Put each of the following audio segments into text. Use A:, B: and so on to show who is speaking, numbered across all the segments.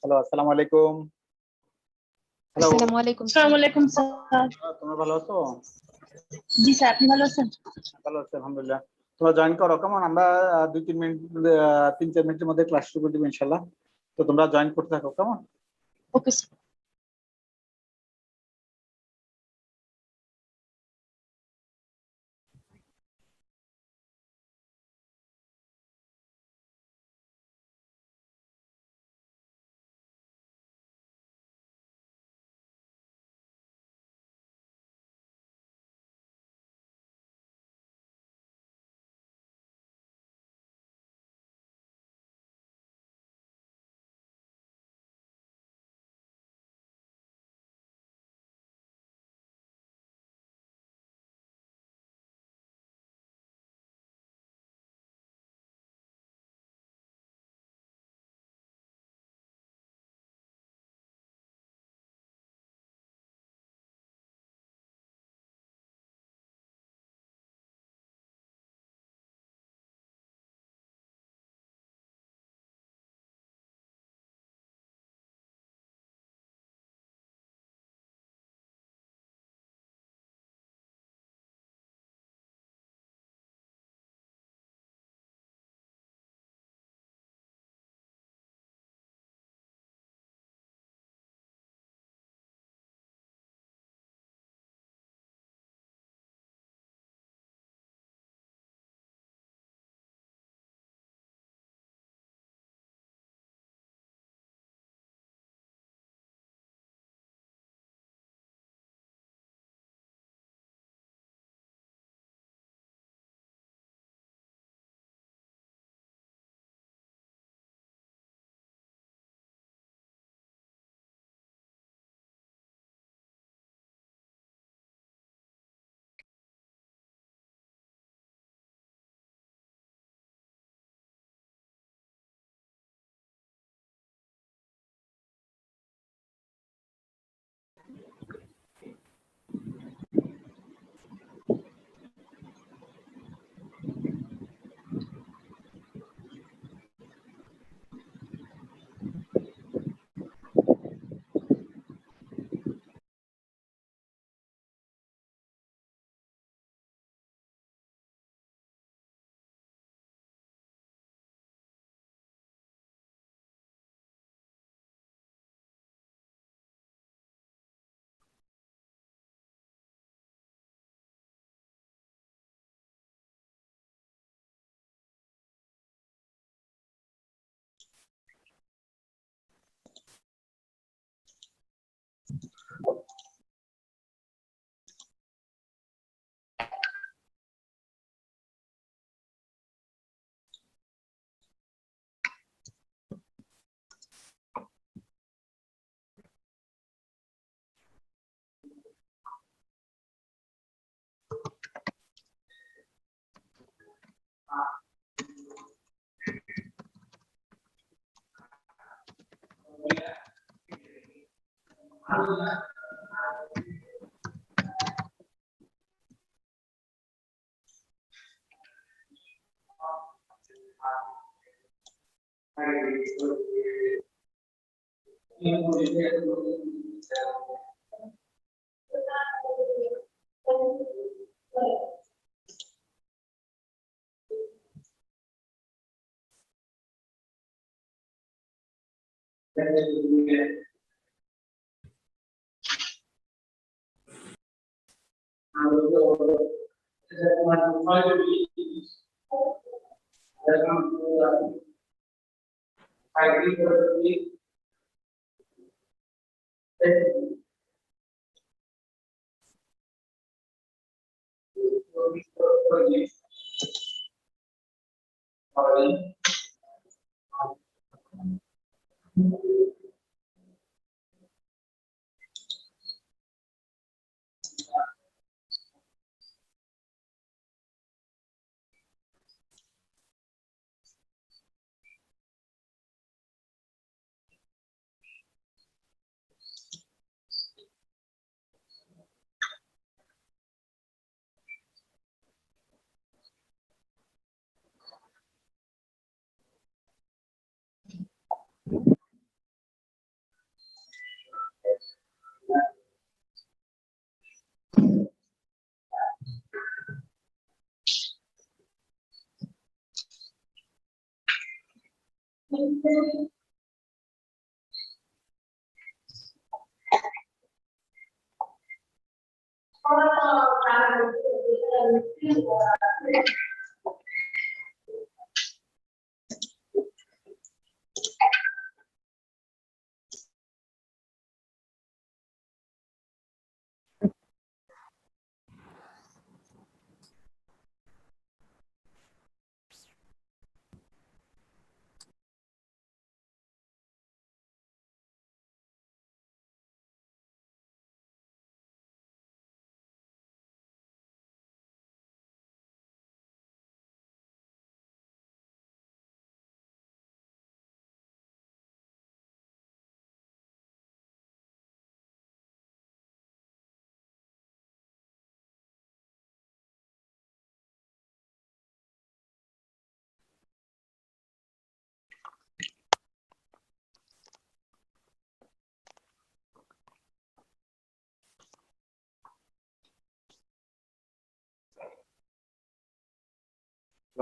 A: Hello, আসসালামু আলাইকুম। Hello,
B: আসসালামু আলাইকুম স্যার।
C: আসসালামু আলাইকুম স্যার।
A: তোমরা ভালো আছো?
C: জি স্যার, আপনি ভালো আছেন?
A: ভালো আছি আলহামদুলিল্লাহ। তোমরা জয়েন করো, কেমন? আমরা 2-3 মিনিট 3-4 মিনিটের মধ্যে ক্লাস শুরু করে দিব ইনশাআল্লাহ। তো তোমরা জয়েন করতে থাকো, কেমন?
C: Okay sir.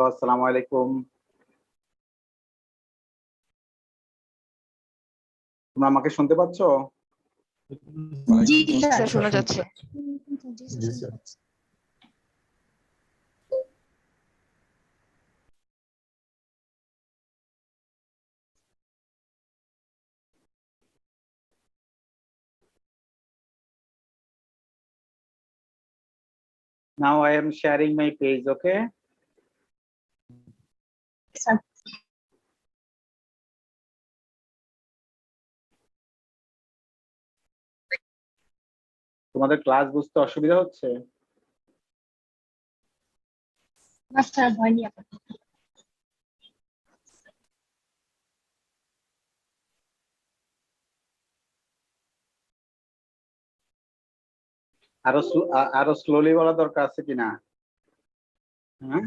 A: আসসালামু আলাইকুম। তোমরা আমাকে শুনতে পাচ্ছ?
C: জি
B: স্যার
C: স্যার
B: শোনা যাচ্ছে।
D: জি sir.
A: Now I am sharing my page, okay?
C: Sir
A: তোমাদের ক্লাস বুঝতে অসুবিধা হচ্ছে?
C: না স্যার হয়নি আপাতত।
A: আরো স্লোলি বলা দরকার আছে কিনা? হ্যাঁ,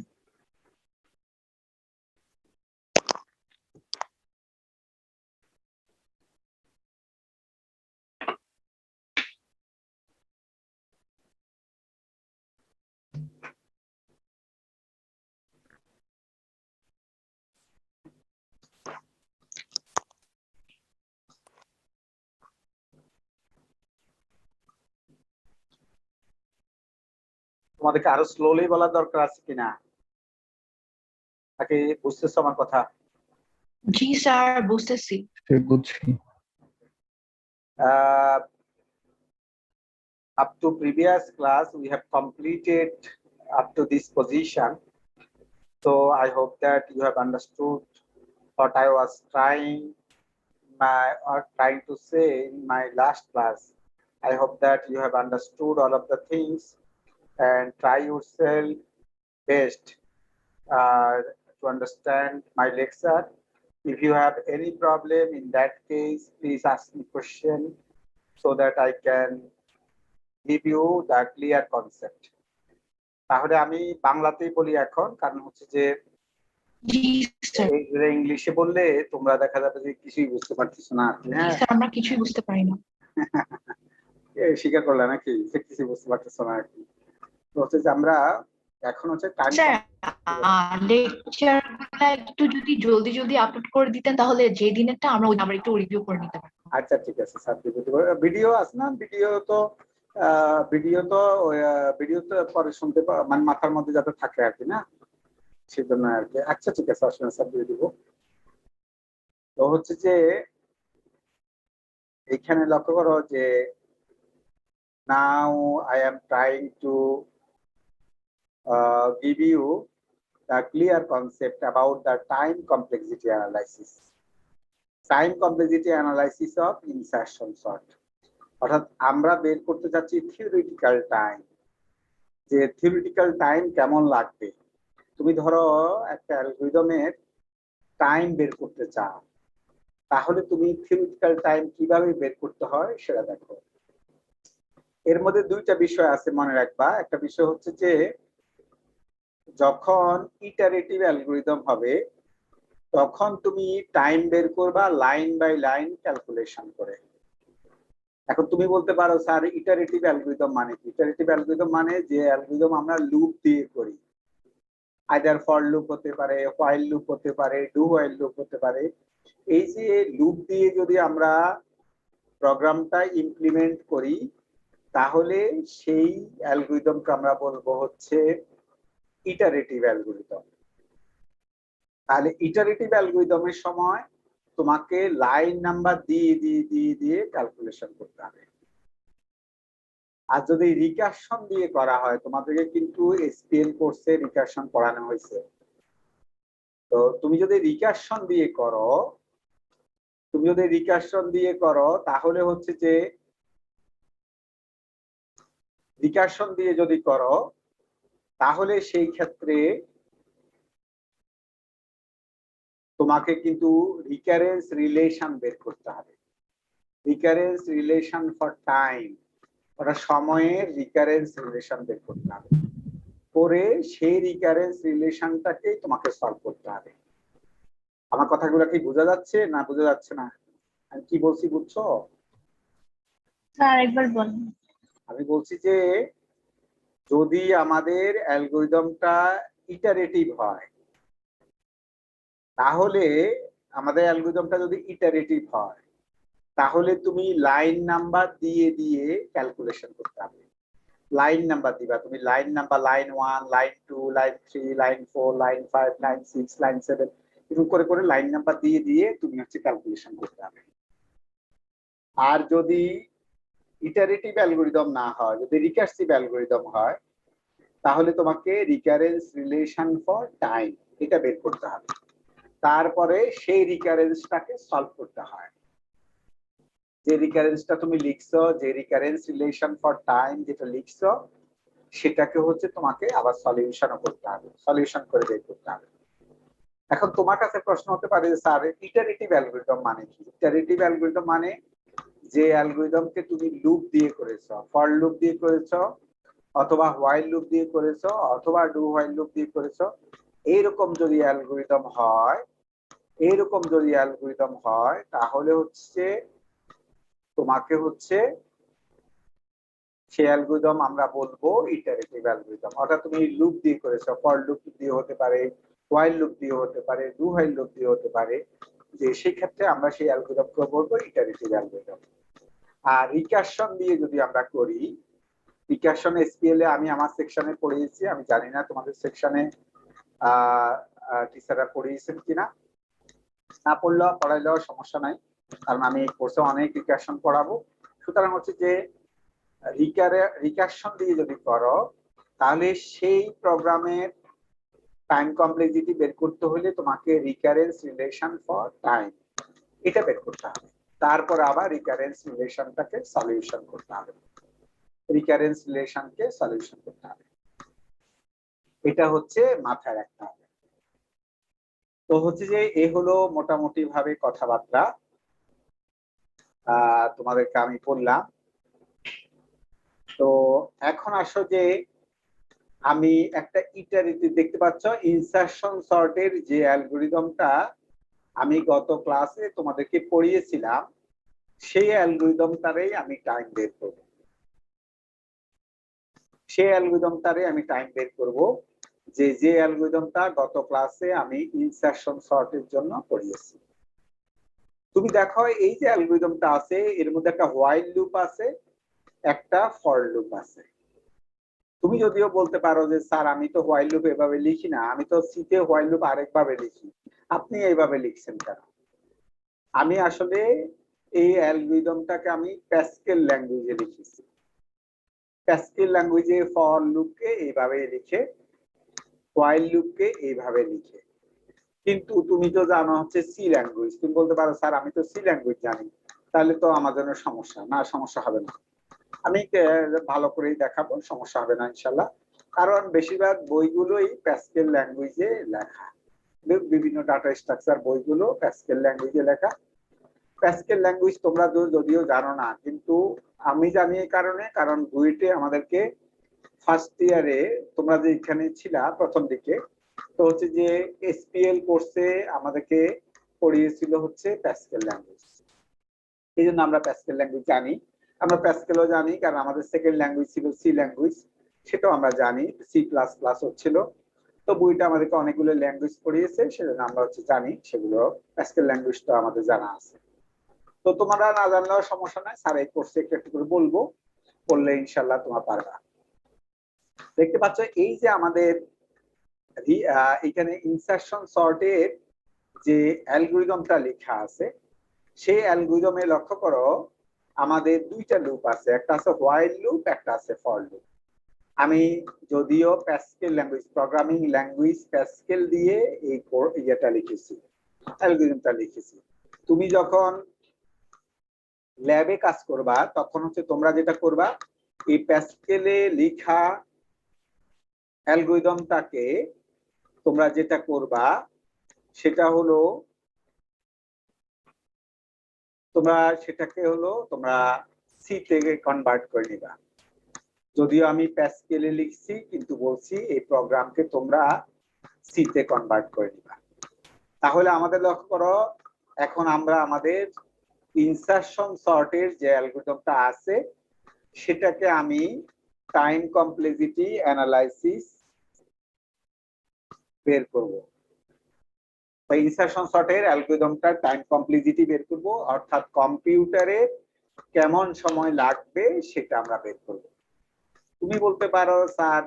A: তোমাদেরকে আরো স্লোলি বলা দরকার আছে কিনা? নাকি বুঝতেছো আমার কথা?
B: জি স্যার বুঝতেছি।
D: বুঝছি।
A: Up to previous class, we have completed up to this position. So I hope that you have understood what I was trying to say in my last class. I hope that you have understood all of the things and try yourself best to understand my lecture. If you have any problem in that case, please ask me question so that I can give you the clear concept. তাহলে আমি বাংলাতেই বলি এখন, কারণ হচ্ছে যে
B: জি sir.
A: ইংলিশে বললে তোমরা দেখা যাবে যে কিছুই বুঝতে পারতেছো না। হ্যাঁ,
B: স্যার আমরা কিছুই বুঝতে পারি না।
A: স্বীকার করলে নাকি কিছু বুঝতে পারতেছো না আর কি? তো হচ্ছে যে আমরা এখন হচ্ছে টাইম।
B: স্যার লেকচারগুলো একটু যদি জলদি জলদি আপলোড করে দিতেন তাহলে যে দিনেরটা আমরা ওই আবার একটু রিভিউ করে নিতে পারতাম।
A: আচ্ছা ঠিক আছে স্যার, ভিডিও আছে না? ভিডিও তো পরে শুনতে মানে মাথার মধ্যে যাতে থাকে আর কি, না সেজন্য আর কি। আচ্ছা ঠিক আছে, অসুবিধা স্যার দিয়ে দিব। তো হচ্ছে যে এখানে লক্ষ্য করো যে now I am trying to give you the clear concept about the time complexity analysis. Time complexity analysis of insertion sort. অর্থাৎ আমরা বের করতে যাচ্ছি থিওরিটিক্যাল টাইম, যে থিওরিটিক্যাল টাইম কেমন লাগবে। তুমি ধরো একটা অ্যালগরিদমের টাইম বের করতে চাও, তাহলে তুমি থিওরিটিক্যাল টাইম কিভাবে বের করতে হয় সেটা দেখো। এর মধ্যে দুইটা বিষয় আছে মনে রাখবা। একটা বিষয় হচ্ছে যে যখন ইটারেটিভ অ্যালগরিদম হবে তখন তুমি টাইম বের করবা লাইন বাই লাইন ক্যালকুলেশন করে। এখন তুমি বলতে পারো স্যার ইটারেটিভ অ্যালগরিদম মানে কি? ইটারেটিভ অ্যালগরিদম মানে যে অ্যালগরিদম আমরা লুপ দিয়ে করি। আইদার ফর লুপ হতে পারে, হোয়াইল লুপ হতে পারে, ডু হোয়াইল লুপ হতে পারে। এই যে লুপ দিয়ে যদি আমরা প্রোগ্রামটা ইমপ্লিমেন্ট করি তাহলে সেই অ্যালগরিদমকে আমরা বলবো হচ্ছে ইটারেটিভ অ্যালগরিদম। তাহলে ইটারেটিভ অ্যালগরিদমের সময় তোমাকে লাইন নাম্বার দিয়ে দিয়ে দিয়ে দিয়ে ক্যালকুলেশন করতে হবে। আর যদি রিকারশন দিয়ে করা হয়, তোমাদেরকে কিন্তু এসপিএল কোর্সে রিকারশন পড়ানো হয়েছে, তো তুমি যদি রিকারশন দিয়ে করো তাহলে হচ্ছে যে রিকারশন দিয়ে যদি করো তাহলে সেই ক্ষেত্রে তোমাকে কিন্তু রিকারেন্স রিলেশন বের করতে হবে। রিকারেন্স রিলেশন ফর টাইম, ওটা সময়ের রিকারেন্স রিলেশন বের করতে হবে, করে সেই রিকারেন্স রিলেশনটাকেই তোমাকে সলভ করতে হবে। আমার কথাগুলো কি বোঝা যাচ্ছে না বোঝা যাচ্ছে না? আমি কি বলছি বুঝছো?
C: স্যার একবার বলুন।
A: আমি বলছি যে যদি আমাদের অ্যালগরিদমটা ইটারেটিভ হয়, তাহলে আমাদের অ্যালগরিদমটা যদি ইটারেটিভ হয় তাহলে তুমি লাইন নাম্বার দিয়ে দিয়ে ক্যালকুলেশন করতে হবে। লাইন নাম্বার দিবা তুমি, line number, line 1, line 2, line 3, line 4, line 5, line 6, line 7 এরকম করে করে লাইন নাম্বার দিয়ে দিয়ে তুমি হচ্ছে ক্যালকুলেশন করতে হবে। আর যদি ইটারেটিভ অ্যালগরিদম না হয়, যদি রিকার্সিভ অ্যালগরিদম হয়, তাহলে তোমাকে রিকারেন্স রিলেশন ফর টাইম এটা বের করতে হবে, তারপরে সেই রিকারেন্সটাকে সলভ করতে হয়। যে রিকারেন্সটা তুমি লিখছো, যে রিকারেন্স রিলেশন ফর টাইম যেটা লিখছো, সেটাকে হচ্ছে তোমাকে আবার সলিউশনও করতে হবে, সলিউশন করে বের করতে হবে। এখন তোমার কাছে প্রশ্ন হতে পারে যে স্যার ইটারেটিভ অ্যালগরিদম মানে কি? ইটারেটিভ অ্যালগরিদম মানে যে অ্যালগরিদমকে তুমি লুপ দিয়ে করেছো, ফর লুপ দিয়ে করেছো, অথবা হোয়াইল লুপ দিয়ে করেছো, অথবা ডু হোয়াইল লুপ দিয়ে করেছো, এইরকম যদি অ্যালগরিদম হয় তাহলে হচ্ছে তোমাকে হচ্ছে সেই অ্যালগরিদম আমরা বলবো ইটারেটিভ অ্যালগরিদম। অর্থাৎ তুমি লুপ দিয়ে করেছো, ফর লুপ দিয়ে হতে পারে, হোয়াইল লুপ দিয়ে হতে পারে, ডু হোয়াইল লুপ দিয়ে হতে পারে, যে সেই ক্ষেত্রে আমরা সেই অ্যালগরিদমকে বলবো ইটারেটিভ অ্যালগরিদম। আর রিকারশন দিয়ে যদি আমরা করি, রিকারশন এসপিএল এ আমি আমার সেকশনে পড়িয়েছি, আমি জানি না তোমাদের সেকশনে টিচাররা পড়িয়েছেন কিনা। না পড়াইলেও সমস্যা নাই, কারণ আমি এই কোর্সে অনেক রিকারশন পড়াবো। সুতরাং হচ্ছে যে রিকারশন দিয়ে যদি করো তাহলে সেই প্রোগ্রামের টাইম কমপ্লেক্সিটি বের করতে হলে তোমাকে রিকারেন্স রিলেশন ফর টাইম এটা বের করতে হবে, তারপর আবার রিকারেন্স রিলেশনটাকে সলিউশন করতে হবে, রিকারেন্স রিলেশনকে সলিউশন করতে হবে। এটা হচ্ছে মাথায় রাখতে হবে। তো হচ্ছে যে এ হলো মোটামুটি ভাবে কথাবার্তা তোমাদেরকে আমি বললাম। তো এখন আসো যে আমি একটা ইটারেটিভ দেখতে পাচ্ছ ইনসারশন সর্টের যে অ্যালগরিদমটা আমি গত ক্লাসে তোমাদেরকে পড়িয়েছিলাম, সেই অ্যালগরিদমটারই আমি টাইম বের করব। যে অ্যালগরিদমটা গত ক্লাসে আমি ইনসারশন সর্টের জন্য পড়িয়েছি। তুমি দেখো এই যে অ্যালগরিদমটা আছে এর মধ্যে একটা হোয়াইল লুপ আছে, একটা ফর লুপ আছে। তুমি যদিও বলতে পারো যে স্যার আমি তো হোয়াইল লুপ এভাবে লিখি না, আমি তো সিতে হোয়াইল লুপ আরেকভাবে লিখি, আপনি এইভাবে লিখছেন কেন? আমি আসলে এই অ্যালগরিদমটাকে আমি প্যাসকেল ল্যাঙ্গুয়েজে লিখেছি। প্যাসকেল ল্যাঙ্গুয়েজে ফর লুপকে এইভাবে লিখে, হোয়াইল লুপকে এইভাবে লিখে। কিন্তু তুমি তো জানো হচ্ছে সি ল্যাঙ্গুয়েজ, তুমি বলতে পারো স্যার আমি তো সি ল্যাঙ্গুয়েজ জানি, তাহলে তো আমার জন্য সমস্যা না। সমস্যা হবে না, আমি ভালো করেই দেখাবো, সমস্যা হবে না ইনশাল্লাহ। কারণ বেশিরভাগ বইগুলোই প্যাসকেল ল্যাঙ্গুয়েজে লেখা, বিভিন্ন ডাটা স্ট্রাকচার বইগুলো প্যাসকেল ল্যাঙ্গুয়েজে লেখা। প্যাসকেল ল্যাঙ্গুয়েজ তোমরা যদিও জানো না, কিন্তু আমি জানি এই কারণে, কারণ বুয়েটে আমাদেরকে ফার্স্ট ইয়ারে তোমরা যে এখানে ছিলা প্রথম দিকে, তো হচ্ছে যে এসপিএল কোর্সে আমাদেরকে পড়িয়েছিল হচ্ছে প্যাসকেল ল্যাঙ্গুয়েজ। এই জন্য আমরা প্যাসকেল ল্যাঙ্গুয়েজ জানি। আমরা প্যাসকেলও জানি কারণ আমাদের সেকেন্ড ল্যাঙ্গুয়েজ ছিল সি ল্যাঙ্গুয়েজ, সেটাও আমরা জানি, সি প্লাস প্লাস হচ্ছিল। তো বইটা আমাদেরকে অনেকগুলো ল্যাঙ্গুয়েজ পড়িয়েছে, সেজন্য আমরা জানি, সেগুলো প্যাসকেল ল্যাঙ্গুয়েজটা আমাদের জানা আছে। তো তোমরা না জানলেও সমস্যা নাই, স্যার এই কোর্সে একটু একটু করে বলবো, বললে ইনশাল্লাহ তোমরা পারবা। দেখতে পাচ্ছ এই যে আমাদের এখানে ইনসারশন সর্টের যে অ্যালগরিদমটা লেখা আছে, সেই অ্যালগরিদমে লক্ষ্য করো আমাদের দুইটা লুপ আছে, একটা আছে হোয়াইল লুপ, একটা আছে ফর লুপ। আমি যদিও Pascal language, programming language Pascal দিয়ে এই ইয়েটা লিখেছি, অ্যালগরিদমটা লিখেছি। তুমি যখন ল্যাবে কাজ করবা তখন তোমরা যেটা করবা, এই প্যাসকেলে লেখা অ্যালগরিদমটাকে তোমরা যেটা করবা সেটা হলো তোমরা সি থেকে কনভার্ট করে নিবা। যদিও আমি প্যাসকেলে লিখছি কিন্তু বলছি এই প্রোগ্রামকে তোমরা সি তে কনভার্ট করে নিবা। তাহলে আমাদের লক্ষ্য করো, এখন আমরা আমাদের ইনসারশন সর্টের যে অ্যালগরিদমটা আছে সেটাকে আমি টাইম কমপ্লেক্সিটি অ্যানালাইসিস বের করব। ইনসারশন সর্টের অ্যালগরিদমটা টাইম কমপ্লেক্সিটি বের করব, অর্থাৎ কম্পিউটারে কেমন সময় লাগবে সেটা আমরা বের করব। তুমি বলতে পারো স্যার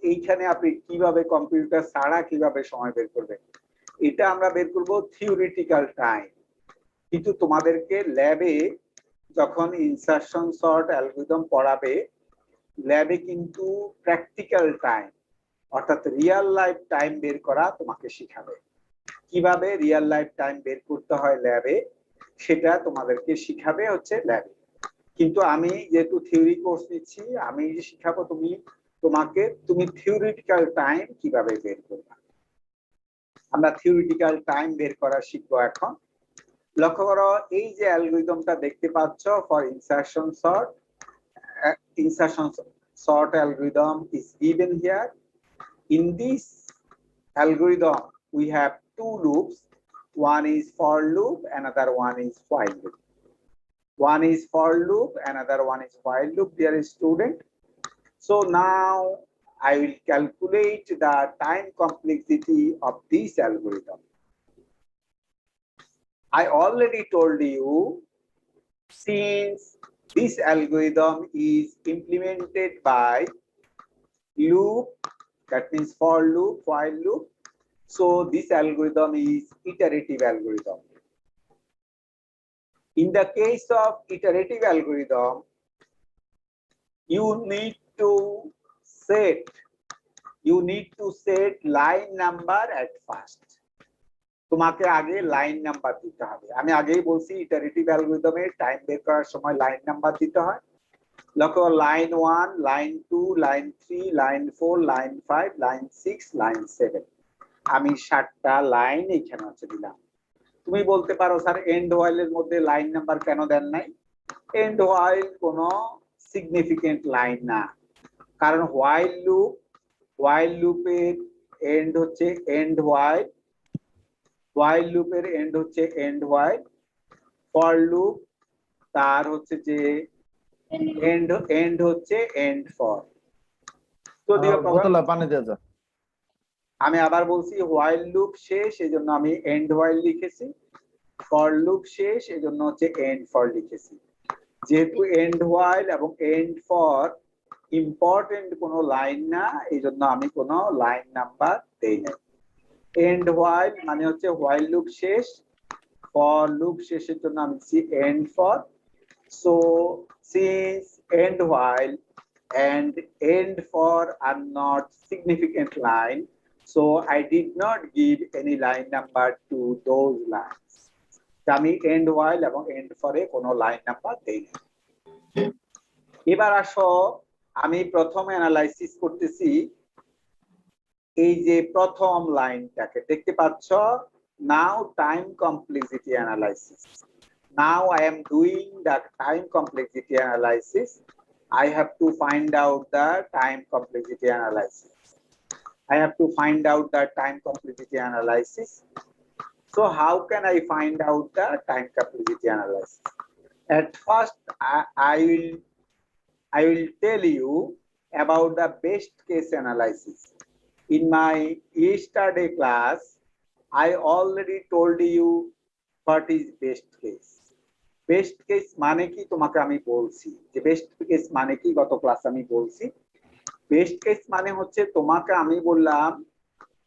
A: এইখানে আপনি কিভাবে কম্পিউটার ছাড়া কিভাবে সময় বের করবেন? এটা আমরা বের করব থিওরিটিক্যাল টাইম, কিন্তু তোমাদেরকে ল্যাবে যখন ইনসারশন সর্ট অ্যালগরিদম পড়াবে, ল্যাবে কিন্তু প্র্যাকটিক্যাল টাইম অর্থাৎ রিয়েল লাইফ টাইম বের করা তোমাকে শিখাবে। কিভাবে রিয়েল লাইফ টাইম বের করতে হয় ল্যাবে, সেটা তোমাদেরকে শিখাবে ল্যাবে। কিন্তু আমি যেহেতু থিওরি কোর্স নিচ্ছি, আমি শিখাবো তুমি থিওরিটিক্যাল টাইম কিভাবে বের করবে। আমরা থিওরিটিক্যাল টাইম বের করা শিখবো এখন। লক্ষ্য করো এই যে অ্যালগরিদমটা দেখতে পাচ্ছ for insertion sort algorithm is given here. In this algorithm we have two loops, one is for loop, another one is while loop. One is for loop, another one is while loop, dear student. So now I will calculate the time complexity of this algorithm. I already told you, since this algorithm is implemented by loop, that means for loop, while loop, so this algorithm is iterative algorithm. In the case of iterative algorithm, you need to set line number at first. তোমাকে আগে line number দিতে হবে। আমি আগেই বলছি iterative অ্যালগরিদমে time বের করার সময় লাইন নাম্বার দিতে হয়। লক্ষ্য, line 1, line 2, line 3, line 4, line 5, line 6, line 7, আমি 7টা লাইন এখানে দিলাম। তুমি বলতে পারো স্যার এন্ড হোয়াইল এর মধ্যে লাইন নাম্বার কেন দেন নাই? এন্ড হোয়াইল কোনো সিগনিফিকেন্ট লাইন না, কারণ হোয়াইল লুপের এন্ড এন্ড হোয়াইল, while লুপের end end while, for loop তার যে এন্ড এন্ড ফর। তো আমি আবার বলছি হোয়াইল লুপ শেষ এজন্য আমি এন্ড হোয়াইল লিখেছি, ফর লুপ শেষ এজন্য এন্ড ফর লিখেছি। যেহেতু এন্ড হোয়াইল এবং এন্ড ফর ইম্পর্টেন্ট কোনো লাইন না, এইজন্য আমি কোনো লাইন নাম্বার দেই নাই। এন্ড হোয়াইল মানে হোয়াইল লুপ শেষ, ফর লুপ শেষের জন্য আমি end for. So since end while and end for are not significant line, so I did not give any line number to those lines. আমি end while এবং end for এ কোনো line number দেই না। এবার আসো আমি প্রথমে অ্যানালাইসিস করতেছি এই যে প্রথম লাইনটাকে দেখতে পাচ্ছ, now time complexity analysis. Now I am doing the time complexity analysis. I have to find out the time complexity analysis. So how can I find out the time complexity analysis? At first, I will tell you about the best case analysis. in my yesterday class, I already told you what is best case. Best case মানে কি তোমাকে আমি বলছি, যে best case মানে কি গত class আমি বলছি। বেস্ট কেস মানে হচ্ছে তোমাকে আমি বললাম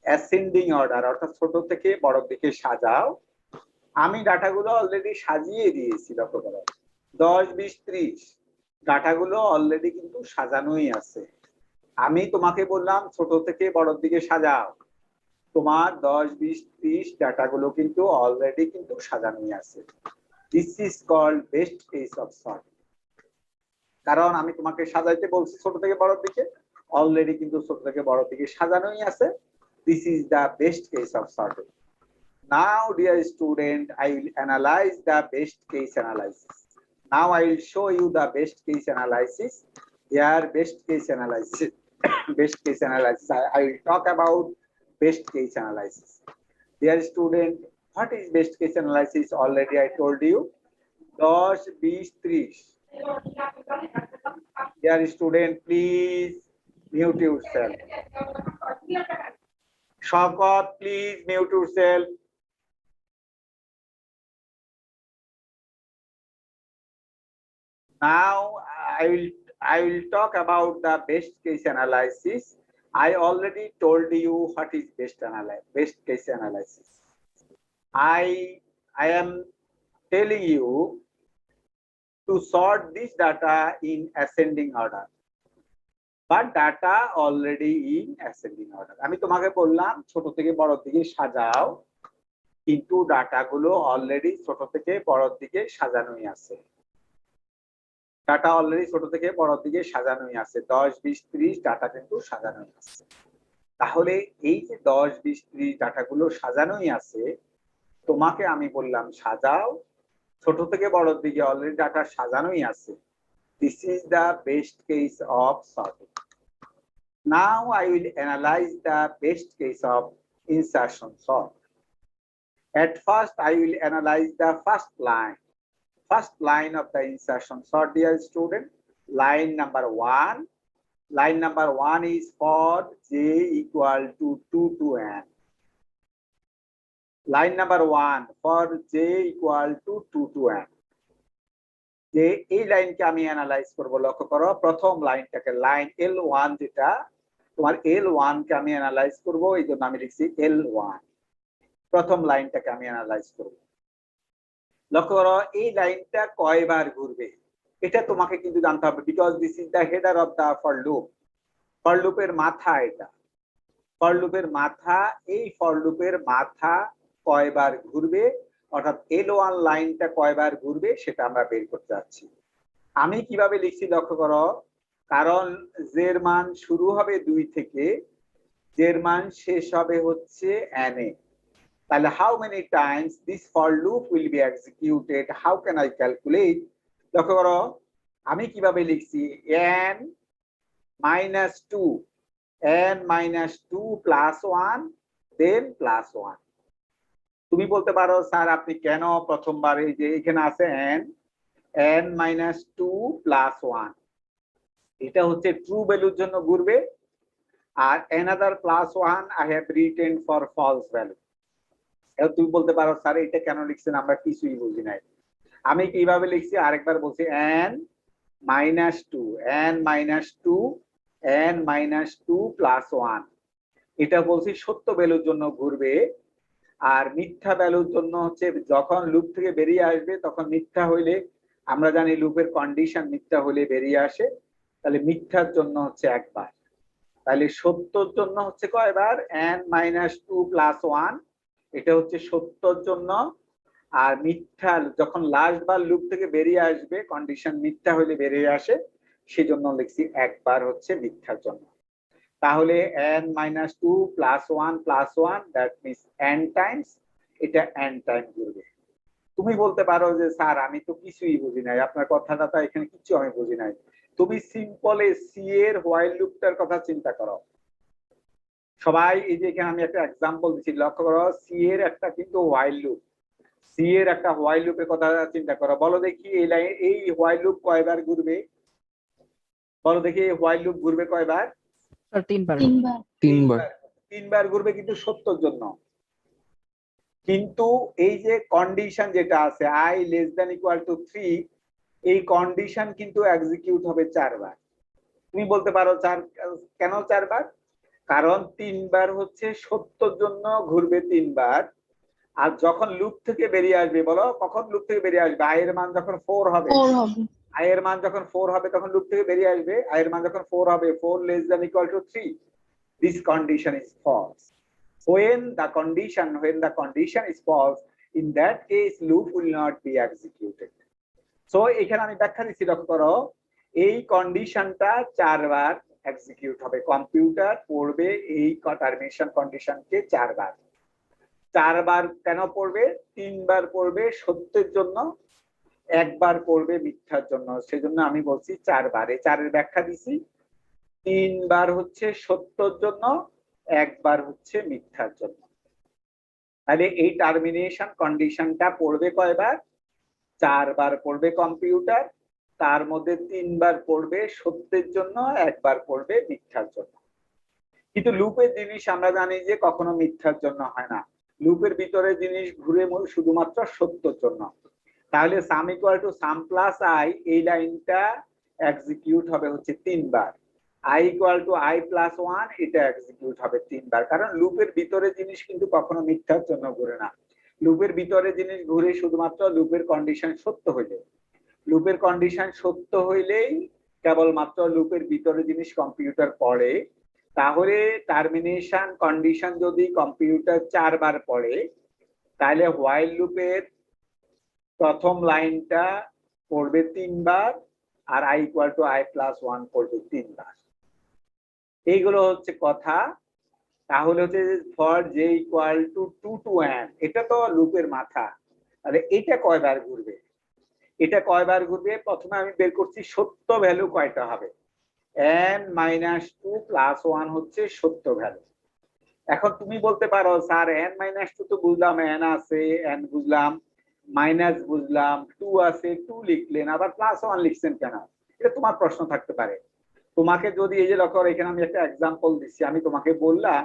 A: অ্যাসেন্ডিং অর্ডার, অর্থাৎ ছোট থেকে বড় দিকে সাজাও। আমি ডাটাগুলো অলরেডি সাজিয়ে দিয়েছি, লক্ষ্য করো 10, 20, 30 ডাটাগুলো অলরেডি কিন্তু সাজানোই আছে। আমি তোমাকে বললাম ছোট থেকে বড় দিকে সাজাও, তোমার 10, 20, 30 ডাটাগুলো কিন্তু অলরেডি কিন্তু সাজানোই আছে। This is called best case of sort. কারণ আমি তোমাকে সাজাইতে বলছি ছোট থেকে বড় দিকে, অলরেডি কিন্তু ছোট থেকে বড় দিকে সাজানোই আছে। This is the best case of sorting. Now, dear student, I will analyze the best case analysis. Now I will show you the best case analysis. Here, best case analysis. Best case analysis. I will talk about best case analysis. Dear student, what is best case analysis? Already I told you. 10, 20, 30. Dear student, please mute yourself. Shaukat, please mute yourself. Now I will talk about the best case analysis. I already told you what is best case analysis. I am telling you to sort this data in ascending order, but data already in ascending order. আমি তোমাকে বললাম ছোট থেকে বড় দিকে সাজাও, কিন্তু ডাটাগুলো অলরেডি ছোট থেকে বড় দিকে সাজানোই আছে। ডাটা অলরেডি ছোট থেকে বড় দিকে সাজানোই আছে, 10, 20, 30 ডাটা কিন্তু সাজানোই আছে। তাহলে এই যে 10, 20, 30 ডাটাগুলো সাজানোই আছে, তোমাকে আমি বললাম সাজাও, ছোট থেকে বড় দিকে অলরেডি ডাটা সাজানোই আছে। This is the best case of sorting. Now I will analyze the best case of insertion sort. At first, I will analyze the first line. First line of the insertion sort, dear student, line number 1. Line number 1 is for j equal to 2 to n. Line number 1 for j equal to 2 to n. যে এই লাইনকে আমি analyse করব, লক্ষ্য করো প্রথম লাইনটাকে, line L1 যেটা তোমার L1 কে আমি অ্যানালাইজ করব, এই জন্য আমি লিখছি L1। প্রথম লাইনটাকে আমি অ্যানালাইজ করব। লক্ষ্য করো এই লাইনটা কয়বার ঘুরবে এটা তোমাকে কিন্তু জানতে হবে, because this is the header of the for loop. For লুপের মাথা এটা, ফর লুপের মাথা, এই ফর লুপের মাথা কয়বার ঘুরবে, অর্থাৎ L1 লাইনটা কয়বার ঘুরবে সেটা আমরা বের করতে যাচ্ছি। আমি কিভাবে লিখছি লক্ষ্য করো, কারণ জের মান শুরু হবে 2 থেকে, জের মান শেষ হবে হচ্ছে n এ। তাহলে how many times this for loop will be executed, how can I calculate? লক্ষ্য করো আমি কিভাবে লিখছি, n minus 2, n minus 2 plus 1 then plus 1। তুমি বলতে পারো স্যার আপনি কেন প্রথমবার, এই যে এখানে আছে n minus 2 plus 1, এটা হচ্ছে ট্রু ভ্যালুর জন্য ঘুরবে, আর another plus 1 I have written for false value। তুমি বলতে পারো স্যার এটা কেন লিখছেন, আমরা কিছুই বুঝি নাই। আমি কিভাবে লিখছি আরেকবার বলছি, n minus 2, n minus 2, n minus 2 plus 1, এটা বলছি সত্য ভ্যালুর জন্য ঘুরবে, আর মিথ্যা ভ্যালুর জন্য হচ্ছে যখন লুপ থেকে বেরিয়ে আসবে তখন মিথ্যা হইলে, আমরা জানি লুপের কন্ডিশন মিথ্যা হলে বেরিয়ে আসে, তাহলে মিথ্যার জন্য হচ্ছে একবার, তাহলে সত্যর জন্য হচ্ছে কয়বার, n minus 2 plus 1, এটা হচ্ছে সত্যর জন্য, আর মিথ্যা যখন লাস্ট বার লুপ থেকে বেরিয়ে আসবে কন্ডিশন মিথ্যা হলে বেরিয়ে আসে, সেজন্য লিখছি একবার হচ্ছে মিথ্যার জন্য। তাহলে n minus 2 plus 1 plus 1, that means n times, এটা n টাইম ঘুরবে। তুমি বলতে পারো যে স্যার আমি তো কিছুই বুঝি নাই, আপনার কথাটা এখানে কিছু আমি বুঝি নাই। তুমি সিম্পলে সি এর হোয়াইল লুপটার কথা চিন্তা করো। সবাই এই যে এখানে আমি একটা এক্সাম্পল দিচ্ছি, লক্ষ্য করো সি এর একটা কিন্তু হোয়াইল লুপ, সি এর একটা হোয়াইল লুপের কথা চিন্তা করো। বলো দেখি এই লাইন, এই হোয়াইল লুপ কয়বার ঘুরবে, বলো দেখি এই হোয়াইল লুপ ঘুরবে কয়বার?
D: 3 বার।
C: 3 বার।
D: 3 বার।
A: 3 বার ঘুরবে কিন্তু 70 জন্য, কিন্তু এই যে কন্ডিশন যেটা আছে i less than equal to 3, এই কন্ডিশন কিন্তু এক্সিকিউট হবে 4 বার। তুমি বলতে পারো কেন 4 বার? কারণ 3 বার হচ্ছে 70 জন্য ঘুরবে 3 বার, আর যখন লুপ থেকে বেরিয়ে আসবে, বলো কখন লুপ থেকে বেরিয়ে আসবে? i এর মান যখন 4 হবে,
C: 4 হবে।
A: i এর মান যখন 4 হবে তখন লুপ থেকে বেরিয়ে আসবে, i এর মান যখন 4 হবে, 4 less than equal to 3, this condition is false. When the condition is false, in that case loop will not be executed. So এখানে আমি ব্যাখ্যা দিচ্ছি, লক্ষ্য করো, এই কন্ডিশনটা 4 বার এক্সিকিউট হবে। কম্পিউটার পড়বে এই টার্মিনেশন কন্ডিশনকে 4 বার। 4 বার কেন পড়বে? 3 বার পড়বে সত্যের জন্য, 1 বার পড়বে মিথ্যার জন্য, সেজন্য আমি বলছি 4 বার। এই 4 এর ব্যাখ্যা দিছি। 3 বার হচ্ছে সত্যর জন্য, 1 বার হচ্ছে মিথ্যার জন্য। তাহলে এই টার্মিনেশন কন্ডিশনটা পড়বে কয়বার? 4 বার পড়বে কম্পিউটার, তার মধ্যে 3 বার পড়বে সত্যের জন্য, 1 বার পড়বে মিথ্যার জন্য। কিন্তু লুপের জিনিস আমরা জানি যে কখনো মিথ্যার জন্য হয় না, লুপের ভিতরে জিনিস ঘুরে শুধুমাত্র সত্যের জন্য। তাহলে সাম equal to some plus I, এই লাইনটা এক্সিকিউট হবে হচ্ছে 3 বার। i equal to i plus 1, এটা এক্সিকিউট হবে 3 বার। কারণ লুপের ভিতরে জিনিস কিন্তু কখনো মিথ্যার জন্য ঘুরে না, লুপের ভিতরে জিনিস ঘুরে শুধুমাত্র লুপের কন্ডিশন সত্য হইলে। লুপের কন্ডিশন সত্য হইলেই কেবলমাত্র লুপের ভিতরে জিনিস কম্পিউটার পড়ে। তাহলে টার্মিনেশন কন্ডিশন যদি কম্পিউটার 4 বার পড়ে, তাহলে হোয়াইল লুপের প্রথম লাইনটা পড়বে 3 বার, আর i equal to i plus 1 পড়বে 3 বার। এইগুলো হচ্ছে কথা। তাহলে হচ্ছে for j equal to 2 to n, এটা তো লুপের মাথা। তাহলে এটা কয়বার ঘুরবে? এটা কয়বার ঘুরবে? প্রথমে আমি বের করছি সত্য ভ্যালু কয়টা হবে। n-2 প্লাস 1 হচ্ছে সত্য ভ্যালু। এখন তুমি বলতে পারো স্যার n-2 তো বুঝলাম, n আছে, n বুঝলাম, মাইনাস বুঝলাম, 2 আছে, 2 লিখলেন, আবার প্লাস 1 লিখছেন কেন? এটা তোমার প্রশ্ন থাকতে পারে। তোমাকে যদি এই যে লক্ষ্য, এখানে আমি একটা এক্সাম্পল দিচ্ছি, আমি তোমাকে বললাম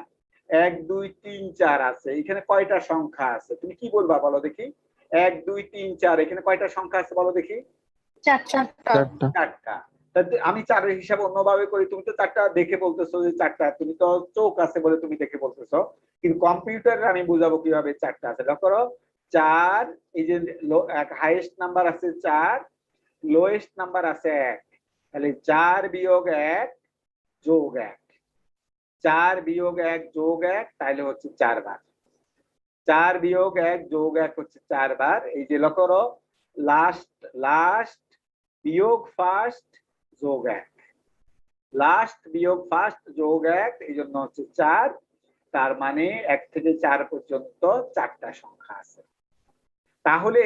A: 1 2 3 4 আছে, এখানে কয়টা সংখ্যা আছে? তুমি কি বলবা বলো দেখি? 1 2 3 4, এখানে কয়টা সংখ্যা আছে বলো দেখি?
C: 4টা।
A: আমি 4-এর হিসাব অন্যভাবে করি, তুমি তো 4টা দেখে বলতেছো যে 4টা, তুমি তো চোখ আছে বলে তুমি দেখে বলতেছো, কিন্তু কম্পিউটারে আমি বুঝাবো কিভাবে 4টা আছে। লক্ষ্য করো, 4, এই যে হাইয়েস্ট নাম্বার আছে 4, লোয়েস্ট নাম্বার আছে 1, তাহলে 4 বিয়োগ 1 যোগ 1, 4 বিয়োগ 1 যোগ 1, তাহলে হচ্ছে 4 বার। 4 বিয়োগ 1 যোগ 1 হচ্ছে 4 বার। এই যে লক্ষ্য করো, লাস্ট বিয়োগ ফার্স্ট যোগ 1, লাস্ট বিয়োগ ফার্স্ট যোগ 1, এই জন্য হচ্ছে 4। তার মানে 1 থেকে 4 পর্যন্ত 4টা সংখ্যা আছে। তাহলে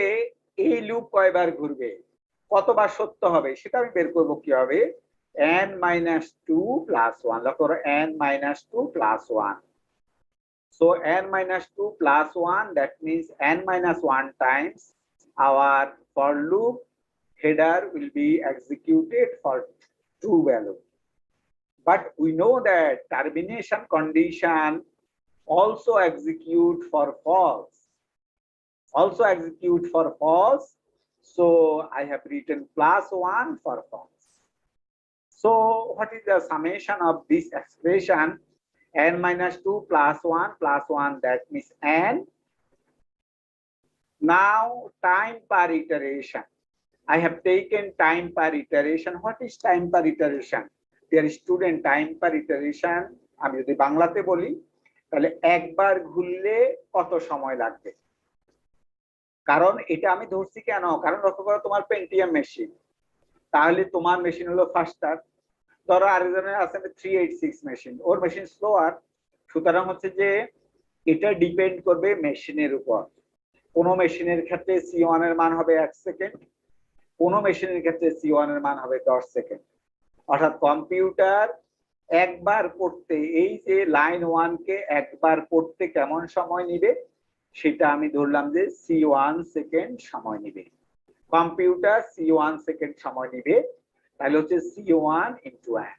A: এই লুপ কয়বার ঘুরবে, কতবার সত্য হবে, সেটা আমি বের করবো কিভাবে? n-2 প্লাস 1, লক্ষ্য করো, n-2 plus 1। So n-2 plus 1, that means n-1 times our for loop header will be executed for true value. But we know that termination condition also execute for false. So I have written plus 1 for false. So what is the summation of this expression? n-2 plus 1, that means n. Now time per iteration, I have taken time per iteration. What is time per iteration? Dear student, time per iteration আমি যদি বাংলাতে বলি, তাহলে একবার ঘুরলে কত সময় লাগবে। কারণ এটা আমি ধরছি কেন, কারণ লক্ষ্য করো, তোমার পেন্টিয়াম মেশিন, তাহলে তোমার মেশিন হলো ফাস্টার। ধরো আরেকজনের আছে 386 মেশিন, ওর মেশিন স্লোয়ার। সুতরাং হচ্ছে যে এটা ডিপেন্ড করবে মেশিনের উপর। কোন মেশিনের ক্ষেত্রে C1 এর মান হবে 1 সেকেন্ড, কোন মেশিনের ক্ষেত্রে C1 এর মান হবে 10 সেকেন্ড। অর্থাৎ কম্পিউটার একবার পড়তে, এই যে লাইন 1 কে একবার পড়তে কেমন সময় নিবে, সেটা আমি ধরলাম যে C1 সেকেন্ড সময় নিবে। কম্পিউটার C1 সেকেন্ড সময় নিবে, তাহলে হচ্ছে C1 into n।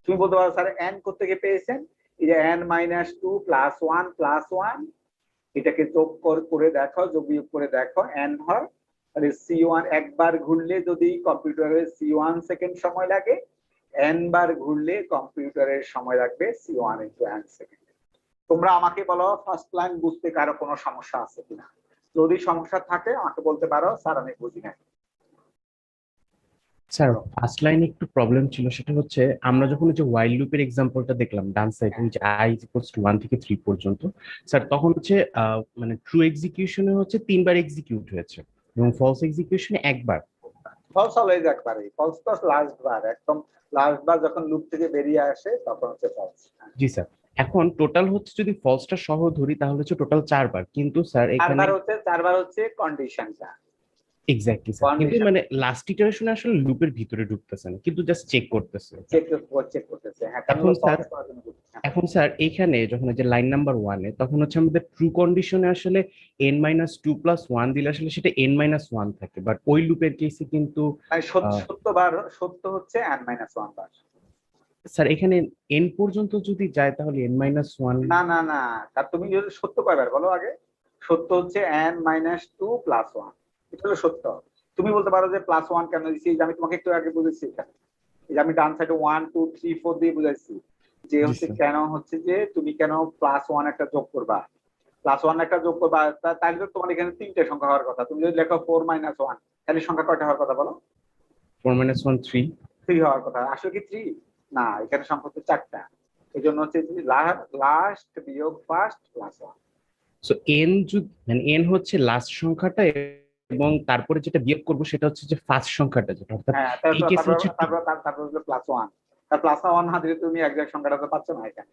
A: তুমি বলতে পারো স্যার n কোথা থেকে পেয়েছেন? এই যে n-2 +1 এটাকে যোগ করে দেখো, যোগ বিয়োগ করে দেখো n হয়, তাহলে c1 একবার ঘুরলে যদি কম্পিউটারের c1 সেকেন্ড সময় লাগে, n বার ঘুরলে কম্পিউটারের সময় লাগবে c1 × n সেকেন্ড। তোমরা আমাকে বলো ফার্স্ট লাইন বুঝতে কারো কোনো সমস্যা আছে কিনা? যদি সমস্যা থাকে আমাকে বলতে পারো, স্যার আমি বুঝি না।
E: স্যার ফার্স্ট লাইনে একটু প্রবলেম ছিল, সেটা হচ্ছে আমরা যখন যে ওয়াইল লুপের এক্সাম্পলটা দেখলাম ডান সাইডে যে i = 1 থেকে 3 পর্যন্ত, স্যার তখন হচ্ছে মানে ট্রু এক্সিকিউশনে হচ্ছে 3 বার এক্সিকিউট হয়েছে এবং ফলস এক্সিকিউশনে একবার।
A: ফলস অলওয়েজ একবারে, ফলস তো লাস্ট বার, একদম লাস্ট বার যখন লুপ থেকে বেরিয়ে আসে তখন হচ্ছে ফলস।
E: জি স্যার, এখন টোটাল হচ্ছে যদি ফলসটা সহ ধরি তাহলে হচ্ছে টোটাল 4 বার, কিন্তু স্যার এখানে
A: চারবার হচ্ছে কন্ডিশনটা।
E: এক্স্যাক্টলি স্যার, কিন্তু
A: Condition.
E: মানে লাস্ট ইটারেশনে আসলে লুপের ভিতরে ঢুকতেছে না, কিন্তু জাস্ট চেক করতেছে।
A: চেক করতেছে, হ্যাঁ।
E: এখন স্যার এইখানে যখন যে লাইন নাম্বার 1 এ তখন হচ্ছে আমাদের ট্রু কন্ডিশনে আসলে n-2 + 1 দিলে আসলে সেটা n-1 থাকে, বাট ওই লুপের কেসে কিন্তু
A: সত্য হচ্ছে n-1 বার।
E: স্যার এখানে n পর্যন্ত যদি যায় তাহলে n-1
A: না, তা তুমি যদি সত্য কয়বার বলো আগে? সত্য হচ্ছে n-2 + 1, এটা হলো সত্য। তুমি বলতে পারো যে +1 কেন দিচ্ছি, যে আমি তোমাকে একটু আগে বুঝেছি এখানে, এই যে আমি ডান সাইডে 1 2 3 4 দিয়ে বুঝাইছি যে হচ্ছে কেন হচ্ছে যে তুমি কেন +1 একটা যোগ করবা, +1 একটা যোগ করবা, তাহলে তো তোমার এখানে 3টে সংখ্যা হওয়ার কথা। তুমি যদি লেখো 4 - 1, তাহলে সংখ্যা কয়টা হওয়ার কথা বলো?
E: 4 - 1 3
A: হওয়ার কথা। আসলে কি 3 না, এখানে সংখ্যা হচ্ছে 4টা। এই জন্য হচ্ছে লাস্ট বিয়োগ ফার্স্ট +1।
E: সো n মানে n হচ্ছে লাস্ট সংখ্যাটা এবং তারপরে যেটা বিয়োগ করব সেটা হচ্ছে যে ফার্স্ট সংখ্যাটা, যেটা অর্থাৎ
A: হ্যাঁ,
E: এই কেসে হচ্ছে
A: তারপর হচ্ছে +1। তার +1 না দিলে তুমি এক্সাক্ট সংখ্যাটা তো পাচ্ছ না এখানে।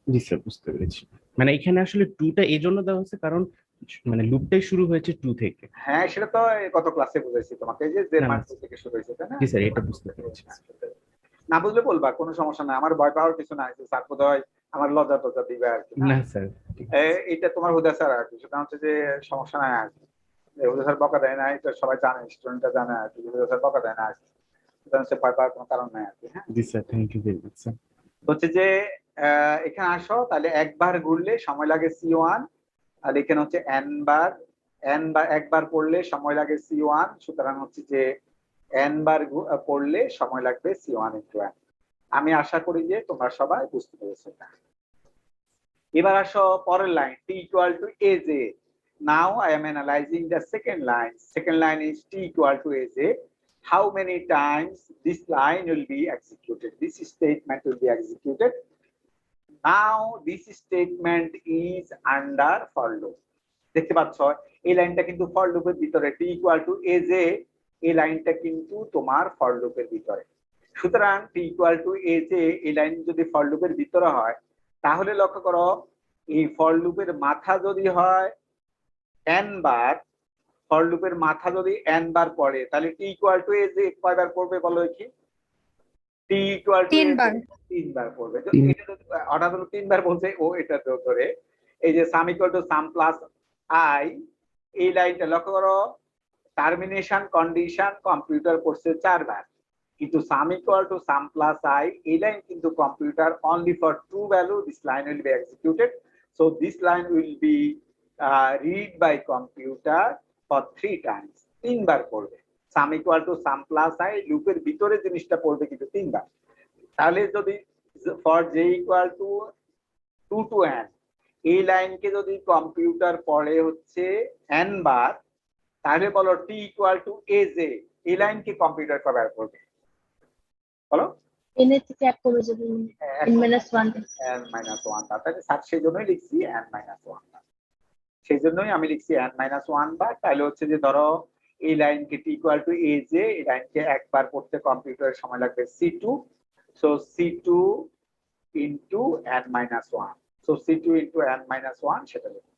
E: জি স্যার, বুঝতে পেরেছি। মানে এখানে আসলে 2 টা এই জন্য দেওয়া হচ্ছে কারণ মানে লুপটাই শুরু হয়েছে 2 থেকে।
A: হ্যাঁ, সেটা তো গত ক্লাসে বুঝাইছি তোমাকে যে
E: না,
A: মান
E: না,
A: 2 থেকে শুরু হয়েছে, তাই না?
E: জি স্যার, এটা বুঝতে পেরেছি।
A: না বুঝলে বলবা, কোনো সমস্যা নাই, আমার ভয় পাওয়ার কিছু নাই। স্যার বোধহয় আমার লজ্জা টজ্জা দিবে আর কি।
E: না স্যার,
A: এটা তোমার হুদা স্যার আর কি, সেটা হচ্ছে যে সমস্যা নাই আর কি। হুদা স্যার বকা দেয় না, এটা সবাই জানে, স্টুডেন্টরা জানে আর কি, হুদা স্যার বকা দেয় না আর কি। এটা হচ্ছে ভয় পাওয়ার কোনো কারণ নাই আর কি। হ্যাঁ,
E: জি sir, thank you very much sir.
A: হচ্ছে যে এখানে আসো, তাহলে একবার ঘুরলে সময় লাগে c1, আর এখানে হচ্ছে n বার একবার পড়লে সময় লাগে c1, সুতরাং হচ্ছে যে n বার পড়লে সময় লাগবে c1 × n। আমি আশা করি যে তোমরা সবাই বুঝতে পেরেছো। এবার আসো পরের line, t = az। Now I am analyzing the second line. Second line is t = az. How many times this line will be executed? This statement will be executed. Now this statement is under for loop. দেখতে পাচ্ছ এই লাইনটা কিন্তু for লুপের ভিতরে, t = az, এই লাইনটা কিন্তু তোমার ফর লুপের ভিতরে। সুতরাং t = az এই লাইন যদি ফর লুপের ভিতরে হয়, তাহলে লক্ষ্য করো এই ফর লুপের মাথা যদি হয় n বার, ফর লুপের মাথা যদি n বার পড়ে, তাহলে t = az কয়বার পড়বে বলো দেখি? t =
C: 3 বার।
A: 3 বার পড়বে। এটা অর্থাৎ 3 বার বলছে ও, এটা ধরে এই যে sum = sum plus i, এই লাইনটা লক্ষ্য করো, টার্মিনেশন কন্ডিশন কম্পিউটার করছে 4 বার, কিন্তু sum = sum plus i, এই লাইন কিন্তু computer only for true value this line will be executed. So this line will be read by computer for 3 times, 3 বার পড়বে। sum = sum plus i, লুপের ভিতরে জিনিসটা পড়বে কিন্তু 3 বার। তাহলে যদি for j = 2 to n, এই লাইনকে যদি কম্পিউটার পড়ে হচ্ছে n বার, তাহলে বলো t = az এই লাইনকে কম্পিউটার কয়বার পড়বে বলো?
C: n এর থেকে এক কমে যাবে, n-1
A: n-1 বার। তাহলে স্যার সেই জন্যই লিখছি n-1 বার, সেই জন্যই আমি লিখছি n-1 বার। তাহলে হচ্ছে যে ধরো এই লাইনকে t = az, এই লাইনকে একবার পড়তে কম্পিউটারের সময় লাগবে c2, so c2 × n-1, so c2 × n-1 সেটা লিখব।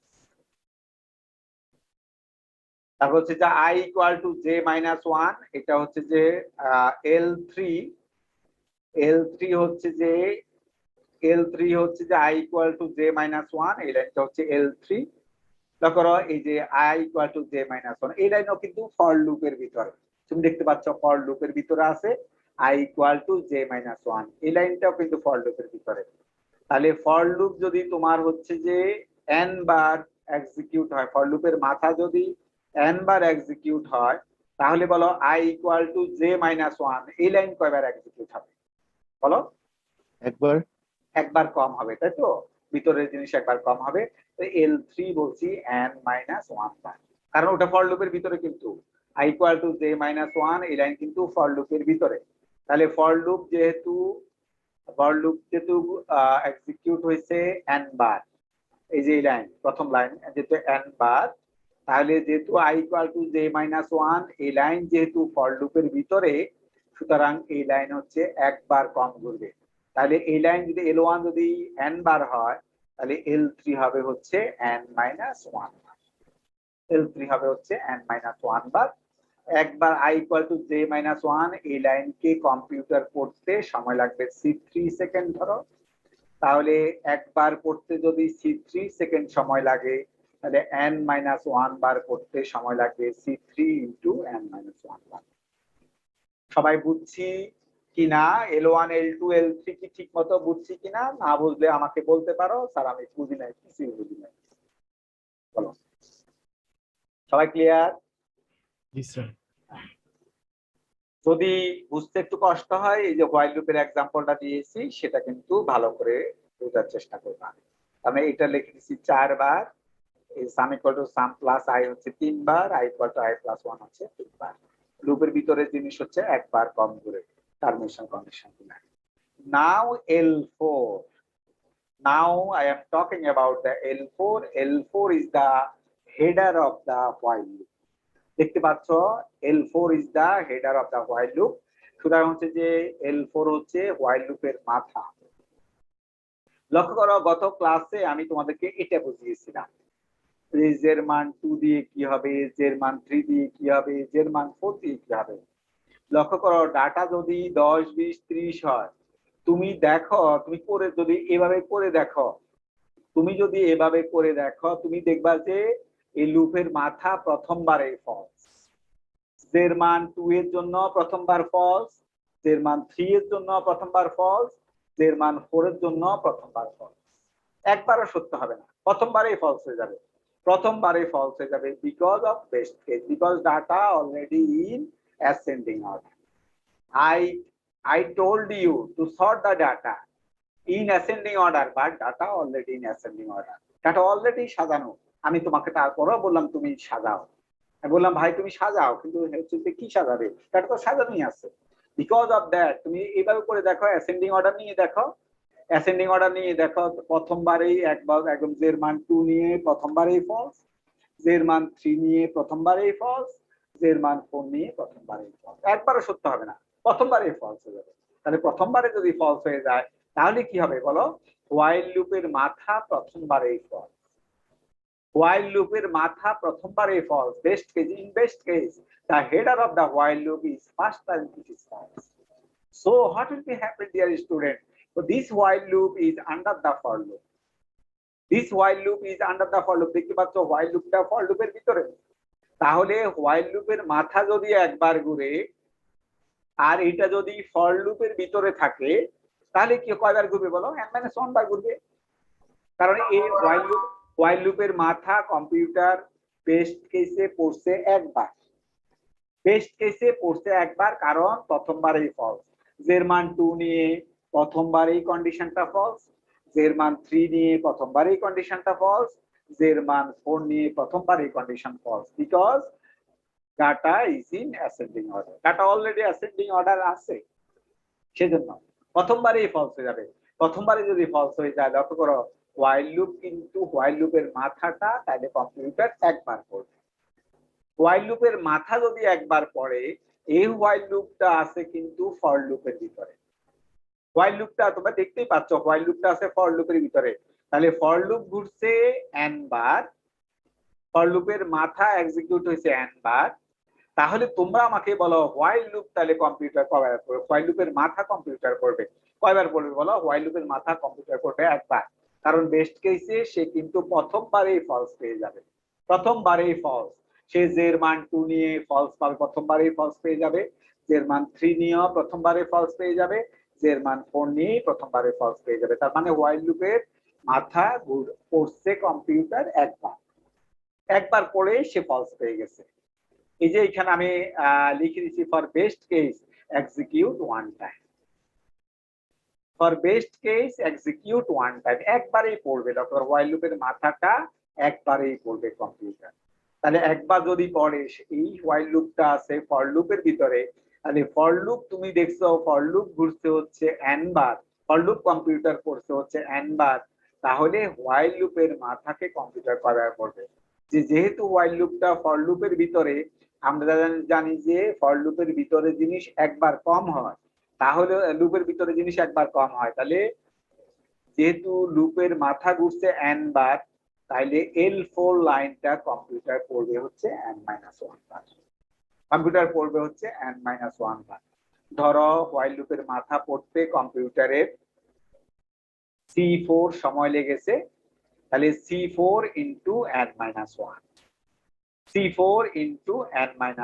A: তারপর হচ্ছে যে i = j-1, এটা হচ্ছে যে L3 হচ্ছে যে i = j-1, এই লাইনটা হচ্ছে L3। লক্ষ্য করো এই যে i = j-1, এই লাইনও কিন্তু ফর লুপের ভিতরে, তুমি দেখতে পাচ্ছ ফর লুপের ভিতরে আছে i = j-1, এই লাইনটাও কিন্তু ফর লুপের ভিতরে। তাহলে ফর লুপ যদি তোমার হচ্ছে যে n বার এক্সিকিউট হয়, ফর লুপের মাথা যদি n বার এক্সিকিউট হয়, তাহলে বলো i ইকুয়াল টু j-1 এই লাইন কয়বার এক্সিকিউট হবে বলো?
D: একবার।
A: একবার কম হবে, তাই তো? ভিতরের জিনিস একবার কম হবে। L3 বলছি n-1 বার, কারণ ওটা ফর লুপের ভিতরে, কিন্তু i ইকুয়াল টু j-1 এই লাইন কিন্তু ফর লুপের ভিতরে। তাহলে ফর লুপ যেহেতু এক্সিকিউট হয়েছে n বার, এই যে লাইন প্রথম লাইন যেহেতু n বার, তাহলে যেহেতু i ইকুয়াল টু j-1 এই লাইন যেহেতু ফর লুপের ভিতরে, সুতরাং এই লাইন হচ্ছে একবার কম ঘুরবে। তাহলে এই লাইন যদি L1 যদি n বার হয়, তাহলে L3 হবে হচ্ছে n-1 বার। L3 হবে হচ্ছে n-1 বার। একবার i ইকুয়াল টু j-1 এই লাইনকে কম্পিউটার করতে সময় লাগবে c3 সেকেন্ড ধরো, তাহলে একবার করতে যদি c3 সেকেন্ড সময় লাগে, তাহলে n-1 বার করতে সময় লাগবে c3 ইন্টু n-1 বার। সবাই বুঝছি কিনা? L1 L2 L3 কি ঠিক মতো বুঝছি কিনা? না বুঝলে আমাকে বলতে পারো, স্যার আমি বুঝি নাই, কিছুই বুঝি নাই। বলো, সবাই ক্লিয়ার?
E: জি স্যার।
A: যদি বুঝতে একটু কষ্ট হয়, এই যে হোয়াইল লুপের এক্সাম্পলটা দিয়েছি সেটা কিন্তু ভালো করে বোঝার চেষ্টা করবা। আমি এটা লিখে দিচ্ছি 4 বার, এই সাম equal to some plus i হচ্ছে 3 বার, i equal to i plus 1 হচ্ছে 3 বার। লুপের ভিতরে জিনিস হচ্ছে একবার কম করে টার্মিনেশন কন্ডিশন কিনা। নাও L4, now I am talking about the L4. L4 is the header of the while loop. দেখতে পাচ্ছ L4 is the header of the while loop। সুতরাং হচ্ছে যে L4 হচ্ছে while লুপের মাথা। লক্ষ্য করো, গত ক্লাসে আমি তোমাদেরকে এটা বুঝিয়েছিলাম, j এর মান 2 দিয়ে কি হবে, j এর মান 3 দিয়ে কি হবে, j এর মান 4 দিয়ে কি হবে। লক্ষ্য করো, ডাটা যদি 10, 20, 30 হয়, তুমি দেখো, তুমি করে যদি এভাবে করে দেখো, তুমি দেখবা যে এই লুপের মাথা প্রথমবারে ফলস, j এর মান 2 এর জন্য প্রথমবার ফলস, j এর মান 3 এর জন্য প্রথমবার ফলস, j এর মান 4 এর জন্য প্রথমবার ফলস। একবারও সত্য হবে না, প্রথমবারেই ফলস হয়ে যাবে, because of best case, because data already in ascending order. I told you to sort the data in ascending order, but data already in ascending order. Data already সাজানো, আমি তোমাকে তারপরও বললাম তুমি সাজাও, আমি বললাম ভাই তুমি সাজাও, কিন্তু হচ্ছে কি সাজাবে, ডাটা তো সাজানোই আছে। বিকজ অফ দ্যাট তুমি এইভাবে করে দেখো, অ্যাসেন্ডিং অর্ডার নিয়ে দেখো, প্রথমবারেই একদম j এর মান 2 নিয়ে প্রথমবারেই ফলস, j এর মান 3 নিয়ে প্রথমবারেই ফলস, j এর মান 4 নিয়ে প্রথমবারেই ফলস। একবারও সত্য হবে না, প্রথমবারেই ফলস হয়ে যাবে। তাহলে প্রথমবারে যদি ফলস হয়ে যায়, তাহলে কি হবে বলো? হোয়াইল লুপের মাথা প্রথমবারেই ফলস, while loopের মাথা প্রথমবারে false, best case, in best case the header of the while loop is first time it is false. So what will be happen, dear student? So this while loop is under the for loop, দেখতে পাচ্ছ while loopটা for loopের ভিতরে। তাহলে while loopের মাথা যদি একবার ঘুরে আর এটা যদি for loopের ভিতরে থাকে, তাহলে কি কয়বার ঘুরবে বলো? n-1 বার ঘুরবে, কারণ এই while লুপের মাথা কম্পিউটার বেস্ট কেসে পড়ছে একবার, কারণ প্রথমবারেই ফলস। j এর মান 2 নিয়ে প্রথমবারেই কন্ডিশনটা ফলস, j এর মান 3 নিয়ে প্রথমবারেই কন্ডিশনটা ফলস, j এর মান 4 নিয়ে প্রথমবারেই condition false, because data is in ascending order, data already ascending order আছে, সেজন্য প্রথমবারেই ফলস হয়ে যাবে। প্রথমবারে যদি ফলস হয়ে যায়, লক্ষ্য করো while loop কিন্তু while লুপের মাথাটা তাহলে কম্পিউটার একবার পড়বে। while লুপের মাথা যদি একবার পড়ে, এই while লুপটা আছে কিন্তু for লুপের ভিতরে। while লুপটা তোমরা দেখতেই পাচ্ছ, while লুপটা আছে for লুপের ভিতরে। তাহলে for লুপ ঘুরছে n বার, for লুপের মাথা এক্সিকিউট হয়েছে n বার। তাহলে তোমরা আমাকে বলো while লুপ তাহলে কম্পিউটার কয়বার করবে? while লুপের মাথা কম্পিউটার করবে কয়বার পড়বে বলো? while লুপের মাথা কম্পিউটার করবে একবার, কারণ বেস্ট কেসে সে কিন্তু প্রথমবারেই ফলস পেয়ে যাবে, সে j এর মান 2 নিয়ে ফলস পাবে, প্রথমবারেই ফলস পেয়ে যাবে, j এর মান 3 নিয়েও প্রথমবারে ফলস পেয়ে যাবে, যে এর মান 4 নিয়ে প্রথমবারে ফলস পেয়ে যাবে। তার মানে হোয়াইল লুপের মাথা পড়ছে কম্পিউটার একবার পড়ে সে ফলস পেয়ে গেছে। এই যে এখানে আমি লিখে দিচ্ছি for best case execute one time. For best case execute one time, একবারেই পড়বে। ডক্টর হোয়াইল লুপের মাথাটা একবারেই পড়বে কম্পিউটার। তাহলে একবার যদি পড়ে, এই হোয়াইল লুপটা আছে ফর লুপের ভিতরে, তাহলে ফর লুপ তুমি দেখছো ফর লুপ ঘুরছে হচ্ছে n bar, for loop computer করছে হচ্ছে n বার, তাহলে হোয়াইল লুপের মাথাকে কম্পিউটার কভার করবে। যেহেতু হোয়াইল লুপটা ফর লুপের ভিতরে, আমরা জানি যে ফর লুপের ভিতরে জিনিস একবার কম হয়, তাহলে লুপের ভিতরে জিনিস একবার কম হয়, তাহলে যেহেতু লুপের মাথা ঘুরছে n বার, তাইলে L4 লাইনটা কম্পিউটার পড়বে হচ্ছে n-1 বার। কম্পিউটার পড়বে হচ্ছে n-1 বার। ধরো হোয়াইল লুপের মাথা পড়তে কম্পিউটারের C4 সময় লেগেছে, তাহলে C4 into n-1, C4 into n-1,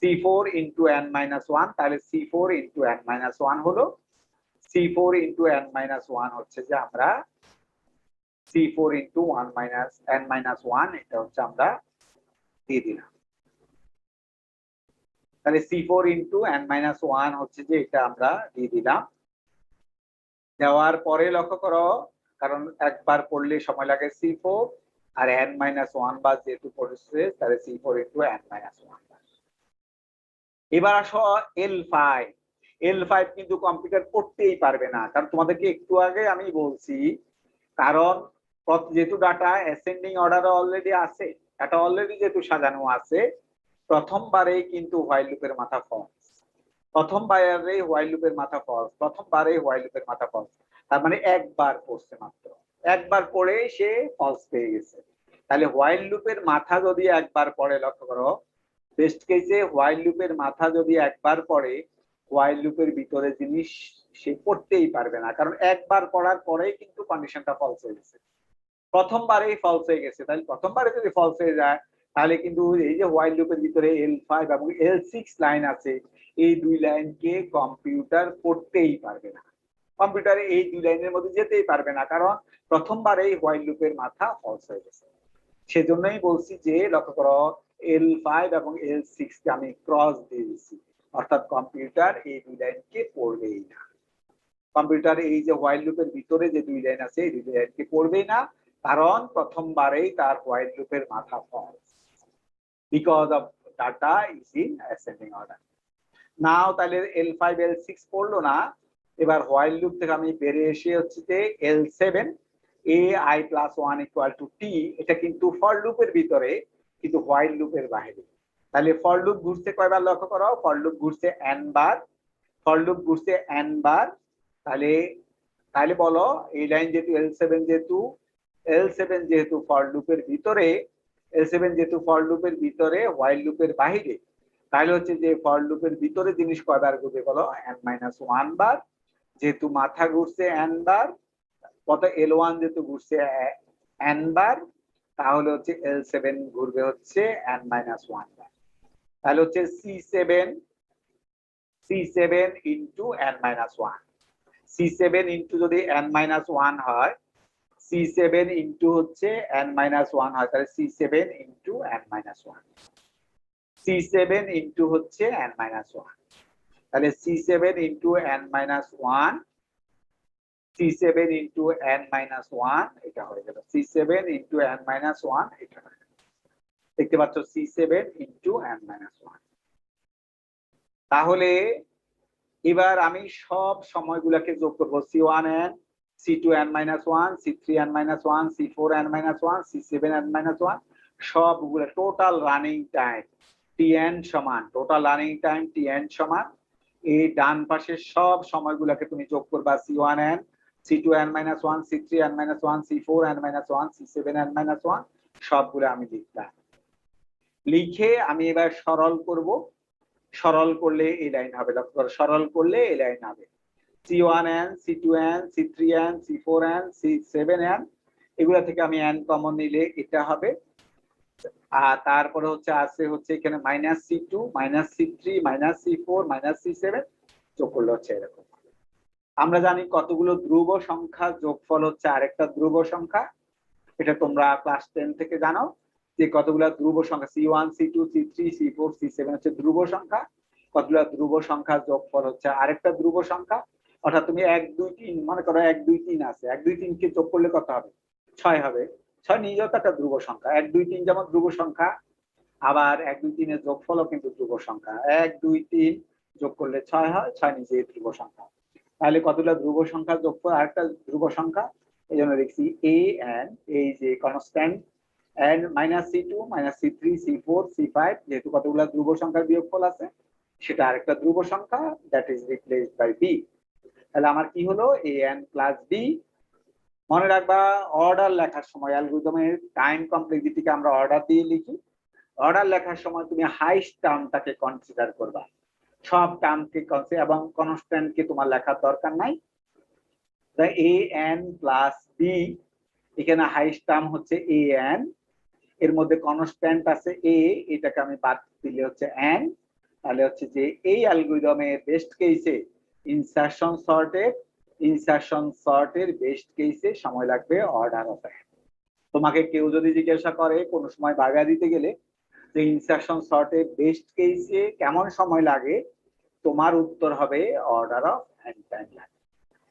A: C4 into n-1, তাহলে C4 ইন্টু n-1 হলো, C4 ইন্টু n-1 হচ্ছে যে আমরা C4 ইন্টু n-1, এটা হচ্ছে আমরা দিয়ে দিলাম। তাহলে C4 ইন্টু n-1 হচ্ছে যে এটা আমরা দিয়ে দিলাম। দেওয়ার পরে লক্ষ্য করো, কারণ একবার পড়লে সময় লাগে C4, আর n-1 বার যেহেতু পড়ছে, তাহলে C4 ইন্টু n-1। এবার আসো L5 কিন্তু কম্পিউটার পড়তেই পারবে না, কারণ তোমাদেরকে একটু আগে আমি বলছি, কারণ যেহেতু ডাটা অ্যাসেন্ডিং অর্ডারে অলরেডি আছে, ডাটা অলরেডি যেহেতু সাজানো আছে, প্রথমবারেই কিন্তু হোয়াইল লুপের মাথা ফলস, প্রথমবারেই হোয়াইল লুপের মাথা ফলস, তার মানে একবার পড়ছে, মাত্র একবার পড়ে সে ফলস পেয়ে গেছে। তাহলে হোয়াইল লুপের মাথা যদি একবার পড়ে, লক্ষ্য করো বেস্ট কেসে হোয়াইল লুপের মাথা যদি একবার পড়ে, হোয়াইল লুপের ভিতরে জিনিস সে পড়তেই পারবে না, কারণ একবার পড়ার পরেই কিন্তু কন্ডিশনটা ফলস হয়ে গেছে, প্রথমবারেই ফলস হয়ে গেছে। তাহলে প্রথমবারে যদি ফলস হয়ে যায়, তাহলে কিন্তু এই যে হোয়াইল লুপের ভিতরে L5 এবং L6 লাইন আছে, এই দুই লাইনকে কম্পিউটার পড়তেই পারবে না, কম্পিউটারে এই দুই লাইনের মধ্যে যেতেই পারবে না, কারণ প্রথমবারেই হোয়াইল লুপের মাথা ফলস হয়ে গেছে। সেজন্যই বলছি যে লক্ষ্য করো L5 এবং L6 কে আমি ক্রস দিয়ে দিচ্ছি, অর্থাৎ কম্পিউটার এই দুই লাইনকে পড়বেই না। কম্পিউটার এই যে হোয়াইল লুপের ভিতরে যে দুই লাইন আছে, এই দুই লাইনকে পড়বেই না, কারণ প্রথমবারেই তার হোয়াইল লুপের মাথা false, because of data is in ascending order. Now তাহলে L5 L6 পড়লো না, এবার হোয়াইল লুপ থেকে আমি বেরিয়ে এসে হচ্ছে যে L7 ai+1 = t, এটা কিন্তু ফর লুপের ভিতরে, কিন্তু হোয়াইল লুপের বাইরে। তাহলে ফর লুপ ঘুরছে কয়বার, লক্ষ্য করো, ফর লুপ ঘুরছে n বার, ফর লুপ ঘুরছে n বার। তাহলে বলো এই লাইন যেহেতু L7 যেহেতু ফর লুপের ভিতরে, হোয়াইল লুপের বাইরে, তাহলে হচ্ছে যে ফর লুপের ভিতরে জিনিস কয়বার ঘুরবে বলো, n-1 বার, যেহেতু মাথা ঘুরছে n বার, কত L1 যেহেতু ঘুরছে n বার, তাহলে হচ্ছে L7 ঘুরবে হচ্ছে n-1 বার। তাহলে হচ্ছে C7 into n-1, C7 into যদি n-1 হয়, C7 ইন্টু হচ্ছে n-1 হয়, তাহলে C7 into n-1, C7 into হচ্ছে n-1, তাহলে C7 into n-1, C7 into n-1, এটা হয়ে গেল C7 ইন্টু n-1, এটা দেখতে পাচ্ছ C7 ইন্টু n-1। তাহলে এবার আমি সব সময়গুলোকে যোগ করব, C1n, C2n-1, C3n-1, C4n-1, C7n-1, সবগুলো টোটাল রানিং টাইম Tn সমান, টোটাল রানিং টাইম Tn সমান, এই ডান পাশের সব সময়গুলোকে তুমি যোগ করবা, C1n, C2n-1, C3n-1, C4n-1, C7n-1, সবগুলো আমি লিখলাম। লিখে আমি এবার সরল করব, সরল করলে এই লাইন হবে, সরল করলে এই লাইন হবে C1n, C2n, C3n, C4n, C7n, এগুলা থেকে আমি n কমন নিলে এটা হবে, আর তারপরে হচ্ছে আছে হচ্ছে এখানে -C2, -C3, -C4, -C7, যোগ করলে হচ্ছে এরকম। আমরা জানি কতগুলো ধ্রুব সংখ্যা যোগফল হচ্ছে আরেকটা ধ্রুব সংখ্যা, এটা তোমরা ক্লাস 10 থেকে জানো যে কতগুলো ধ্রুব সংখ্যা C1 C2 C3 C4 C7 হচ্ছে ধ্রুব সংখ্যা, কতগুলো ধ্রুব সংখ্যা যোগফল হচ্ছে আরেকটা ধ্রুব সংখ্যা। অর্থাৎ তুমি 1 2 3 মনে করো 1 2 3 আছে, 1 2 3 কে যোগ করলে কত হবে? 6 হবে। 6 নিজেও তো একটা ধ্রুব সংখ্যা, 1 2 3 যেমন ধ্রুব সংখ্যা, আবার 1 2 3 এর যোগফলও কিন্তু ধ্রুব সংখ্যা। 1 2 3 যোগ করলে 6 হয়, 6 নিজেই ধ্রুব সংখ্যা। তাহলে কতগুলো ধ্রুব সংখ্যা যোগফল আরেকটা ধ্রুব সংখ্যা, এই জন্য লিখছি a n, এই যে constant and -c2 -c3 c4 c5, যেহেতু কতগুলো ধ্রুব সংখ্যার বিয়োগফল আছে সেটা আরেকটা ধ্রুব সংখ্যা, that is replaced by b। তাহলে আমার কি হলো an প্লাস b। মনে রাখবা অর্ডার লেখার সময় অ্যালগরিদমের টাইম কমপ্লেক্সিটিকে আমরা অর্ডার দিয়ে লিখি। অর্ডার লেখার সময় তুমি হাইস্ট টার্মটাকে কনসিডার করবা, সব টার্মকে এবং কনস্ট্যান্টকে তোমার লেখার দরকার নাই। তাই an প্লাস b, এখানে হাইস্ট টার্ম হচ্ছে an, এর মধ্যে কনস্ট্যান্ট আছে a, এটাকে আমি বাদ দিলে হচ্ছে n। তাহলে হচ্ছে যে এই অ্যালগরিদমের বেস্ট কেসে ইনসারশন সর্টের বেস্ট কেসে সময় লাগবে অর্ডার অফ n। তোমাকে কেউ যদি জিজ্ঞাসা করে কোনো সময় বাগা দিতে গেলে যে ইনসারশন সর্টের বেস্ট কেসে কেমন সময় লাগে, তোমার উত্তর হবে অর্ডার অফ n টাইম লাগে,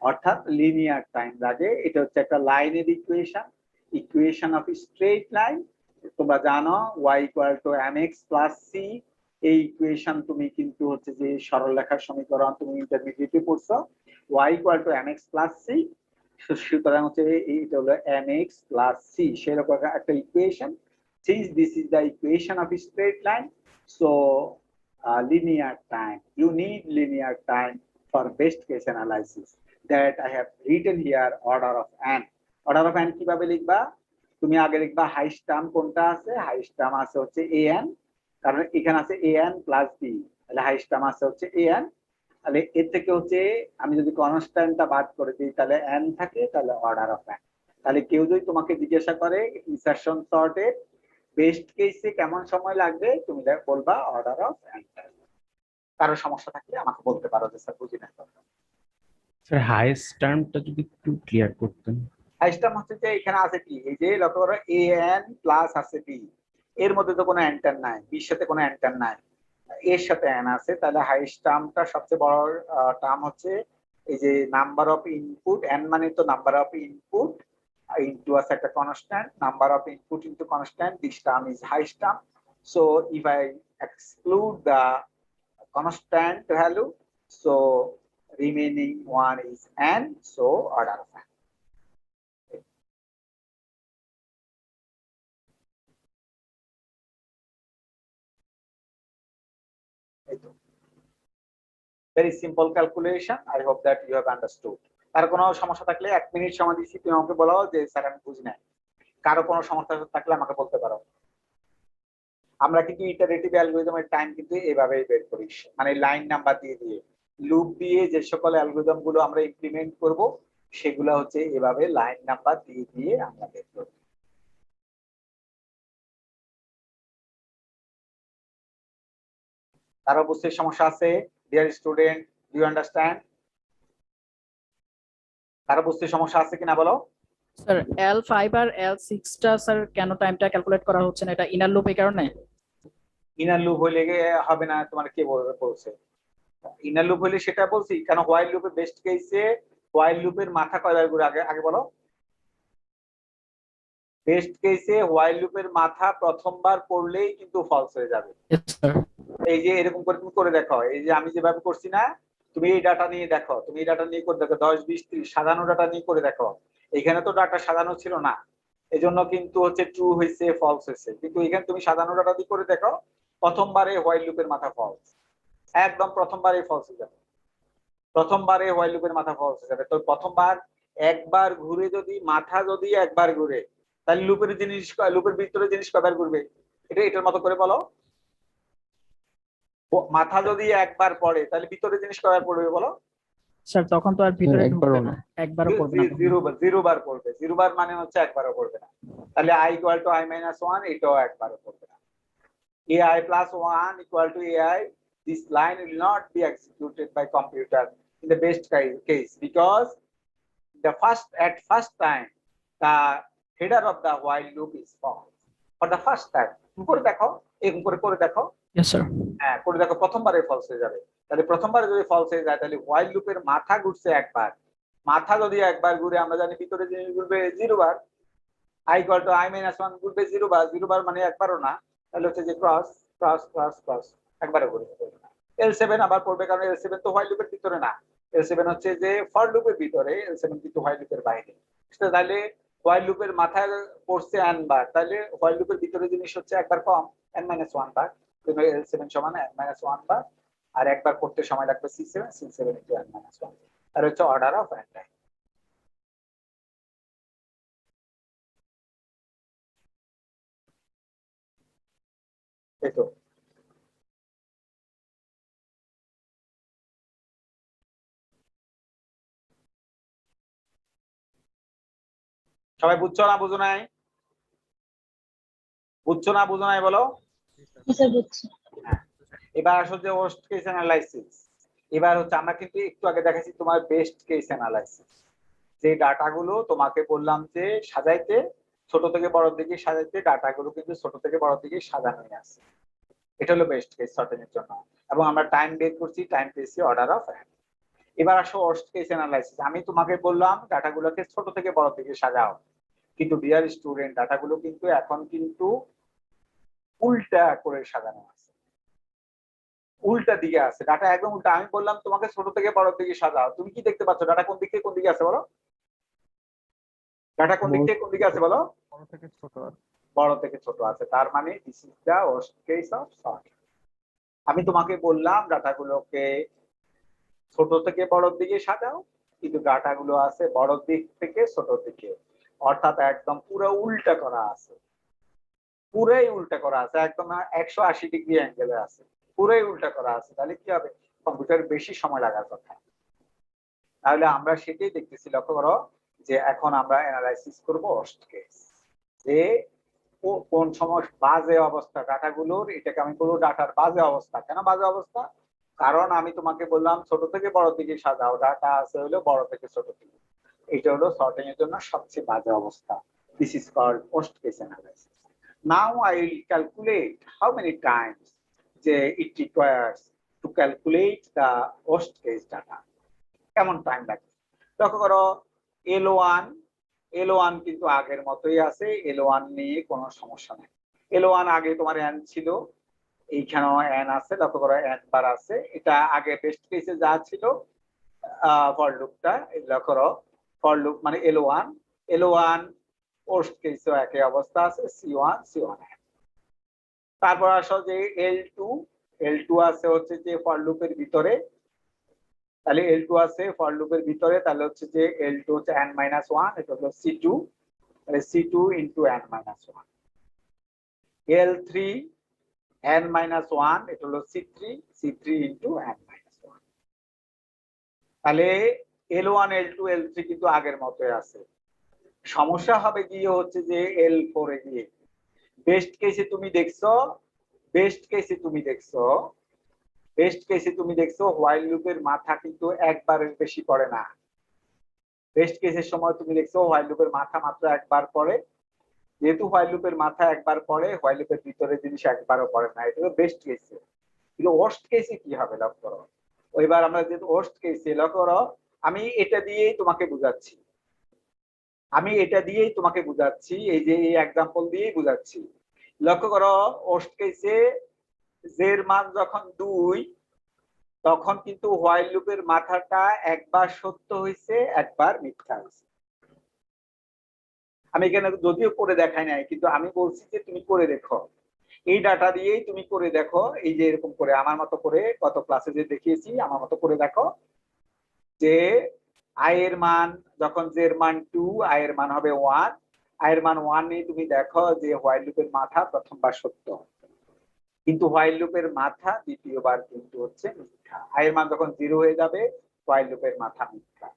A: অর্থাৎ লিনিয়ার টাইম লাগে। এটা হচ্ছে একটা লাইনের ইকুয়েশন অফ স্ট্রেট লাইন। তোমরা জানো y = mx + c, এই ইকুয়েশন তুমি কিন্তু হচ্ছে যে সরল রেখার সমীকরণ তুমি ইন্টারমিডিয়েটে পড়ছো, y = mx + c, সুতরাং হচ্ছে এইটা হলো mx + c, সেরকম একটা equation. Since this is the equation of a straight line, so linear time, you need linear time for best case analysis, that I have written here order of n. Order of n কিভাবে লিখবা? তুমি আগে লিখবা highest term কোনটা আছে, highest term আছে হচ্ছে an, কারণ এখানে আছে an প্লাস b, তাহলে হাইস্ট টার্ম আছে হচ্ছে an। তাহলে এর থেকে হচ্ছে আমি যদি কনস্ট্যান্টটা বাদ করে দিই তাহলে n থাকে, তাহলে অর্ডার অফ n। তাহলে কেউ যদি তোমাকে জিজ্ঞাসা করে ইনসারশন সর্টের বেস্ট কেসে কেমন সময় লাগবে, তুমি বলবা অর্ডার অফ n। কারো সমস্যা থাকলে আমাকে বলতে পারো যে স্যার বুঝি না।
E: স্যার হাইয়েস্ট টার্মটা যদি একটু ক্লিয়ার করতেন।
A: হাইস্ট টার্ম হচ্ছে যে এখানে আছে কি, এই যে লক্ষ্য করো an প্লাস আছে b, এর মধ্যে তো কোনো এন্টার নাই, b এর সাথে কোনো এন্টার নাই, এর সাথে n আছে, তাহলে হাইস্ট টার্মটা সবচেয়ে বড় টার্ম হচ্ছে এই যে নাম্বার অফ ইনপুট, n মানে তো নাম্বার অফ ইনপুট ইনটু আছে একটা constant, number of input into constant, this term is highest term. So if I exclude the constant value, so remaining one is n, so order of n. Very simple calculation, I hope that you have understood. কারো কোনো সমস্যা থাকলে 1 minute সময় দিচ্ছি, তুমি আমাকে বলো যে স্যার আমি বুঝি না। কারো কোনো সমস্যা থাকলে আমাকে বলতে পারো। আমরা কিন্তু ইটারেটিভ অ্যালগরিদমের টাইম কিন্তু এভাবেই বের করি, মানে লাইন নাম্বার দিয়ে দিয়ে লুপ দিয়ে যে সকল অ্যালগরিদম গুলো আমরা ইমপ্লিমেন্ট করব সেগুলো হচ্ছে এভাবে লাইন নাম্বার দিয়ে দিয়ে আমরা বের করব। কারো বুঝতে সমস্যা আছে? Dear student, do you understand? কারো বুঝতে সমস্যা আছে কিনা বলো।
F: স্যার L5 আর L6 টা স্যার কেন টাইমটা ক্যালকুলেট করা হচ্ছে না, এটা ইনার লুপ এই কারণে?
A: ইনার লুপ হইলে হবে না, তোমার কে বলছে? ইনার লুপ হইলে সেটা বলছি, কারণ হোয়াইল লুপে বেস্ট কেসে হোয়াইল লুপের মাথা কয়বার ঘুরে, আগে আগে বলো। বেস্ট কেসে হোয়াইল লুপের মাথা প্রথমবার পড়লেই কিন্তু ফলস হয়ে যাবে। এই যে এরকম করে তুমি করে দেখো, এই যে আমি যেভাবে করছি না, তুমি এই ডাটা নিয়ে দেখো, তুমি এই ডাটা নিয়ে করে দেখো 10 20 30 সাজানো ডাটা নিয়ে করে দেখো। এখানে তো ডাটা সাজানো ছিল না, এজন্য কিন্তু হচ্ছে ট্রু হয়েছে ফলস হয়েছে, কিন্তু এখানে তুমি সাজানো ডাটা দিয়ে করে দেখো, প্রথমবারে হোয়াইল লুপের মাথা ফলস, একদম প্রথমবারে ফলস হয়ে যাবে, প্রথমবারে হোয়াইল লুপের মাথা ফলস হয়ে যাবে। তো প্রথমবার একবার ঘুরে যদি মাথা যদি একবার ঘুরে, তাহলে লুপের জিনিস, লুপের ভিতরে জিনিস কয়বার ঘুরবে? এটার মতো করে বলো। মাথা যদি একবার পড়ে তাহলে ভিতরে জিনিস কয়বার পড়বে বলো?
F: স্যার তখন তো আর ভিতরে
D: একবারও না,
F: একবারও পড়বে না,
A: 0 বার পড়বে। 0 বার মানে হচ্ছে একবারও পড়বে না। তাহলে i = i - 1, এটাও একবারও পড়বে না। ai + 1 = ai this line will not be executed by computer in the best case, because at first time the header of the while loop is false for the first time. করে দেখো, এরকম করে দেখো,
F: Yes, sir.
A: হ্যাঁ করে দেখো, প্রথমবারে false হয়ে যাবে। তাহলে প্রথমবারে যদি ফলস হয়ে যায় তাহলে হোয়াইল লুপের মাথা ঘুরছে একবার, মাথা যদি একবার ঘুরে, আমরা জানি ভিতরে জিনিস ঘুরবে 0 বার, i = i - 1 ঘুরবে 0 বার, 0 বার মানে একবারও না, তাহলে হচ্ছে যে ক্রস ক্রস ক্রস ক্রস একবারে ঘুরবে। L7 আবার পড়বে, কারণ L7 তো হোয়াইল লুপের ভিতরে না, L7 হচ্ছে যে ফর লুপের ভিতরে, L7 কিন্তু হোয়াইল লুপের বাইরে। তাহলে হোয়াইল লুপের মাথায় পড়ছে n বার, তাহলে হোয়াইল লুপের ভিতরে জিনিস হচ্ছে একবার কম, n - 1 বার, L7 সমান n - 1 বার, আর একবার করতে সময় লাগবে C7 × n - 1, আর হচ্ছে অর্ডার অফ n টাইম। এই তো সবাই বুঝছো না বুঝো নাই? বুঝছো না বুঝো নাই বলো।
C: স্যার বুঝছি।
A: এবার আসো যে ওয়ার্স্ট কেস অ্যানালাইসিস। এবার হচ্ছে আমরা কিন্তু একটু আগে দেখাচ্ছি তোমার বেস্ট কেস অ্যানালাইসিস, যে ডাটাগুলো তোমাকে বললাম যে সাজাইতে, ছোট থেকে বড় দিকে সাজাইতে, ডাটাগুলো কিন্তু ছোট থেকে বড় দিকে সাজানোই আছে। এটা হলো বেস্ট কেস সর্টিং এর জন্য, এবং আমরা টাইম বের করছি, টাইম পেয়েছি অর্ডার অফ n। এবার আসো ওয়ার্স্ট কেস অ্যানালাইসিস। আমি তোমাকে বললাম ডাটাগুলোকে ছোট থেকে বড় দিকে সাজাও, কিন্তু ডিয়ার স্টুডেন্ট ডাটাগুলো কিন্তু এখন কিন্তু উল্টা করে সাজানো আছে, উল্টা দিকে আছে, ডাটা একদম উল্টা। আমি বললাম তোমাকে ছোট থেকে বড় দিকে সাজাও, তুমি কি দেখতে পাচ্ছ ডাটা কোন দিক থেকে কোন দিকে আছে বলো? ডাটা কোন দিক থেকে কোন দিকে আছে বলো?
D: বড় থেকে ছোট আছে।
A: বড় থেকে ছোট আছে, তার মানে this is the worst case of sort. আমি তোমাকে বললাম ডাটাগুলোকে ছোট থেকে বড় দিকে সাজাও, কিন্তু ডাটাগুলো আছে বড় দিক থেকে ছোট দিকে, অর্থাৎ একদম পুরো উল্টা করা আছে, পুরাই উল্টা করা আছে, একদম 180 ডিগ্রি অ্যাঙ্গেলে আছে, পুরাই উল্টা করা আছে। তাহলে কি হবে? কম্পিউটার বেশি সময় লাগার কথা। তাহলে আমরা সেটাই দেখতেছি, লক্ষ্য করো যে এখন আমরা অ্যানালাইসিস করব ওয়ার্স্ট কেস, যে কোন সময় বাজে অবস্থা ডাটাগুলোর, এটাকে আমি বলবো ডাটার বাজে অবস্থা। কেন বাজে অবস্থা? কারণ আমি তোমাকে বললাম ছোট থেকে বড় দিকে সাজাও, ডাটা আছে হলো বড় থেকে ছোট দিকে। এটা হলো সর্টিং এর জন্য সবচেয়ে বাজে অবস্থা। This is called worst case analysis. Now I will calculate how many times it requires to calculate the worst case data. কেমন টাইম লাগে লক্ষ্য করো। L1 কিন্তু আগের মতোই আছে, L1 নিয়ে কোনো সমস্যা নেই। L1 আগে তোমার n ছিল, এইখানেও n আছে, লক্ষ্য করো n বার আছে। এটা আগে বেস্ট কেসে যা ছিল ফর লুপটা, লক্ষ্য করো ফর লুপ মানে L1 ওয়ার্স্ট কেসে একই অবস্থা আছে, C1 তারপর আসো যে L2 আছে হচ্ছে যে ফর লুপের ভিতরে, তাহলে L2 আছে ফর লুপের ভিতরে, তাহলে হচ্ছে যে L2 হচ্ছে n - 1, এটা হলো C2, তাহলে C2 × n - 1। L3 n - 1, এটা হলো C3 × n - 1। তাহলে L1 L2 L3 কিন্তু আগের মতোই আছে। সমস্যা হবে গিয়ে হচ্ছে যে L4 এ গিয়ে। বেস্ট কেসে তুমি দেখছো হোয়াইল লুপের মাথা কিন্তু একবারের বেশি পড়ে না। বেস্ট কেসের সময় তুমি দেখছো হোয়াইল লুপের মাথা মাত্র একবার পড়ে। যেহেতু হোয়াইল লুপের মাথা একবার পড়ে, হোয়াইল লুপের ভিতরে জিনিস একবারও পড়ে না, এটা বেস্ট কেসে। কিন্তু ওয়ার্স্ট কেসে কি হবে লক্ষ্য করো। ওইবার আমরা যেহেতু ওয়ার্স্ট কেসে, লক্ষ্য করো আমি এটা দিয়েই তোমাকে বুঝাচ্ছি, এই যে এই এক্সাম্পল দিয়েই বুঝাচ্ছি। লক্ষ্য করো ওয়ার্স্ট কেসে জের মান যখন 2, তখন কিন্তু হোয়াইল লুপের মাথাটা একবার সত্য হয়েছে, একবার মিথ্যা হয়েছে। আমি এখানে যদিও করে দেখাই নাই, কিন্তু আমি বলছি যে তুমি করে দেখো, এই ডাটা দিয়েই তুমি করে দেখো, এই যে এরকম করে আমার মতো করে গত ক্লাসে যে দেখিয়েছি আমার মতো করে দেখো, যে i এর মান যখন জের মান 2, i এর মান হবে 1, i এর মান 1 নিয়ে তুমি দেখো যে হোয়াইল লুপের মাথা প্রথমবার সত্য, কিন্তু হোয়াইল লুপের মাথা দ্বিতীয়বার কিন্তু হচ্ছে মিথ্যা। i এর মান যখন 0 হয়ে যাবে, হোয়াইল লুপের মাথা মিথ্যা।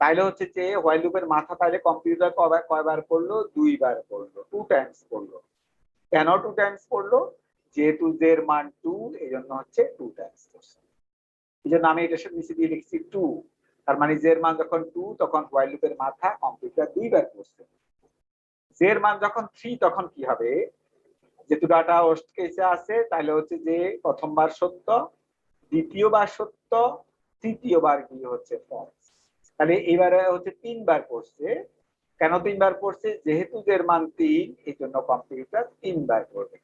A: তাইলে হচ্ছে যে হোয়াইল লুপের মাথা তাহলে কম্পিউটার কয়বার পড়লো? 2 বার পড়লো, 2 টাইমস পড়লো। কেন 2 টাইমস পড়লো? যেহেতু জে এর মান 2 এই জন্য হচ্ছে 2 টাইমস করছে, এই জন্য আমি এটা নিচে দিয়ে লিখছি 2। তার মানে জে এর মান যখন 2 তখন হোয়াইল লুপের মাথা কম্পিউটার 2 বার করছে। জে এর মান যখন 3 তখন কি হবে, যেহেতু ডাটা ওয়ার্স্ট কেসে আছে তাহলে হচ্ছে যে প্রথমবার সত্য, দ্বিতীয়বার সত্য, তৃতীয়বার কি হচ্ছে ফলস। তাহলে এবারে হচ্ছে 3 বার করছে। কেন 3 বার করছে, যেহেতু জে এর মান 3 এই জন্য কম্পিউটার 3 বার করবে,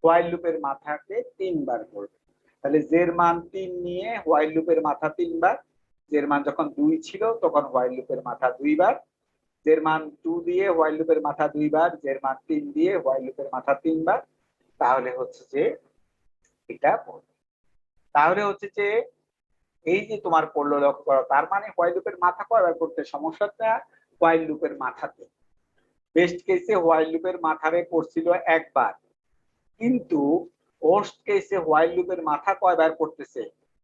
A: হোয়াইল লুপের মাথাকে 3 বার করবে। তাহলে জে এর মান 3 নিয়ে হোয়াইল লুপের মাথা 3 বার, জে এর মান যখন 2 ছিল তখন হোয়াইল লুপের মাথা 2 বার, জে এর মান 2 দিয়ে হোয়াইল লুপের মাথা 2 বার, জে এর মান 3 দিয়ে হোয়াইল লুপের মাথা 3 বার। তাহলে হচ্ছে যে এটা পড়বে। তাহলে হচ্ছে যে এই যে তোমার পড়লো লক্ষ্য করো, তার মানে হোয়াইল লুপের মাথা কয়বার করতে সমস্যাটা, হোয়াইল লুপের মাথাতে। বেস্ট কেসে হোয়াইল লুপের মাথারে পড়ছিল একবার, কিন্তু ওয়ার্স্ট কেসে হোয়াইল লুপের মাথা কয়বার করতেছে,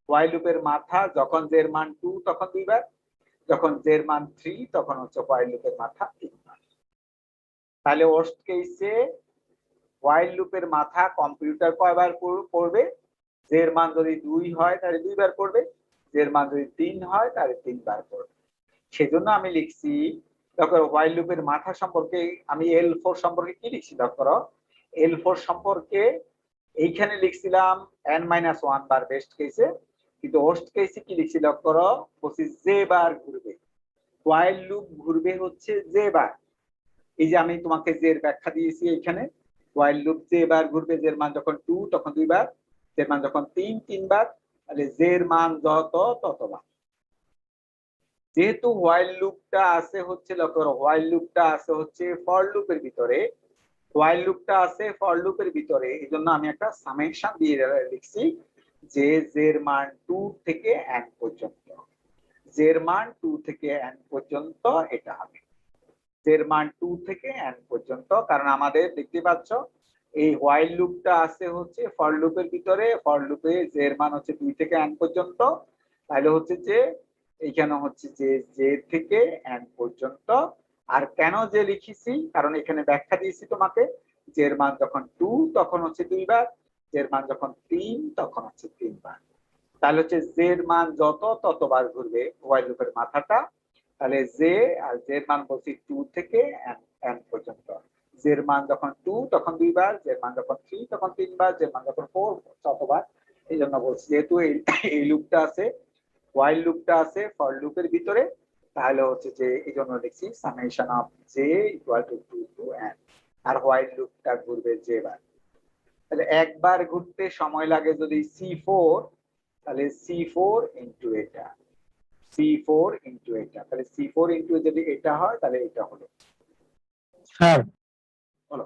A: হোয়াইল লুপের মাথা যখন জে এর মান 2 তখন 2 বার, যখন জে এর মান 3 তখন হচ্ছে হোয়াইল লুপের মাথা 3 বার। তাহলে ওয়ার্স্ট কেসে হোয়াইল লুপের মাথা কম্পিউটার কয়বার করবে, জে এর মান যদি 2 হয় তাহলে 2 বার করবে, জে এর মান যদি 3 হয় তাহলে 3 বার করবে। সেজন্য আমি লিখছি দেখো হোয়াইল লুপের মাথা সম্পর্কে আমি L4 সম্পর্কে কি লিখছি দেখো, L4 সম্পর্কে এইখানে লিখছিলাম n-1 বার বেস্ট কেসে, কিন্তু ওয়ার্স্ট কেসে কি লিখছি লক্ষ্য করো, বলছি জে বার ঘুরবে, হোয়াইল লুপ ঘুরবে হচ্ছে জে বার। এই যে আমি তোমাকে জে এর ব্যাখ্যা দিয়েছি এখানে, হোয়াইল লুপ জে বার ঘুরবে, জে এর মান যখন 2 তখন 2 বার, জে এর মান যখন 3 3 বার, তাহলে জে এর মান যত ততবার। যেহেতু হোয়াইল লুপটা আছে হচ্ছে লক্ষ্য করো, হোয়াইল লুপটা আছে হচ্ছে ফর লুপের ভিতরে, হোয়াইল লুপটা আছে ফর লুপের ভিতরে, এই জন্য আমি একটা সামেশন দিয়ে লিখছি যে জে এর মান 2 থেকে n পর্যন্ত, জে এর মান 2 থেকে n পর্যন্ত এটা হবে, জে এর মান 2 থেকে n পর্যন্ত। কারণ আমাদের দেখতে পাচ্ছ এই হোয়াইল লুপটা আছে হচ্ছে ফর লুপের ভিতরে, ফর লুপে জে এর মান হচ্ছে 2 থেকে n পর্যন্ত, তাহলে হচ্ছে যে এইখানে হচ্ছে যে জে থেকে n পর্যন্ত। আর কেন যে লিখেছি, কারণ এখানে ব্যাখ্যা দিয়েছি তোমাকে, জে এর মান যখন 2 তখন হচ্ছে 2 বার, জে এর মান যখন 3 তখন হচ্ছে 3 বার। তাহলে হচ্ছে জে এর মান যত ততবার ঘুরবে হোয়াইল লুপের মাথাটা। তাহলে জে আর জে এর মান বলছি 2 থেকে n পর্যন্ত, জে এর মান যখন 2 তখন 2 বার, জে এর মান যখন 3 তখন 3 বার, জে এর মান যখন 4 ততবার। এই জন্য বলছি যেহেতু এই লুপটা আছে, হোয়াইল লুপটা আছে ফর লুপের ভিতরে, তাহলে হচ্ছে যে এই জন্য লিখছি summation of j equal to 2 to n, আর হোয়াইল লুপটা ঘুরবে জে বার। তাহলে একবার ঘুরতে সময় লাগে যদি C4, তাহলে C4 ইনটু এটা, C4 ইনটু এটা, তাহলে C4 ইনটু যদি এটা হয় তাহলে এটা হলো,
G: স্যার
A: বলো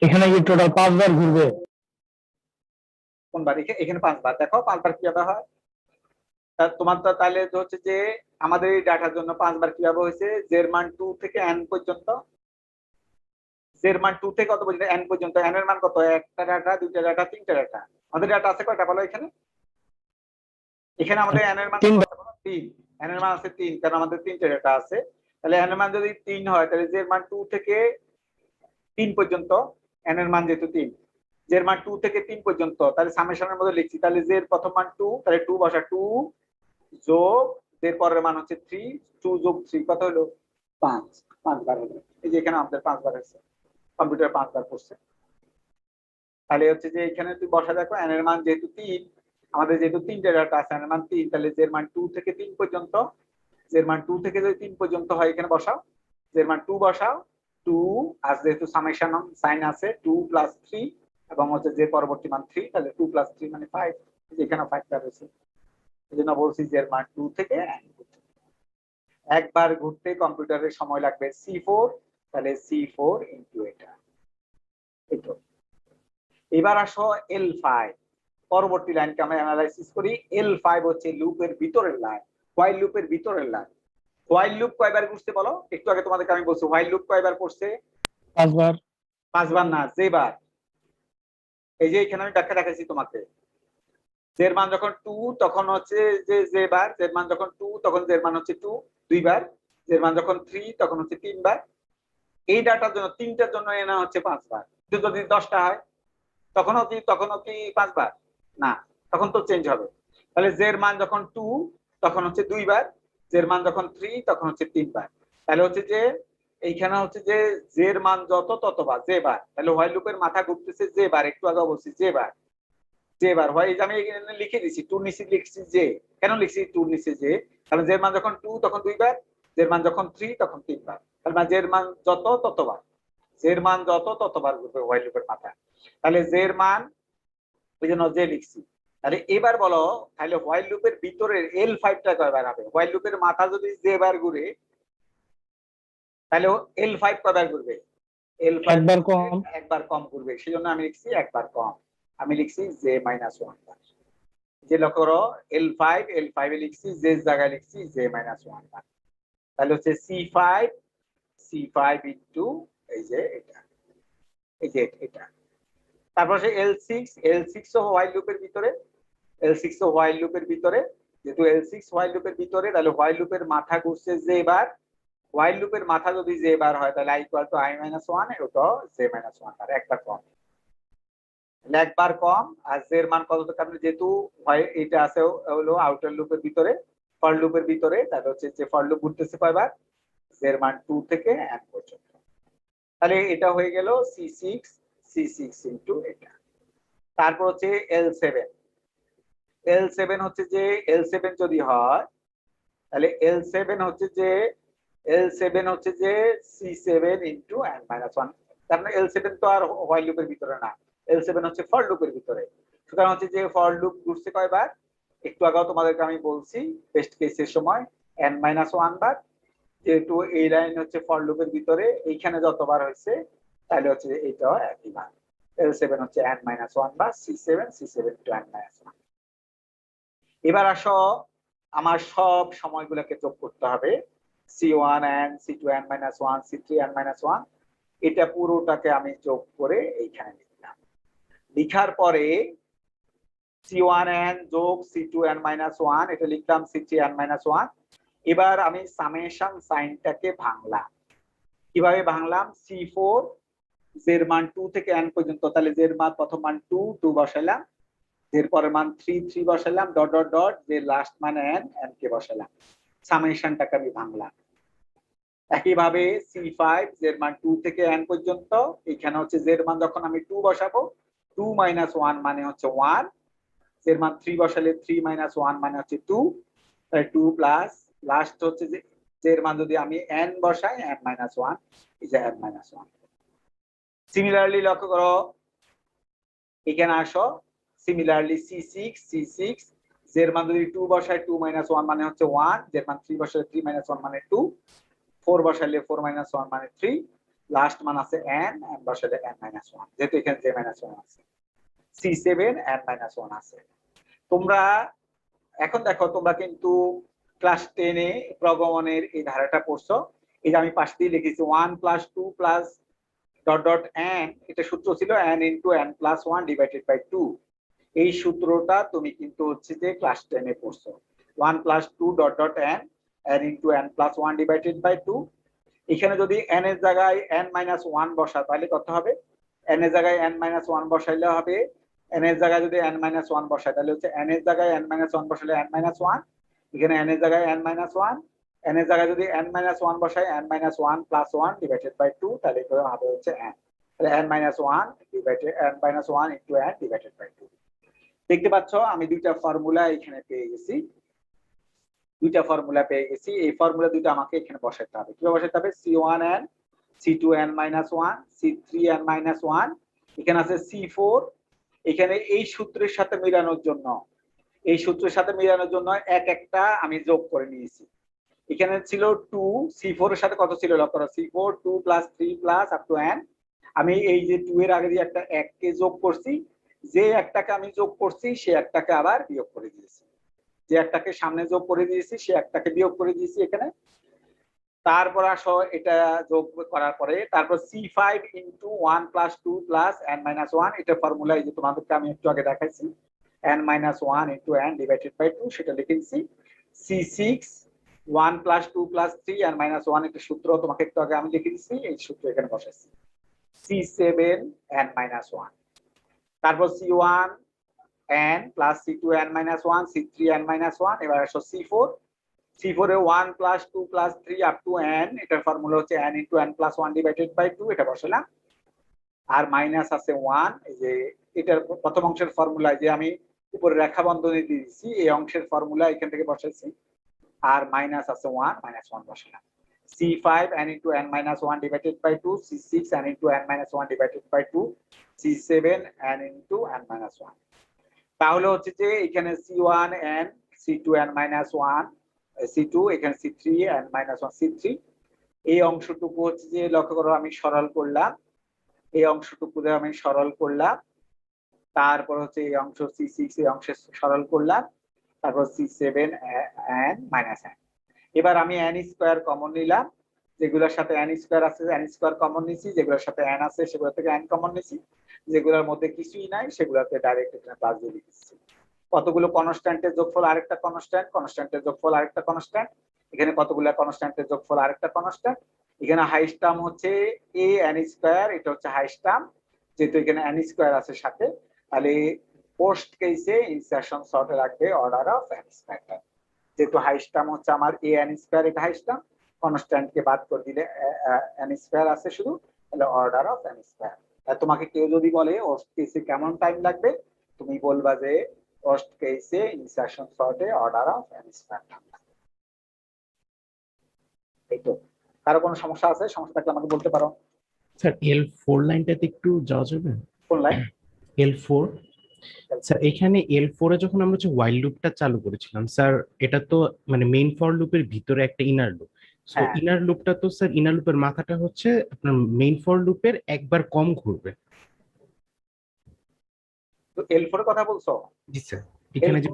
G: এখানে কি টোটাল 5 বার ঘুরবে?
A: কোনবার, এখানে 5 বার, দেখো 5 বার কিভাবে হয়। তোমার তো তাহলে হচ্ছে যে আমাদের এই ডাটার জন্য 5 বার কিভাবে হয়েছে, জে এর মান 2 থেকে n পর্যন্ত, জে এর মান 2 থেকে কত পর্যন্ত, n পর্যন্ত, n এর মান কত, একটা ডাটা, দুইটা ডাটা, তিনটা ডাটা, আমাদের ডাটা আছে কয়টা বলো এখানে, এখানে আমাদের n এর মান কত বলো, 3, n এর মান আছে 3, কারণ আমাদের তিনটা ডাটা আছে। তাহলে n এর মান যদি 3 হয় তাহলে জে এর মান 2 থেকে 3 পর্যন্ত, n এর মান যেহেতু 3, জে এর মান 2 থেকে 3 পর্যন্ত, তাহলে সামেশনের মধ্যে লিখছি, তাহলে জে এর প্রথম মান 2, তাহলে 2 বসা, 2 যোগ জে এর পরের মান হচ্ছে 3, 2 যোগ 3 কত হলো 5, 5 বার হলো। এই যে এখানে আমাদের 5 বার হয়েছে, কম্পিউটার 5 বার করছে। তাহলে হচ্ছে যে এখানে তুই বসা, দেখো n এর মান যেহেতু 3, আমাদের যেহেতু 3টে ডাটা আছে, n এর মান 3, তাহলে জে এর মান 2 থেকে 3 পর্যন্ত, জে এর মান 2 থেকে যদি 3 পর্যন্ত হয় এখানে বসাও, জে এর মান 2 বসাও, 2 আর যেহেতু সামেশন সাইন আছে 2 প্লাস 3 এবং হচ্ছে যে পরবর্তী মান 3, তাহলে 2 প্লাস 3 মানে 5, এখানে 5 বার হয়েছে। এই জন্য বলছি যে এর মান 2 থেকে n পর্যন্ত। একবার ঘুরতে কম্পিউটারের সময় লাগবে C4, তাহলে C4 ইনটু এটা। এবার আসো L5, পরবর্তী লাইনকে আমরা অ্যানালাইসিস করি। L5 হচ্ছে লুপের ভিতরের লাইন, হোয়াইল লুপের ভিতরের লাইন। হোয়াইল লুপ কয়বার ঘুরছে বলো, একটু আগে তোমাদেরকে আমি বলছি হোয়াইল লুপ কয়বার করছে,
G: 5 বার।
A: 5 বার না, জে বার। এই যে এখানে আমি ব্যাখ্যা দেখাইছি তোমাকে, জের মান যখন 2 তখন হচ্ছে যে জে বার, জের মান যখন 2 তখন জের মান হচ্ছে 2 2 বার, জের মান যখন 3 তখন হচ্ছে 3 বার। এই ডাটার জন্য তিনটার জন্য এনা হচ্ছে 5 বার, যদি 10টা হয় তখনও কি 5 বার? না, তখন তো চেঞ্জ হবে। তাহলে জের মান যখন 2 তখন হচ্ছে 2 বার, জের মান যখন 3 তখন হচ্ছে 3 বার। তাহলে হচ্ছে যে এইখানে হচ্ছে যে জের মান যত ততবার জে বার। তাহলে হোয়াইল লুপের মাথা ঘুরতেছে জে বার, একটু আগে বলছি জে বার, জে বার হয়। আমি এখানে লিখে দিছি 2 নিচে লিখছি জে। কেন লিখছি 2 নিচে জে? কারণ জের মান যখন 2 তখন 2 বার, জের মান যখন 3 তখন 3 বার। তাহলে জের মান যত ততবার, জের মান যত ততবার ঘুরবে হোয়াইল লুপের মাথা। তাহলে জের মান ওই জন্য জে লিখছি। তাহলে এবার বলো তাহলে হোয়াইল লুপের ভিতরের L5 টা কয়বার হবে? হোয়াইল লুপের মাথা যদি জে বার ঘুরে তাহলে L5 কয়বার ঘুরবে? L5
G: একবার কম।
A: একবার কম ঘুরবে, সেজন্য আমি লিখছি একবার কম। আমি লিখছি জে মাইনাস 1 বার। যে লক্ষ্য করো L5 এ লিখছি জে জায়গায় লিখছি জে মাইনাস 1 বার। তাহলে হচ্ছে C5 ইনটু এই যে এটা, এই যে এটা। তারপর সে L6 ও হোয়াইল লুপের ভিতরে, L6 ও হোয়াইল লুপের ভিতরে। যেহেতু L6 হোয়াইল লুপের ভিতরে তাহলে হোয়াইল লুপের মাথা ঘুরছে জে বার। হোয়াইল লুপের মাথা যদি জে বার হয় তাহলে i equal to i minus 1, ওটাও জে মাইনাস 1 বার, একবার কম। একবার কম। আর জের মান কত? কারণ যেহেতু এটা আছে হলো আউটার লুপের ভিতরে, ফর লুপের ভিতরে, তাহলে হচ্ছে যে ফর লুপ ঘুরতেছে কয়বার? জের মান 2 থেকে n পর্যন্ত। তাহলে এটা হয়ে গেল C6 ইনটু এটা। তারপর হচ্ছে L7 হচ্ছে যে L7 যদি হয় তাহলে L7 হচ্ছে যে C7 ইনটু n মাইনাস 1। কারণ L7 তো আর হোয়াইল লুপের ভিতরে না, L7 হচ্ছে ফর লুপের ভিতরে। সুতরাং হচ্ছে যে ফর লুপ ঘুরছে কয়বার? একটু আগেও তোমাদেরকে আমি বলছি টেস্ট কেসের সময় n মাইনাস 1 বার। যেহেতু এই লাইন হচ্ছে ফর লুপের ভিতরে, এইখানে যতবার হয়েছে তাহলে হচ্ছে এইটাও একই বার। L7 হচ্ছে n মাইনাস 1 বার, C7 টু n মাইনাস 1। এবার আসো আমার সব সময়গুলোকে যোগ করতে হবে। C1n, C2n minus 1, C3n minus 1, এটা পুরোটাকে আমি যোগ করে এইখানে লিখলাম। লিখার পরে C1n যোগ C2n মাইনাস 1, এটা লিখলাম C3n মাইনাস 1। এবার আমি সামেশন সাইনটাকে ভাঙলাম। কিভাবে ভাঙলাম? C4 জের মান 2 থেকে n পর্যন্ত, তাহলে জের মান প্রথম মান 2 বসাইলাম, এর পরের মান 3 বসাইলাম, ডট ডট ডট, যে লাস্ট মানে n কে বসাইলাম। সামেশনটাকে আমি ভাঙলাম। একইভাবে C5 জের মান 2 থেকে n পর্যন্ত, এখানে হচ্ছে জের মান যখন আমি 2 বসাবো 2 মাইনাস 1 মানে হচ্ছে 1, জের মান 3 বসালে 3 মাইনাস 1 মানে হচ্ছে 2, তাই 2 প্লাস লাস্ট হচ্ছে যে জের মান যদি আমি n বসাই n মাইনাস 1, এই যে n মাইনাস 1। সিমিলারলি লক্ষ্য করো এখানে আসো, সিমিলারলি C6 জের মান যদি 2 বসাই 2 মাইনাস 1 মানে হচ্ছে 1, জের মান 3 বসালে 3 মাইনাস 1 মানে 2, 4 বসালে 4 মাইনাস 1 মানে 3, লাস্ট মান আছে n বসালে n মাইনাস 1, যেহেতু এখানে j মাইনাস 1 আছে। C7 n মাইনাস 1 আছে। তোমরা এখন দেখো তোমরা কিন্তু ক্লাস 10 এ প্রগমনের এই ধারাটা পড়ছো। এই যে আমি পাশ দিয়ে লিখেছি 1 plus 2 plus dot dot n, এটা সূত্র ছিল n into n plus 1 divided by 2। এই সূত্রটা তুমি কিন্তু হচ্ছে যে ক্লাস 10 এ পড়ছো। 1 plus 2 dot dot n into n plus 1 divided by 2। এখানে যদি n এর জায়গায় n মাইনাস 1 বসা তাহলে কত হবে? n এর জায়গায় n মাইনাস 1 বসাইলে হবে, n এর জায়গায় যদি n মাইনাস 1 বসাই তাহলে হচ্ছে n এর জায়গায় n মাইনাস 1 বসালে n মাইনাস 1, এখানে n এর জায়গায় n মাইনাস 1, n এর জায়গায় যদি n মাইনাস 1 বসাই n minus 1 plus 1 divided by 2, তাহলে এটা হবে হচ্ছে n। তাহলে n minus 1 divided n minus 1 into n divided by 2। দেখতে পাচ্ছ আমি দুইটা ফর্মুলা এখানে পেয়ে গেছি, এই ফর্মুলা দুটো আমাকে এখানে বসাতে হবে। কিভাবে বসাতে হবে? C1n, C2n minus 1, C3n minus 1, এখানে আছে C4, এখানে এই সূত্রের সাথে মেলানোর জন্য এক একটা আমি যোগ করে নিয়েছি। এখানে ছিল 2, C4 এর সাথে কত ছিল লক্ষ্য করো, C4 2 plus 3 plus up to n। আমি এই যে 2 এর আগে দিয়ে একটা 1 কে যোগ করছি, যে একটাকে আমি যোগ করছি সে একটাকে আবার বিয়োগ করে দিয়েছি, যে একটাকে সামনে যোগ করে দিয়েছি সে একটাকে বিয়োগ করে দিয়েছি এখানে। তারপর আসো এটা যোগ করার পরে তারপর C5 into 1 plus 2 plus n minus 1, এটা ফর্মুলা এই যে তোমাদেরকে আমি একটু আগে দেখাইছি, n minus 1 into n divided by 2, সেটা লিখেছি। C6 1 plus 2 plus 3 n minus 1, এটা সূত্র তোমাকে একটু আগে আমি লিখে দিয়েছি, এই সূত্র এখানে বসাইছি। C7 n মাইনাস 1, তারপর C1 n plus C2 n minus 1, C3 n minus 1, এবার আসো C4 এ 1 plus 2 plus 3 up to n, এটার ফর্মুলা হচ্ছে n into n plus 1 divided by 2, এটা বসালাম। আর মাইনাস আছে 1, এই যে এটার প্রথম অংশের ফর্মুলা যে আমি উপরে রেখা বন্ধনী দিয়ে দিচ্ছি, এই অংশের ফর্মুলা এখান থেকে বসাইছি। আর মাইনাস আছে 1, মাইনাস 1 বসালাম। C5 n into n minus 1 divided by 2, C6 n into n minus 1 divided by 2, C7 n into n minus 1। তাহলে হচ্ছে যে এখানে C1 n, C2 n minus 1, C2, এখানে C3 n minus 1, C3। এই অংশটুকু হচ্ছে যে লক্ষ্য করো আমি সরল করলাম, এই অংশটুকু আমি সরল করলাম। তারপর হচ্ছে এই অংশ C6, এই অংশে সরল করলাম। তারপর C7 n minus n। এবার আমি n স্কয়ার কমন নিলাম, যেগুলোর সাথে n স্কয়ার আছে n স্কয়ার কমন নিছি, যেগুলোর সাথে n আছে সেগুলো থেকে n কমন নিছি, যেগুলোর মধ্যে কিছুই নাই সেগুলোতে ডাইরেক্ট এখানে প্লাস দিয়ে দিচ্ছি। কতগুলো কনস্ট্যান্টের যোগফল আরেকটা কনস্ট্যান্ট, কনস্ট্যান্টের যোগফল আরেকটা কনস্ট্যান্ট, এখানে কতগুলো কনস্ট্যান্টের যোগফল আরেকটা কনস্ট্যান্ট। এখানে হাইস্ট টার্ম হচ্ছে a n স্কয়ার, এটা হচ্ছে হাইস্ট টার্ম, যেহেতু এখানে n স্কয়ার আছে সাথে, তাহলে পোস্ট কেসে ইনসারশন সর্টে রাখবে অর্ডার অফ n স্কয়ার। যেহেতু হাইস্ট টার্ম হচ্ছে আমার a n স্কয়ার, এটা হাইস্ট টার্ম, কনস্ট্যান্ট কে বাদ করে দিলে n স্কয়ার আছে শুধু, তাহলে অর্ডার অফ n স্কয়ার। তোমাকে কেউ যদি বলে ওয়ার্স্ট কেসে কেমন টাইম লাগবে, তুমি বলবা যে ওয়ার্স্ট কেসে insertion saute order of n square থাকবে। এই তো, কারো কোনো সমস্যা আছে? সমস্যা থাকলে আমাকে বলতে পারো।
E: স্যার L4 লাইনটাতে একটু যাওয়া যাবে?
A: কোন লাইন?
E: L4 স্যার, এখানে L4 এ যখন আমরা হচ্ছে while লুপটা চালু করেছিলাম স্যার, এটা তো মানে মেইন ফর লুপের ভিতরে একটা ইনার লুপ। সো
A: হ্যাঁ।
E: ইনার লুপটা তো স্যার, ইনার লুপের মাথাটা হচ্ছে আপনার মেইন ফর লুপের একবার কম ঘুরবে।
A: তো L4 এর কথা বলছো?
E: জি স্যার, এখানে যে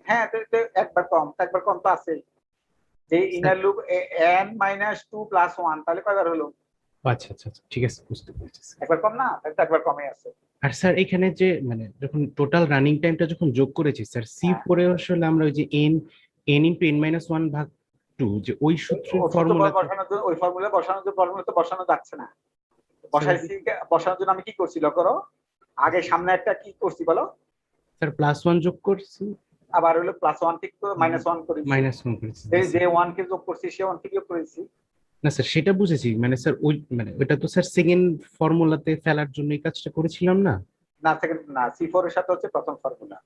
A: হ্যাঁ, একবার কম তো আছে, যে inner loop n minus 2 plus 1, তাহলে কয়বার হলো?
E: আচ্ছা আচ্ছা আচ্ছা, ঠিক আছে, বুঝতে পেরেছি স্যার।
A: একবার কম না? তাহলে তো একবার কমে আছে।
E: আর স্যার এখানে যে মানে যখন টোটাল রানিং টাইমটা যখন যোগ করেছি স্যার, C4 এ আসলে আমরা ওই যে n into n minus 1 ভাগ 2, যে ওই সূত্রের ফর্মুলা
A: ওই ফর্মুলা ফর্মুলা তো বসানো যাচ্ছে না। বসানোর জন্য আমি কি করছি লক্ষ্য করো, আগে সামনে একটা কি করছি বলো?
E: স্যার +1 যোগ করছি,
A: আবার হলো +1 ঠিক করে -1 করেছি,
E: -1 করেছি।
A: যে 1 কে যোগ করছি সে 1 কে যোগ করেছি।
E: না স্যার, সেটা বুঝেছি, মানে স্যার ওই মানে ওটা তো স্যার সেকেন্ড ফর্মুলাতে ফেলার জন্য এই কাজটা করেছিলাম না।
A: না, সেকেন্ড না, C4 এর সাথে হচ্ছে প্রথম ফর্মুলা।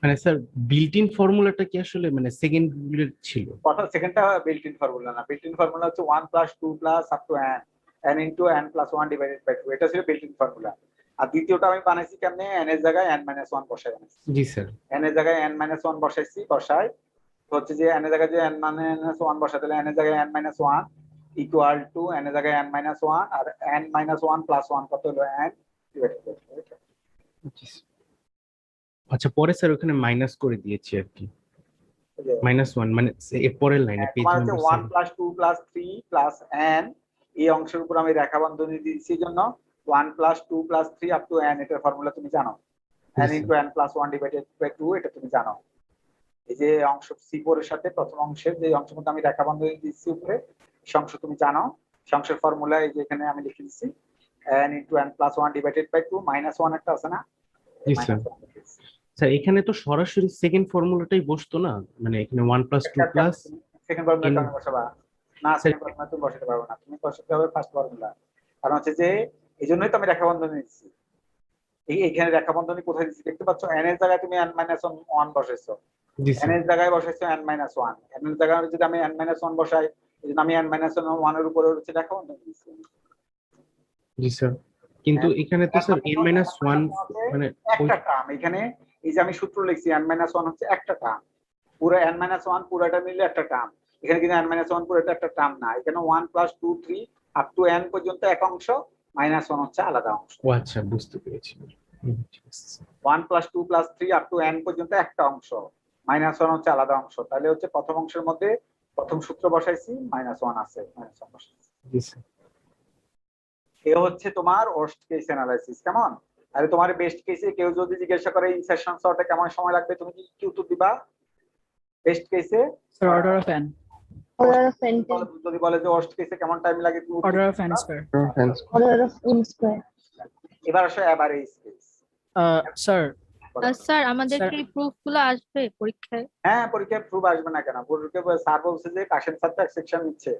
E: মানে স্যার বিল্ট ইন ফর্মুলাটা কি আসলে মানে সেকেন্ড এর ছিল?
A: প্রথম সেকেন্ডটা বিল্ট ইন ফর্মুলা না, বিল্ট ইন ফর্মুলা হচ্ছে 1 + 2 + up to n into n + 1 divided by 2, এটা ছিল বিল্ট ইন ফর্মুলা। আর দ্বিতীয়টা আমি বানাইছি কেমনে, n এর জায়গায় n - 1 বসাই বানাইছি।
E: জি স্যার।
A: n এর জায়গায় n - 1 বসাইছি, বসাই হচ্ছে যে n এর জায়গায় যে n - 1 বসাতে হলে n এর জায়গায় n - 1 ইকুয়াল টু n এর জায়গায় n - 1 আর n - 1 + 1 কত হলো n ডিভাইডেড বাই 2।
E: আচ্ছা, পরে স্যার ওখানে মাইনাস করে দিয়েছি আর কি, -1 মানে এর পরের লাইনে পেজ
A: মানে
E: নাম্বার
A: 1 + 2 + 3 + n, এই অংশের উপর আমি রেখা বন্ধনী দিয়েছি, জন্য 1 + 2 + 3 up to n, এটার ফর্মুলা তুমি জানো, n into n + 1 divided by 2, এটা তুমি জানো। এই যে অংশ C4 এর সাথে প্রথম অংশের যে অংশের মধ্যে আমি রেখা বন্ধনী দিয়েছি উপরে, সেই অংশ তুমি জানো, সেই অংশের ফর্মুলা এই যে এখানে আমি লিখে দিচ্ছি, n into n + 1 divided by 2, -1 একটা আছে না?
E: জি স্যার। স্যার এখানে তো সরাসরি সেকেন্ড ফর্মুলাটাই বসতো না, মানে এখানে 1 + 2 প্লাস
A: সেকেন্ড ফর্মুলা কেন বসাবা? না, সেকেন্ড ফর্মুলা তুমি বসাতে পারবে না, তুমি বসাতে হবে ফার্স্ট ফর্মুলা। কারণ হচ্ছে যে এই জন্যই তো আমি রেখা বন্ধনী দিচ্ছি। এইখানে রেখা বন্ধনী কোথায় দিচ্ছি দেখতে পাচ্ছ, n এর জায়গায় তুমি n - 1 বসাইছো,
E: জি
A: n
E: স্যার।
A: এর জায়গায় বসাইছো n - 1, n এর জায়গায় যদি আমি n - 1 বসাই, এজন্য আমি n - 1 এর উপরে হচ্ছে রেখা বন্ধনী দিচ্ছি।
E: জি স্যার, কিন্তু এখানে তো স্যার n - 1 মানে
A: একটা টার্ম, এখানে এই যে আমি সূত্র লিখছি n - 1 হচ্ছে একটা টার্ম, পুরো n - 1 পুরোটা মিলে একটা টার্ম। এখানে কিন্তু n - 1 পুরোটা একটা টার্ম না, এখানে 1 + 2 3 up to n পর্যন্ত এক অংশ, -1 হচ্ছে আলাদা অংশ।
E: ও আচ্ছা, বুঝতে পেরেছি। ঠিক আছে।
A: 1 + 2 + 3 up to n পর্যন্ত একটা অংশ, -1 হচ্ছে আলাদা অংশ। তাহলে হচ্ছে প্রথম অংশের মধ্যে প্রথম সূত্র বসাইছি, -1 আছে, -1 বসাইছি।
E: জি স্যার।
A: এ হচ্ছে তোমার ওয়ার্স্ট কেস অ্যানালাইসিস। কেমন? আরে তোমার বেস্ট কেসে কেউ যদি জিজ্ঞাসা করে ইনসারশন সর্টে কেমন সময় লাগবে, তুমি কি উত্তর দিবা? বেস্ট কেসে
F: sir order of n।
C: Order of n
A: যদি বলে যে ওয়ার্স্ট কেসে কেমন টাইম লাগে তুমি উত্তর
F: অর্ডার অফ
A: দিবা।
F: n square.
C: order of n square.
A: এবার আসো এভারেজ কেস।
F: স্যার
C: স্যার আমাদের
F: Sir,
C: কি প্রুফ গুলো আসবে পরীক্ষায়?
A: হ্যাঁ, পরীক্ষায় প্রুফ আসবে না কেন? পরীক্ষায় স্যার বলছে যে কাশেম স্যার তো এক সেকশন নিচ্ছে,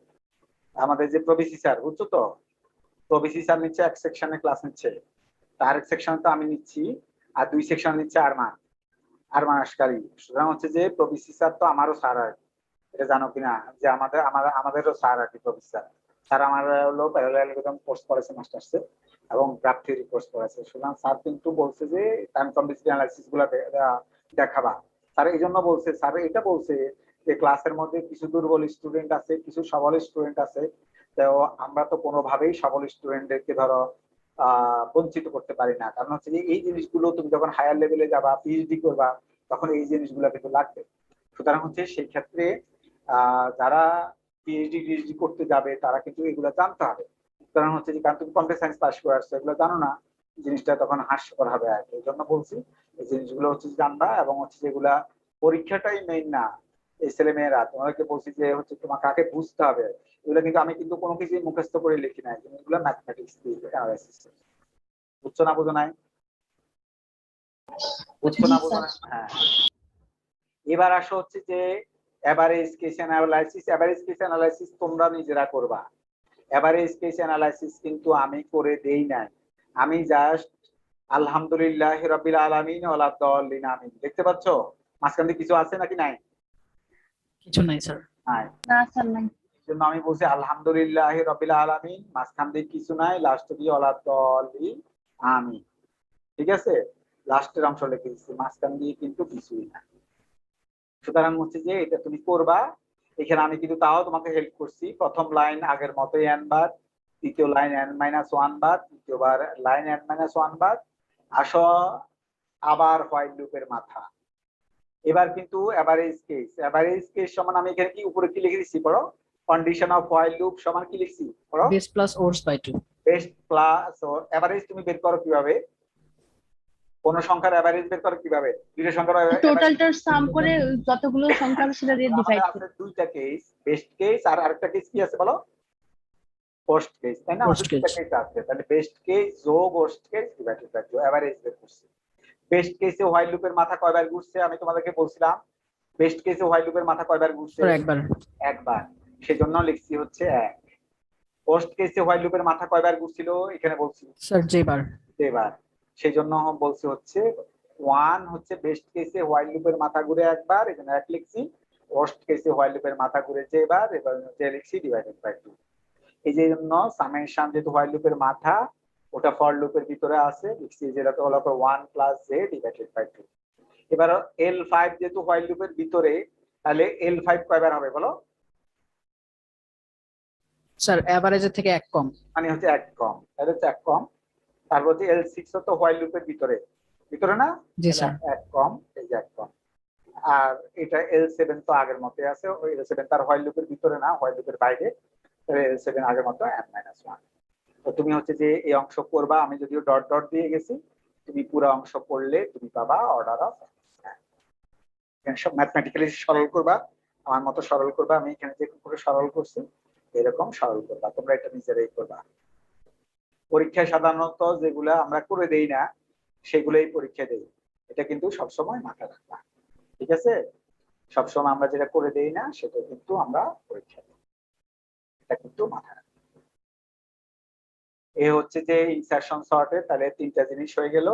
A: আমাদের যে প্রবিসি স্যার, বুঝছো তো, প্রবিসি স্যার নিচ্ছে এক সেকশনে ক্লাস নিচ্ছে, তার এক সেকশন তো আমি নিচ্ছি, আর 2 সেকশন নিচ্ছে আরমান আশকারি। সুতরাং হচ্ছে যে প্রবিসি স্যার তো আমারও স্যার আর কি। এটা জানো কিনা যে আমাদেরও স্যার আর কি প্রবিসি স্যার। স্যার আমার হলো প্যারালালিজম কোর্স করেছে মাস্টার্সে এবং গ্রাফ থিওরি কোর্স করেছে। সুতরাং স্যার কিন্তু বলছে যে টাইম কমপ্লেক্সিটি অ্যানালাইসিস গুলা দেখাবা। স্যার এই জন্য বলছে, স্যার এটা বলছে যে ক্লাসের মধ্যে কিছু দুর্বল স্টুডেন্ট আছে, কিছু সবল স্টুডেন্ট আছে, তো আমরা তো কোনোভাবেই সবল স্টুডেন্টদেরকে ধরো বঞ্চিত করতে পারি না। কারণ হচ্ছে যে এই জিনিসগুলো তুমি যখন হায়ার লেভেলে যাবা, পিএইচডি করবা, তখন এই জিনিসগুলো কিন্তু লাগবে। সুতরাং হচ্ছে সেই ক্ষেত্রে যারা পিএইচডি করতে যাবে তারা কিন্তু এগুলো জানতে হবে। সুতরাং হচ্ছে যে কারণ তুমি কম্পিউটার সায়েন্স পাস করে আসছো, এগুলো জানো না, জিনিসটা তখন হাস্যকর হবে আর কি। এই জন্য বলছি এই জিনিসগুলো হচ্ছে জানবা, এবং হচ্ছে যেগুলা পরীক্ষাটাই মেইন না, এই ছেলে মেয়েরা তোমাদেরকে বলছি যে হচ্ছে তোমার কাকে বুঝতে হবে, এগুলো কিন্তু আমি কিন্তু কোনো কিছু মুখস্থ করে লিখি নাই, এগুলো ম্যাথমেটিক্স দিয়ে অ্যানালাইসিস। বুঝছো না বুঝো নাই? বুঝছো না বুঝো না? হ্যাঁ। এবার আসো হচ্ছে যে average case analysis. Average case analysis তোমরা নিজেরা করবা। এভারেজ কেস অ্যানালাইসিস কিন্তু আমি করে দেই নাই, আমি জাস্ট আলহামদুলিল্লাহ রাব্বিল আলামিন ওয়ালা দাল্লিন আমিন। দেখতে পাচ্ছো মাঝখানে কিছু আছে নাকি নাই?
F: কিছু নাই স্যার।
A: নাই।
C: না স্যার নাই।
A: জন্য আমি বলছি আলহামদুলিল্লাহ রাব্বিল আলামিন, মাঝখান দিয়ে কিছু নাই, লাস্টে দিয়ে ওয়ালা দাল্লিন আমিন। ঠিক আছে, লাস্টের অংশ লিখে দিচ্ছি, মাঝখান দিয়ে কিন্তু কিছুই না। সুতরাং হচ্ছে যে এটা তুমি করবা। এখানে আমি কিন্তু তাও তোমাকে হেল্প করছি। প্রথম লাইন আগের মতোই n বার, দ্বিতীয় লাইন n-1 বার, তৃতীয়বার লাইন n-1 বার। আসো আবার হোয়াইল লুপের মাথা। এবার কিন্তু এভারেজ কেস সমান আমি এখানে কি উপরে কি লিখে দিচ্ছি পড়ো, কন্ডিশন অফ হোয়াইল লুপ সমান কি লিখছি পড়ো,
F: বেস প্লাস ওরস বাই 2।
A: বেস্ট প্লাস এভারেজ তুমি বের করো কিভাবে? কোন সংখ্যার এভারেজ বের করো কিভাবে? দুইটা সংখ্যার
C: টোটালটার সাম করে যতগুলো সংখ্যা আছে সেটা দিয়ে ডিভাইড
A: আমাদের
C: করে।
A: আছে দুইটা কেস, বেস্ট কেস আর আরেকটা কেস কি আছে বলো, ওয়ার্স্ট কেস, তাই না? আমাদের
F: Worst
A: দুইটা
F: case।
A: কেস আছে, তাহলে বেস্ট কেস যোগ worst case divided by average বের করছি। বেস্ট কেসে হোয়াইল লুপের মাথা কয়বার ঘুরছে আমি তোমাদেরকে বলছিলাম, বেস্ট কেসে হোয়াইল লুপের মাথা কয়বার ঘুরছে?
F: স্যার একবার।
A: একবার, সেজন্য লিখছি হচ্ছে 1। ওয়ার্স্ট কেসে হোয়াইল লুপের মাথা কয়বার ঘুরছিল এখানে বলছি
F: স্যার যেবার।
A: এবার, সেজন্য বলছি হচ্ছে 1 হচ্ছে বেস্ট কেসে হোয়াইল লুপের মাথা ঘুরে একবার, এখানে 1 লিখছি। ওয়ার্স্ট কেসে হোয়াইল লুপের মাথা ঘুরে যেবার, এবার যে লিখছি ডিভাইডেড বাই 2। এই যে জন্য সামেশন যেহেতু হোয়াইল লুপের মাথা ওটা ফর লুপের ভিতরে আছে, লিখছি যেটা তো হলো 1 প্লাস জে ডিভাইডেড বাই 2। এবার L5 যেহেতু হোয়াইল লুপের ভিতরে, তাহলে L5 কয়বার হবে বলো?
F: স্যার এভারেজের থেকে 1 কম।
A: মানে হচ্ছে 1 কম, তাহলে হচ্ছে 1 কম। তারপর হচ্ছে L6 তো হোয়াইল লুপের ভিতরে না?
F: জি স্যার।
A: 1 কম, এই যে 1 কম। আর এটা L7 তো আগের মতই আছে, ওই L7 তার হোয়াইল লুপের ভিতরে না, হোয়াইল লুপের বাইরে, তাহলে L7 আগের মতো n-1। তো তুমি হচ্ছে যে এই অংশ করবা, আমি যদিও ডট ডট দিয়ে গেছি, তুমি পুরো অংশ করলে তুমি পাবা অর্ডার অফ সব ম্যাথমেটিক্যালি সরল করবা, আমার মতো সরল করবা, আমি এখানে যে করে সরল করছি এরকম সরল করবা, তোমরা এটা নিজেরাই করবা। পরীক্ষায় সাধারণত যেগুলা আমরা করে দেই না সেগুলোই পরীক্ষা দেই, এটা কিন্তু সবসময় মাথায় রাখবা। ঠিক আছে, সবসময় আমরা যেটা করে দেই না সেটা কিন্তু আমরা পরীক্ষা দিই, এটা কিন্তু মাথায় রাখবা। এ হচ্ছে যে ইনসারশন সর্টের তাহলে 3টা জিনিস হয়ে গেল,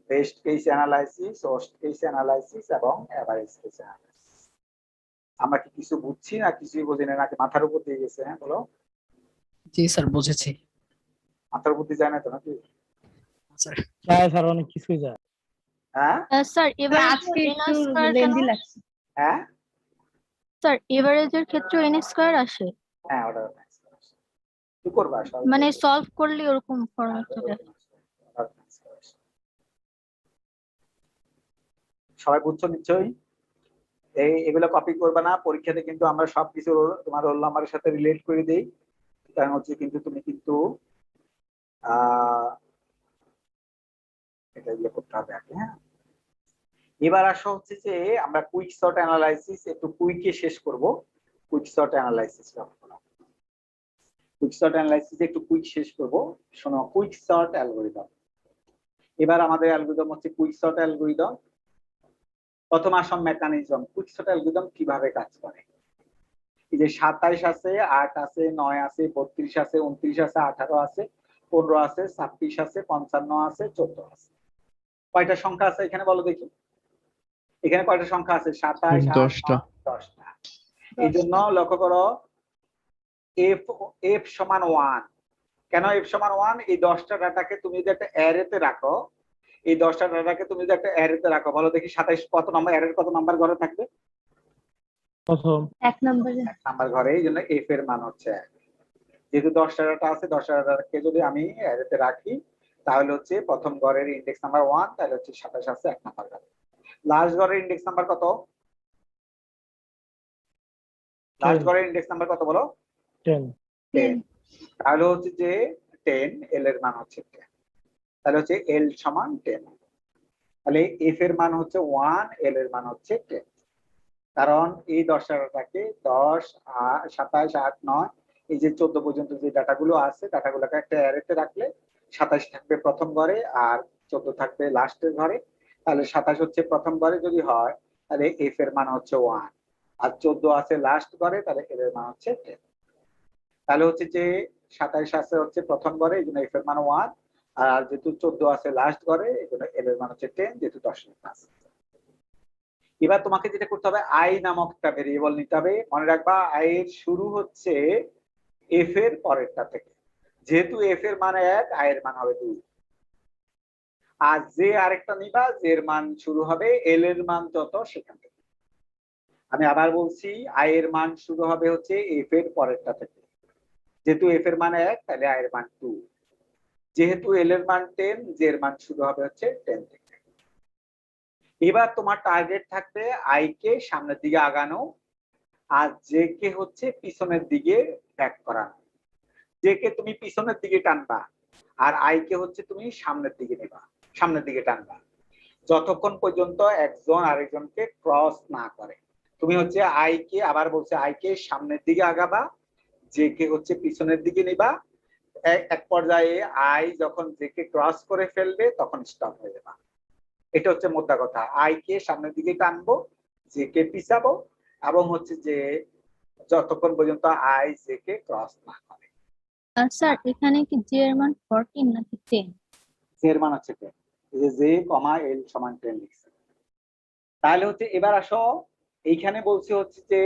A: best case analysis, worst case analysis এবং এভারেজ কেস অ্যানালাইসিস। আমরা কি কিছু বুঝছি না কিছুই বুঝি না, নাকি মাথার উপর দিয়ে গেছে? হ্যাঁ বলো।
F: জি স্যার বুঝেছি।
A: মাথার উপর দিয়ে যায় না তো নাকি?
F: স্যার
G: যায় স্যার, অনেক কিছুই যায়।
A: হ্যাঁ
C: স্যার এবার আজকে একটু লেন্দি লাগছে।
A: হ্যাঁ
C: স্যার এভারেজের ক্ষেত্রে n স্কয়ার আসে,
A: হ্যাঁ, অর্ডার কি করবা
C: মানে সলভ করলে ওরকম ফর্মুলা চলে আসে।
A: সবাই বুঝছো নিশ্চয়ই? এগুলো কপি করবে না, পরীক্ষাতে কিন্তু আমরা সবকিছু তোমার রোল নাম্বারের সাথে রিলেট করে দেই, কারণ হচ্ছে কিন্তু তুমি কিন্তু এটা ইয়ে করতে হবে আগে। হ্যাঁ, এবার আসো হচ্ছে যে আমরা কুইক সর্ট অ্যানালাইসিস একটু কুইকে শেষ করব, কুইকসর্ট অ্যানালাইসিস লক্ষ্য করো। কুইকসর্ট অ্যানালাইসিস একটু কুইক শেষ করব। শোনো, কুইকসর্ট অ্যালগরিদম। এবার আমাদের অ্যালগরিদম হচ্ছে কুইকসর্ট অ্যালগরিদম। প্রথম আসম মেকানিজম, কুইকসর্ট অ্যালগরিদম কিভাবে কাজ করে। এই যে 27 আছে, 8 আছে, 9 আছে, 32 আছে, 29 আছে, 18 আছে, 15 আছে, 26 আছে, 55 আছে, 14 আছে। কয়টা সংখ্যা আছে এখানে বলো দেখি? এখানে কয়টা সংখ্যা আছে? 27, 8,
D: 10টা।
A: 10টা। এই জন্য লক্ষ্য করো, f সমান 1। কেন f সমান 1? এই 10টা ডাটাকে তুমি যদি একটা অ্যারেতে রাখো, এই 10টা ডাটাকে তুমি যদি একটা অ্যারেতে রাখো, বলো দেখি 27 কত নম্বর অ্যারের কত নাম্বার ঘরে থাকবে?
G: প্রথম
C: 1 নম্বরে।
A: 1 নাম্বার ঘরে। এই জন্য f এর মান হচ্ছে 1। যেহেতু 10টা ডাটা আছে, 10টা ডাটাকে যদি আমি অ্যারেতে রাখি তাহলে হচ্ছে প্রথম ঘরের ইন্ডেক্স নাম্বার 1, তাহলে হচ্ছে 27 আছে 1 নাম্বার ঘরে। লাস্ট ঘরের ইন্ডেক্স নাম্বার কত? লাস্ট ঘরের ইন্ডেক্স নাম্বার কত বলো?
G: 10
A: 10। তাহলে হচ্ছে যে 10, এল এর মান হচ্ছে 10। তাহলে হচ্ছে এল সমান 10। তাহলে এফ এর মান হচ্ছে 1, এল এর মান হচ্ছে 10। কারণ এই 10টা ডাটাকে 10, 27, 8, 9 এই যে 14 পর্যন্ত যে ডাটাগুলো আছে, ডাটাগুলোকে একটা অ্যারেতে রাখলে 27 থাকবে প্রথম ঘরে আর 14 থাকবে লাস্টের ঘরে। তাহলে 27 হচ্ছে প্রথম ঘরে যদি হয়, তাহলে এফ এর মান হচ্ছে 1, আর 14 আছে লাস্ট ঘরে, তাহলে এল এর মান হচ্ছে 10। তাহলে হচ্ছে যে 27 আছে হচ্ছে প্রথম ঘরে, এই জন্য এফ এর মান 1, আর যেহেতু 14 আছে লাস্ট ঘরে, এই জন্য এল এর মান হচ্ছে 10, যেহেতু 10 এর ক্লাস। এবার তোমাকে যেটা করতে হবে, আই নামক একটা ভেরিয়েবল নিতে হবে। মনে রাখবা, আই এর শুরু হচ্ছে এফ এর পরেরটা থেকে। যেহেতু এফ এর মান 1, আই এর মান হবে 2। আর যে আরেকটা নিবা, যে এর মান শুরু হবে এল এর মান যত সেখান থেকে। আমি আবার বলছি, আই এর মান শুরু হবে হচ্ছে এফ এর পরেরটা থেকে। যেহেতু এফ এর মান 1, তাহলে আই এর মান 2। যেহেতু এল এর মান 10, যে এর মান শুরু হবে হচ্ছে 10 থেকে। এবার তোমার টার্গেট থাকবে আই কে সামনের দিকে আগানো, আর জে কে হচ্ছে পিছনের দিকে ব্যাক করানো। জে কে তুমি পিছনের দিকে টানবা, আর আই কে হচ্ছে তুমি সামনের দিকে নেবা, সামনের দিকে টানবা, যতক্ষণ পর্যন্ত একজন আরেকজনকে ক্রস না করে। তুমি হচ্ছে আই কে, আবার বলছে আই কে সামনের দিকে আগাবা, জে কে হচ্ছে পিছনের দিকে নিবা। এক পর্যায়ে আই যখন জে কে ক্রস করে ফেলবে তখন স্টপ হয়ে যাবে। এটা হচ্ছে মোদ্দা কথা। আই কে সামনের দিকে টানবো, জে কে পিছাবো, এবং হচ্ছে যে যতক্ষণ পর্যন্ত আই জে কে ক্রস না করে।
C: স্যার এখানে কি j এর মান 14 নাকি 10?
A: জে এর মান হচ্ছে 10। এই যে জে কমা এল সমান 10 লিখছে। তাহলে হচ্ছে এবার আসো, এইখানে বলছি হচ্ছে যে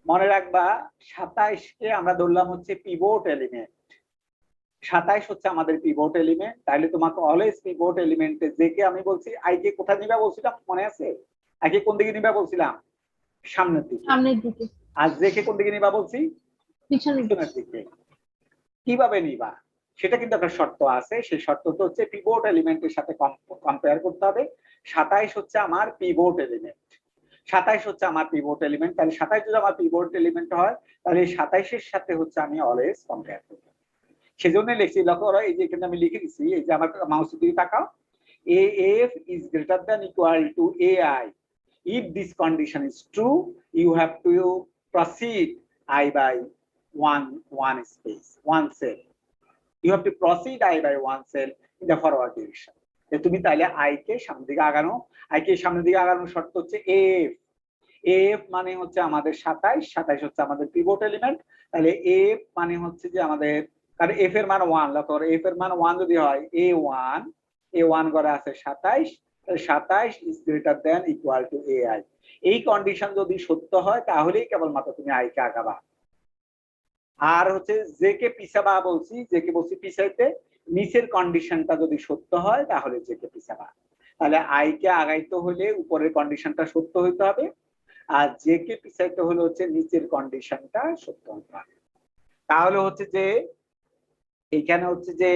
A: মনে রাখবা 27 কে আমরা ধরলাম হচ্ছে পিভট এলিমেন্ট। 27 হচ্ছে আমাদের পিভট এলিমেন্ট। তাহলে তোমাকে অলওয়েজ পিভট এলিমেন্টে জে কে আমি বলছি, আই কে কোথায় নিবা বলছিলাম মনে আছে? আই কে কোন দিকে নিবা বলছিলাম? সামনের দিকে।
C: সামনের দিকে।
A: আর জে কে কোন দিকে নিবা বলছি?
C: পিছনের দিকে।
A: পিছনের দিকে। কিভাবে নিবা সেটা কিন্তু একটা শর্ত আছে। সেই শর্তটা হচ্ছে পিভট এলিমেন্টের সাথে কম্পেয়ার করতে হবে। 27 হচ্ছে আমার পিভট এলিমেন্ট। 27 হচ্ছে আমার পিভট এলিমেন্ট। তাহলে 27 যদি আমার পিভট এলিমেন্ট হয়, তাহলে 27 এর সাথে হচ্ছে আমি অলওয়েজ কম্পেয়ার করব। সেজন্য লিখছি, লক্ষ্য করো, এই যে এখানে আমি লিখে দিচ্ছি, এই যে আমার মাউসের দিকে তাকাও, AF is greater than equal to AI. If this condition is true, you have to proceed I by one space, one cell. You have to proceed I by one cell in the forward direction. তুমি তাহলে I কে সামনের দিকে আগানো, I কে সামনের দিকে আগানোর শর্ত হচ্ছে AF। AF মানে হচ্ছে আমাদের 27, 27 হচ্ছে আমাদের পিভট এলিমেন্ট। তাহলে AF মানে হচ্ছে যে আমাদের, কারণ F এর মান 1, লক্ষ্য করো F এর মান 1 যদি হয়, A1 ঘরে আছে 27, তাহলে 27 is greater than equal to AI। এই কন্ডিশন যদি সত্য হয় তাহলেই কেবলমাত্র তুমি আই কে আগাবা। আর হচ্ছে জে কে পিছাবা বলছি, জে কে বলছি পিছাইতে, নিচের কন্ডিশনটা যদি সত্য হয় তাহলে জে কে পিছাবা। তাহলে আই কে আগাইতে হলে উপরের কন্ডিশনটা সত্য হইতে হবে, আর জে কে পিছাইতে হলে হচ্ছে নিচের কন্ডিশনটা সত্য হতে হবে। তাহলে হচ্ছে যে এইখানে হচ্ছে যে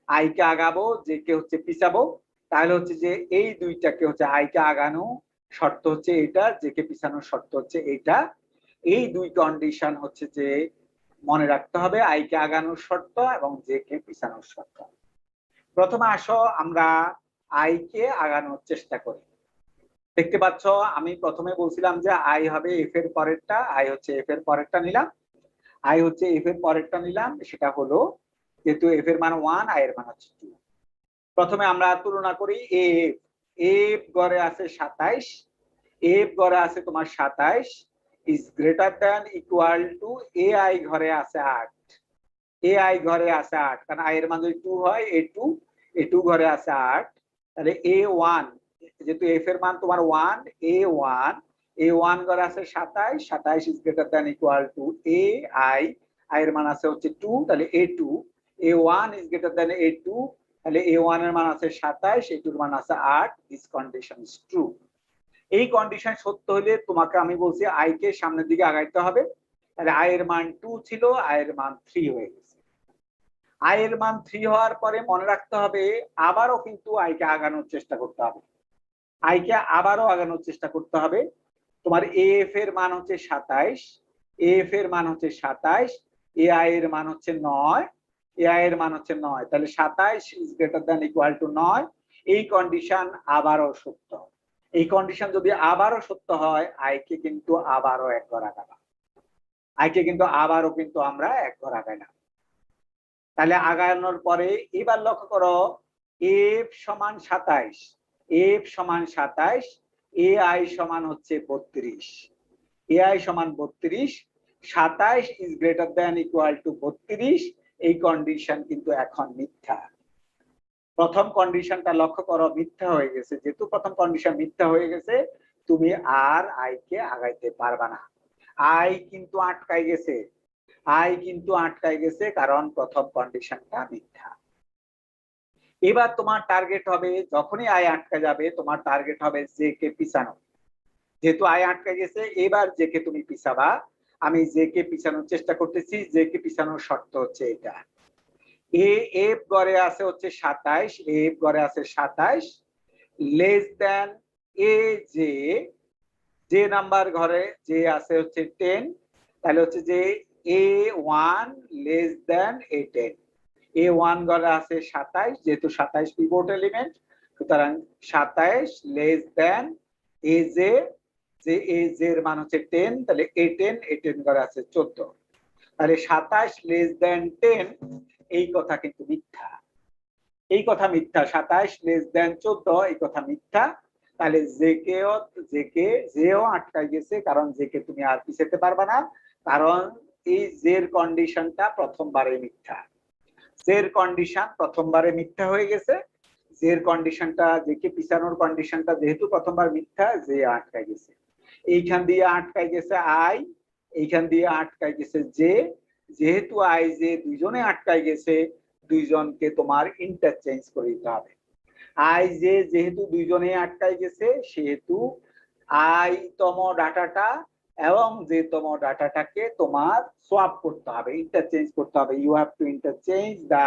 A: আই কে আগাবো, জে কে হচ্ছে পিছাবো। তাহলে হচ্ছে যে এই দুইটাকে হচ্ছে আই কে আগানো শর্ত হচ্ছে এটা, জে কে পিছানোর শর্ত হচ্ছে এটা। এই দুই কন্ডিশন হচ্ছে যে মনে রাখতে হবে, আই কে আগানোর শর্ত এবং জে কে পিছানোর শর্ত। প্রথমে আসো আমরা আই কে আগানোর চেষ্টা করি। দেখতে পাচ্ছ আমি প্রথমে বলছিলাম যে আই হবে এফ এর পরেরটা, আই হচ্ছে এফ এর পরেরটা নিলাম, আই হচ্ছে এফ এর পরেরটা নিলাম, সেটা হলো যেহেতু এফ এর মান 1, আই এর মান হচ্ছে 2। প্রথমে আমরা তুলনা করি এফ, এফ গড়ে আছে 27, এফ গড়ে আছে তোমার 27 is greater than equal to A I ঘরে আছে 8, এ আই ঘরে আছে 8, কারণ আই এর মান যদি 2 হয় এ 2 ঘরে আছে 8, তাহলে এ 1 যেহেতু এফ এর মান তোমার 1, এ 1 ঘরে আছে 27, 27 is greater than equal to A I, I এর মান আছে হচ্ছে 2, তাহলে এ 2, এ 1 ইজ গ্রেটার দ্যান এ 2, তাহলে এ 1 এর মান আছে 27, এ 2 এর মান আছে 8, দিস কন্ডিশন ইজ ট্রু। এই কন্ডিশন সত্য হলে তোমাকে আমি বলছি আই কে সামনের দিকে আগাইতে হবে, তাহলে আই এর মান 2 ছিল, আই এর মান 3 হয়ে গেছে। আই এর মান 3 হওয়ার পরে মনে রাখতে হবে আবারও কিন্তু আই কে আগানোর চেষ্টা করতে হবে, আই কে আবারও আগানোর চেষ্টা করতে হবে। তোমার এফ এর মান হচ্ছে 27, এফ এর মান হচ্ছে 27, এ আই এর মান হচ্ছে 9, এ আই এর মান হচ্ছে 9, তাহলে 27 is greater than equal to 9। এই কন্ডিশন আবারও সত্য। এই কন্ডিশন যদি আবারও সত্য হয় আই কে কিন্তু আবারও এক ঘর আগালাম, আই কে কিন্তু আবারও কিন্তু আমরা এক ঘর আগাইলাম। তাহলে আগানোর পরে এবার লক্ষ্য করো এফ সমান 27, এফ সমান 27, এ আই সমান হচ্ছে 32, এ আই সমান 32, 27 is greater than equal to 32, এই কন্ডিশন কিন্তু এখন মিথ্যা। প্রথম কন্ডিশনটা লক্ষ্য করো মিথ্যা হয়ে গেছে, যেহেতু প্রথম কন্ডিশন মিথ্যা হয়ে গেছে তুমি আর আই কে আগাইতে পারবা না, আই কিন্তু আটকাই গেছে, আই কিন্তু আটকাই গেছে কারণ প্রথম কন্ডিশনটা মিথ্যা। এবার তোমার টার্গেট হবে যখনই আই আটকা যাবে তোমার টার্গেট হবে জে কে পিছানো, যেহেতু আই আটকা গেছে এবার জে কে তুমি পিছাবা। আমি জে কে পিছানোর চেষ্টা করতেছি, জে কে পিছানোর শর্ত হচ্ছে এটা, এ এফ গড়ে আছে হচ্ছে 27, এফ গড়ে আছে 27 লেস দেন এ জে, যে নাম্বার ঘরে যে আছে হচ্ছে 10, তাহলে হচ্ছে যে এ 1 লেস দেন এ 10, এ 1 ঘরে আছে 27, যেহেতু 27 পিভট এলিমেন্ট সুতরাং 27 লেস দেন এ জে, যে এ জে এর মান হচ্ছে 10, তাহলে এ 10 ঘরে আছে 14, তাহলে 27 লেস দেন 10 এই কথা কিন্তু মিথ্যা, এই কথা মিথ্যা, 27 লেস দেন 14 এই কথা মিথ্যা। তাহলে জেও আটকাই গেছে কারণ জেকে তুমি আর পিছাতে পারবা না, কারণ এই জের কন্ডিশনটা প্রথমবারে মিথ্যা, জের কন্ডিশন প্রথমবারে মিথ্যা হয়ে গেছে, জের কন্ডিশনটা জেকে পিছানোর কন্ডিশনটা যেহেতু প্রথমবার মিথ্যা জে আটকাই গেছে, এইখান দিয়ে আটকাই গেছে আই, এইখান দিয়ে আটকাই গেছে জে, যেহেতু আই জে দুইজনে আটকাই গেছে দুইজনকে তোমার ইন্টারচেঞ্জ করে দিতে হবে। আই জে যেহেতু দুইজনে আটকাই গেছে সেহেতু আই তম ডাটাটা এবং যে তম ডাটাটাকে তোমার সোয়াপ করতে হবে, ইন্টারচেঞ্জ করতে হবে। You have to interchange the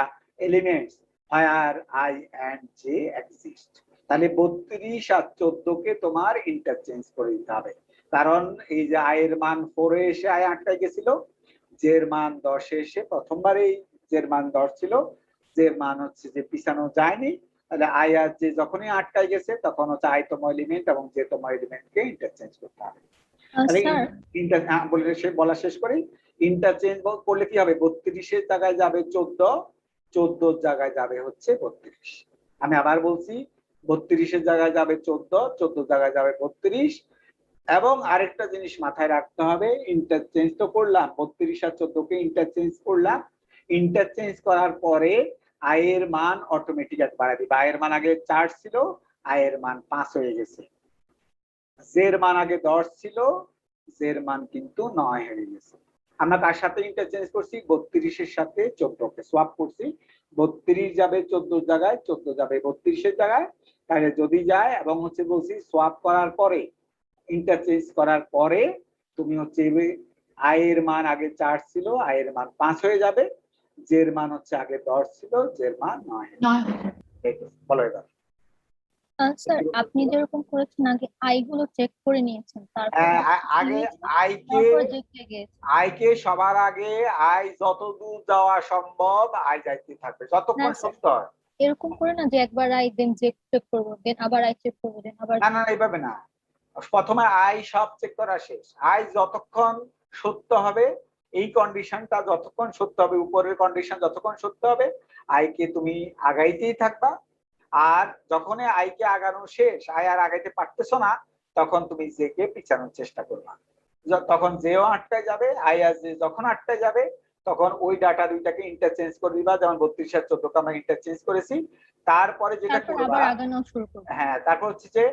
A: elements where I and J exist. তাহলে 32 আর 14 কে তোমার ইন্টারচেঞ্জ করে দিতে হবে, কারণ এই যে আই এর মান 4 এ এসে আই আটকাই গেছিল, জের মান 10 এ এসে প্রথমবারেই জের মান 10 ছিল, জের মান হচ্ছে যে পিছানো যায়নি, তাহলে আই আর জে যখনই আটকাই গেছে তখন হচ্ছে আই তম এলিমেন্ট এবং জে তম এলিমেন্টকে ইন্টারচেঞ্জ করতে হবে।
C: স্যার
A: বলা শেষ করি, ইন্টারচেঞ্জ করলে কি হবে 32 এর জায়গায় যাবে 14, 14 জায়গায় যাবে হচ্ছে 32। আমি আবার বলছি 32 এর জায়গায় যাবে 14, 14 জায়গায় যাবে 32। এবং আরেকটা জিনিস মাথায় রাখতে হবে, ইন্টারচেঞ্জ তো করলাম 32 আর 14 কে ইন্টারচেঞ্জ করলাম, ইন্টারচেঞ্জ করার পরে আই এর মান অটোমেটিক বাড়াই দিবে। আই এর মান আগে 4 ছিল, আই এর মান 5 হয়ে গেছে, জের মান আগে 10 ছিল, জের মান কিন্তু 9 হয়ে গেছে। আমরা কার সাথে ইন্টারচেঞ্জ করছি 32 এর সাথে 14 কে সোয়াপ করছি, 32 যাবে 14 জায়গায়, 14 যাবে 32 এর জায়গায়, তাহলে যদি যায় এবং হচ্ছে বলছি সোয়াপ করার পরে ইন্টারচেঞ্জ করার পরে তুমি হচ্ছে আই এর মান আগে 4 ছিল, আই এর মান 5 হয়ে যাবে, জের মান হচ্ছে আগে 10 ছিল, জের মান 9 বলো এবার।
C: স্যার আপনি যেরকম করেছেন আগে আই গুলো চেক করে নিয়েছেন, তারপর
A: আগে আইকে সবার আগে আই যতদূর যাওয়া সম্ভব আই যাইতে থাকবে যতক্ষণ সত্য হয়।
C: এরকম করে না যে একবার আই দেন চেক করবো, দেন আবার আই চেক করবো, দেন আবার
A: না না এইভাবে না, প্রথমে আই সব চেক করা শেষ, আই যতক্ষণ সত্য হবে, এই কন্ডিশনটা যতক্ষণ সত্য হবে, উপরের কন্ডিশন যতক্ষণ সত্য হবে, আই কে তুমি আগাইতেই থাকবা। আর যখন আই কে আগানো শেষ, আই আর আগাইতে পারতেছো না, তখন তুমি জে কে পিছানোর চেষ্টা করবা। তখন জেও আটকায় যাবে, আই আর জে যখন আটকায় যাবে, তখন ওই ডাটা দুইটাকে ইন্টারচেঞ্জ করে দিবা, যেমন 32 আর 14 কে আমরা ইন্টারচেঞ্জ করেছি। তারপরে যেটা
C: তারপর
A: করবা,
C: আবার আগানো শুরু করবো।
A: হ্যাঁ, তারপর হচ্ছে যে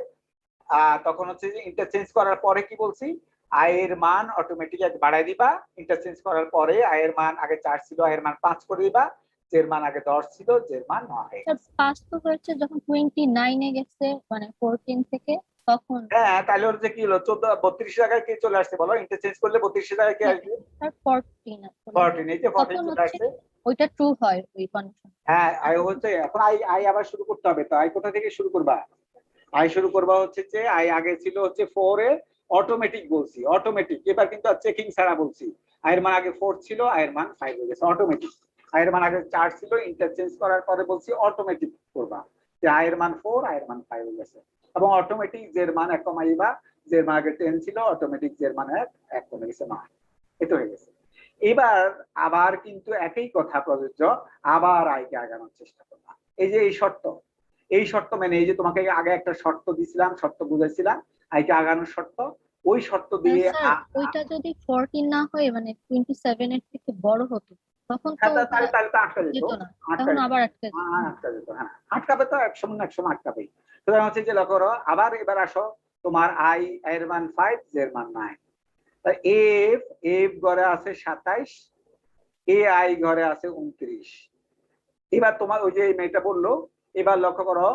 A: তখন হচ্ছে যে ইন্টারচেঞ্জ করার পরে কি বলছি, আই এর মান অটোমেটিক বাড়াই দিবা। ইন্টারচেঞ্জ করার পরে আই এর মান আগে 4 ছিল, আই এর মান 5 করে দিবা। জের মান আগে 10 ছিল, জের মান 9
C: স্যার 5 তো হয়েছে যখন 29 এ গেছে, মানে 14 থেকে, তখন
A: হ্যাঁ, তাহলে ওর যে কি হলো, 14 32 জায়গায় কি চলে আসছে বলো? ইন্টারচেঞ্জ করলে 32 জায়গায় কি আসবে?
C: স্যার 14 আসলে
A: 14, এই যে 14
C: তখন
A: চলে
C: হচ্ছে
A: আসছে।
C: ওইটা ট্রু হয় ওই কন্ডিশন।
A: হ্যাঁ, আই হচ্ছে এখন আই আই আবার শুরু করতে হবে। তো আই কোথা থেকে শুরু করবা? আই শুরু করবা হচ্ছে যে আই আগে ছিল হচ্ছে 4 এ, অটোমেটিক বলছি, অটোমেটিক। এবার কিন্তু চেকিং ছাড়া বলছি। আয়ের মান আগে 4 ছিল, আয়ের মান 5 হয়ে গেছে, অটোমেটিক। আয়ের মান আগে 4 ছিল, ইন্টারচেঞ্জ করার পরে বলছি অটোমেটিক করবা, যে আয়ের মান 4, আয়ের মান 5 হয়ে গেছে। এবং অটোমেটিক জের মান 1 কমাইবা, জের মান আগে 10 ছিল, অটোমেটিক জের মান 1 কমে গেছে 9। এটা হয়ে গেছে। এবার আবার কিন্তু একই কথা প্রযোজ্য, আবার আইকে আগানোর চেষ্টা করবা। এই যে এই শর্ত মানে, এই যে তোমাকে আগে একটা শর্ত দিছিলাম, শর্ত বুঝাইছিলাম, আইকে আগানোর শর্ত, ওই শর্ত দিয়ে
C: স্যার ওইটা যদি 14 না হয়ে মানে 27 এর থেকে বড় হতো, তখন তো
A: তাহলে তাহলে তো আটকা যেত,
C: যেত না,
A: আটকা
C: তখন
A: যেত।
C: আবার আটকে যেত।
A: আটকা যেত, হ্যাঁ, আটকাবে তো, এক সময় না এক সময় আটকাবেই। সুতরাং হচ্ছে যে লক্ষ্য করো, আবার এবার আসো, তোমার আই এর মান 5, জের মান 9। তাই এফ এফ ঘরে আছে 27, এ আই ঘরে আছে 29। এবার তোমার ওই যে এই মেয়েটা বললো, এবার লক্ষ্য করো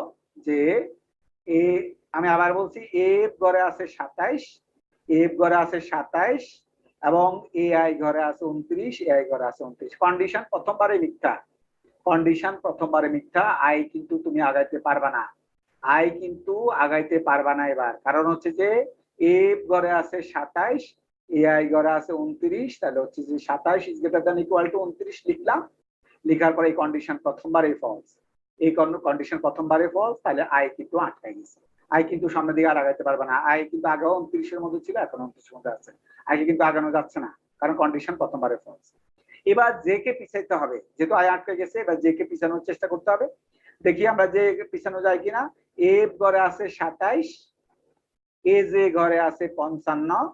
A: যে এ, আমি আবার বলছি, এফ ঘরে আছে 27, এফ ঘরে আছে 27, এবং এ আই ঘরে আছে 29, এ আই ঘরে আছে 29। কন্ডিশন প্রথমবারে মিথ্যা, কন্ডিশন প্রথমবারে মিথ্যা। আই কিন্তু তুমি আগাইতে পারবা না, আই কিন্তু আগাইতে পারবা না এবার। কারণ হচ্ছে যে এফ ঘরে আছে 27, এ আই ঘরে আছে 29, তাহলে হচ্ছে যে 27 is greater than equal to 29 লিখলাম। লেখার পরে এই কন্ডিশন প্রথমবারে ফলস, এই কন্ডিশন প্রথমবারে ফলস, তাহলে আই কিন্তু আটকাই গেছে। আই কিন্তু সামনের দিকে আর আগাইতে পারবে না। আই কিন্তু আগে 29 এর মধ্যে ছিল, এখন 29 এর মধ্যে আছে, আইকে কিন্তু আগানো যাচ্ছে না, কারণ কন্ডিশন প্রথমবারে ফলস। এবার জে কে পিছাইতে হবে, যেহেতু আই আটকে গেছে, এবার জে কে পিছানোর চেষ্টা করতে হবে। দেখি আমরা জে কে পিছানো যায় কিনা। এফ ঘরে আছে 27, এ জে ঘরে আছে 55,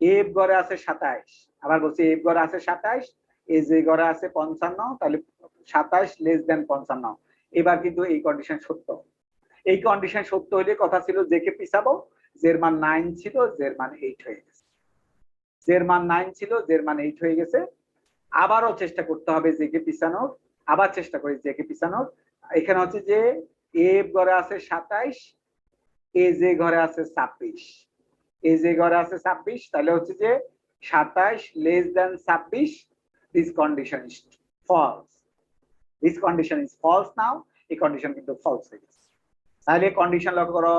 A: এফ ঘরে আছে 27, আবার বলছি এফ ঘরে আছে 27, এ জে ঘরে আছে 55, তাহলে 27 লেস দেন 55। এবার কিন্তু এই কন্ডিশন সত্য। এই কন্ডিশন সত্য হলে কথা ছিল জে কে পিছাবো, জের মান 9 ছিল, জের মান 8 হয়ে গেছে, জের মান 9 ছিল, জের মান 8 হয়ে গেছে। আবারও চেষ্টা করতে হবে জে কে পিছানোর, আবার চেষ্টা করি জে কে পিছানোর। এখানে হচ্ছে যে এফ ঘরে আছে 27, এ জে ঘরে আছে 26, এ জে ঘরে আছে 26, তাহলে হচ্ছে যে 27 less than 26, this condition is false, this condition is false now. এই কন্ডিশন কিন্তু ফলস হয়ে গেছে। তাহলে কন্ডিশন লক্ষ্য করো,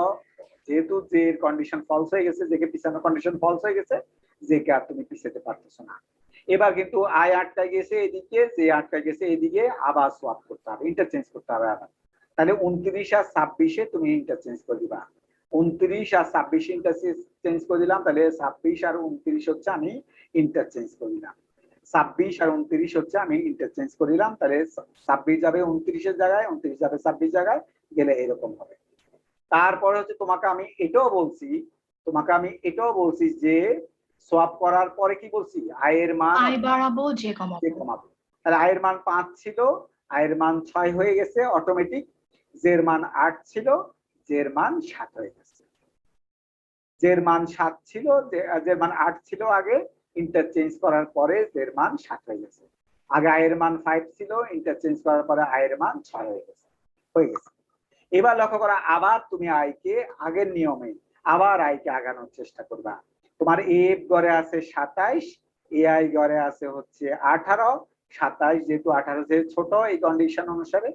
A: যেহেতু যে কন্ডিশন ফলস হয়ে গেছে, যে কে পিছানোর কন্ডিশন ফলস হয়ে গেছে, যে কে আর তুমি পিছাতে পারতেছো না। এবার কিন্তু আই আটকায় গেছে এদিকে, যে আটকায় গেছে এদিকে, আবার সোয়াপ করতে হবে, ইন্টারচেঞ্জ করতে হবে আবার। তাহলে 29 আর 26-এ তুমি ইন্টারচেঞ্জ করে দিবা, 29 আর 26 ইন্টারচেঞ্জ করে দিলাম, তাহলে 26 আর 29 হচ্ছে আমি ইন্টারচেঞ্জ করে দিলাম, 26 আর 29 হচ্ছে আমি ইন্টারচেঞ্জ করে দিলাম, তাহলে 26 যাবে 29-এর জায়গায়, 29 যাবে 26 জায়গায়, গেলে এরকম হবে। তারপরে হচ্ছে তোমাকে আমি এটাও বলছি যে সোয়াপ করার পরে কি বলছি, আয়ের মান
B: আয় বাড়াবো যে কমাবো।
A: কমাবো। তাহলে আয়ের মান 5 ছিল, আয়ের মান 6 হয়ে গেছে অটোমেটিক। জের মান 8 ছিল, জের মান 7 হয়ে গেছে। জের মান 7 ছিল, জের মান 8 ছিল আগে, ইন্টারচেঞ্জ করার পরে জের মান 7 হয়ে গেছে। আগে আয়ের মান 5 ছিল, ইন্টারচেঞ্জ করার পরে আয়ের মান 6 হয়ে গেছে। এবার লক্ষ্য করা, আবার তুমি আইকে আগের নিয়মে আবার আইকে আগানোর চেষ্টা করবা। তোমার এফ ঘরে আছে 27, এআই ঘরে আছে হচ্ছে 18, 27 যেহেতু 18 যে ছোট এই কন্ডিশন অনুসারে,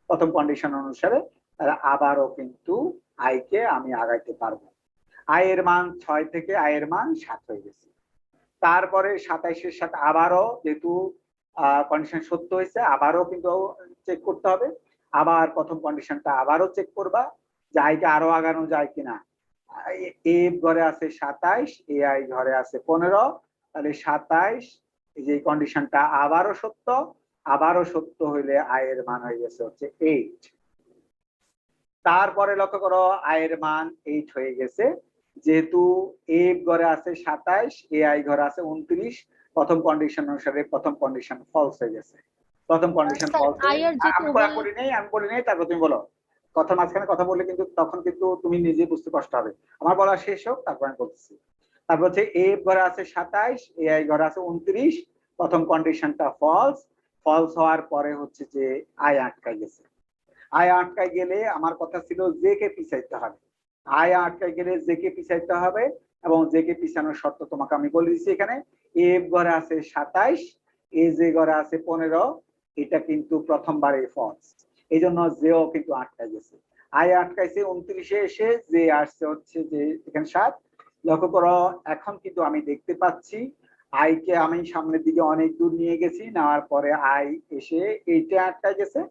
A: প্রথম কন্ডিশন অনুসারে, তাহলে আবারও কিন্তু আইকে আমি আগাইতে পারবো। আয়ের মান 6 থেকে আয়ের মান 7 হয়ে গেছে। তারপরে 27-এর সাথে আবারও যেহেতু কন্ডিশন সত্য হয়েছে, আবারও কিন্তু চেক করতে হবে। আবার প্রথম কন্ডিশনটা আবারও চেক করবা যে আইকে আরো আগানো যায় কিনা। এফ ঘরে আছে 27, এআই ঘরে আছে 15, তাহলে 27, এই যে কন্ডিশনটা আবারও সত্য হইলে আই এর মান হয়ে গেছে হচ্ছে 8। তারপরে লক্ষ্য করো আই এর মান 8 হয়ে গেছে, যেহেতু এফ ঘরে আছে 27, এআই ঘরে আছে 29, প্রথম কন্ডিশন অনুসারে প্রথম কন্ডিশন ফলস হয়ে গেছে। প্রথম কন্ডিশন
C: স্যার,
A: ফলস।
C: I আর J কে
A: আমি বলি নেই, তারপর তুমি বলো। কথা মাঝখানে কথা বললে কিন্তু তখন কিন্তু তুমি নিজে বুঝতে কষ্ট হবে। আমার বলা শেষ হোক, তারপর আমি বলতেছি। তারপর হচ্ছে এফ ঘরে আছে 27, এআই ঘরে আছে 29, প্রথম কন্ডিশনটা ফলস হওয়ার পরে হচ্ছে যে আই আটকাই গেছে। আই আটকাই গেলে আমার কথা ছিল জে কে পিছাইতে হবে। আই আটকাই গেলে জে কে পিছাইতে হবে, এবং জে কে পিছানোর শর্ত তোমাকে আমি বলে দিচ্ছি এখানে। এফ ঘরে আছে 27, এ জে ঘরে আছে 15, এটা কিন্তু প্রথমবারে ফলস, এই জন্য জেও কিন্তু আটকাই গেছে। আই আটকাইছে 29-এ এসে, জে আসছে হচ্ছে যে এখানে 7। লক্ষ্য করো এখন কিন্তু আমি দেখতে পাচ্ছি আই কে আমি সামনের দিকে অনেক দূর নিয়ে গেছি, নেওয়ার পরে আই এসে এইটা আটকাই গেছে।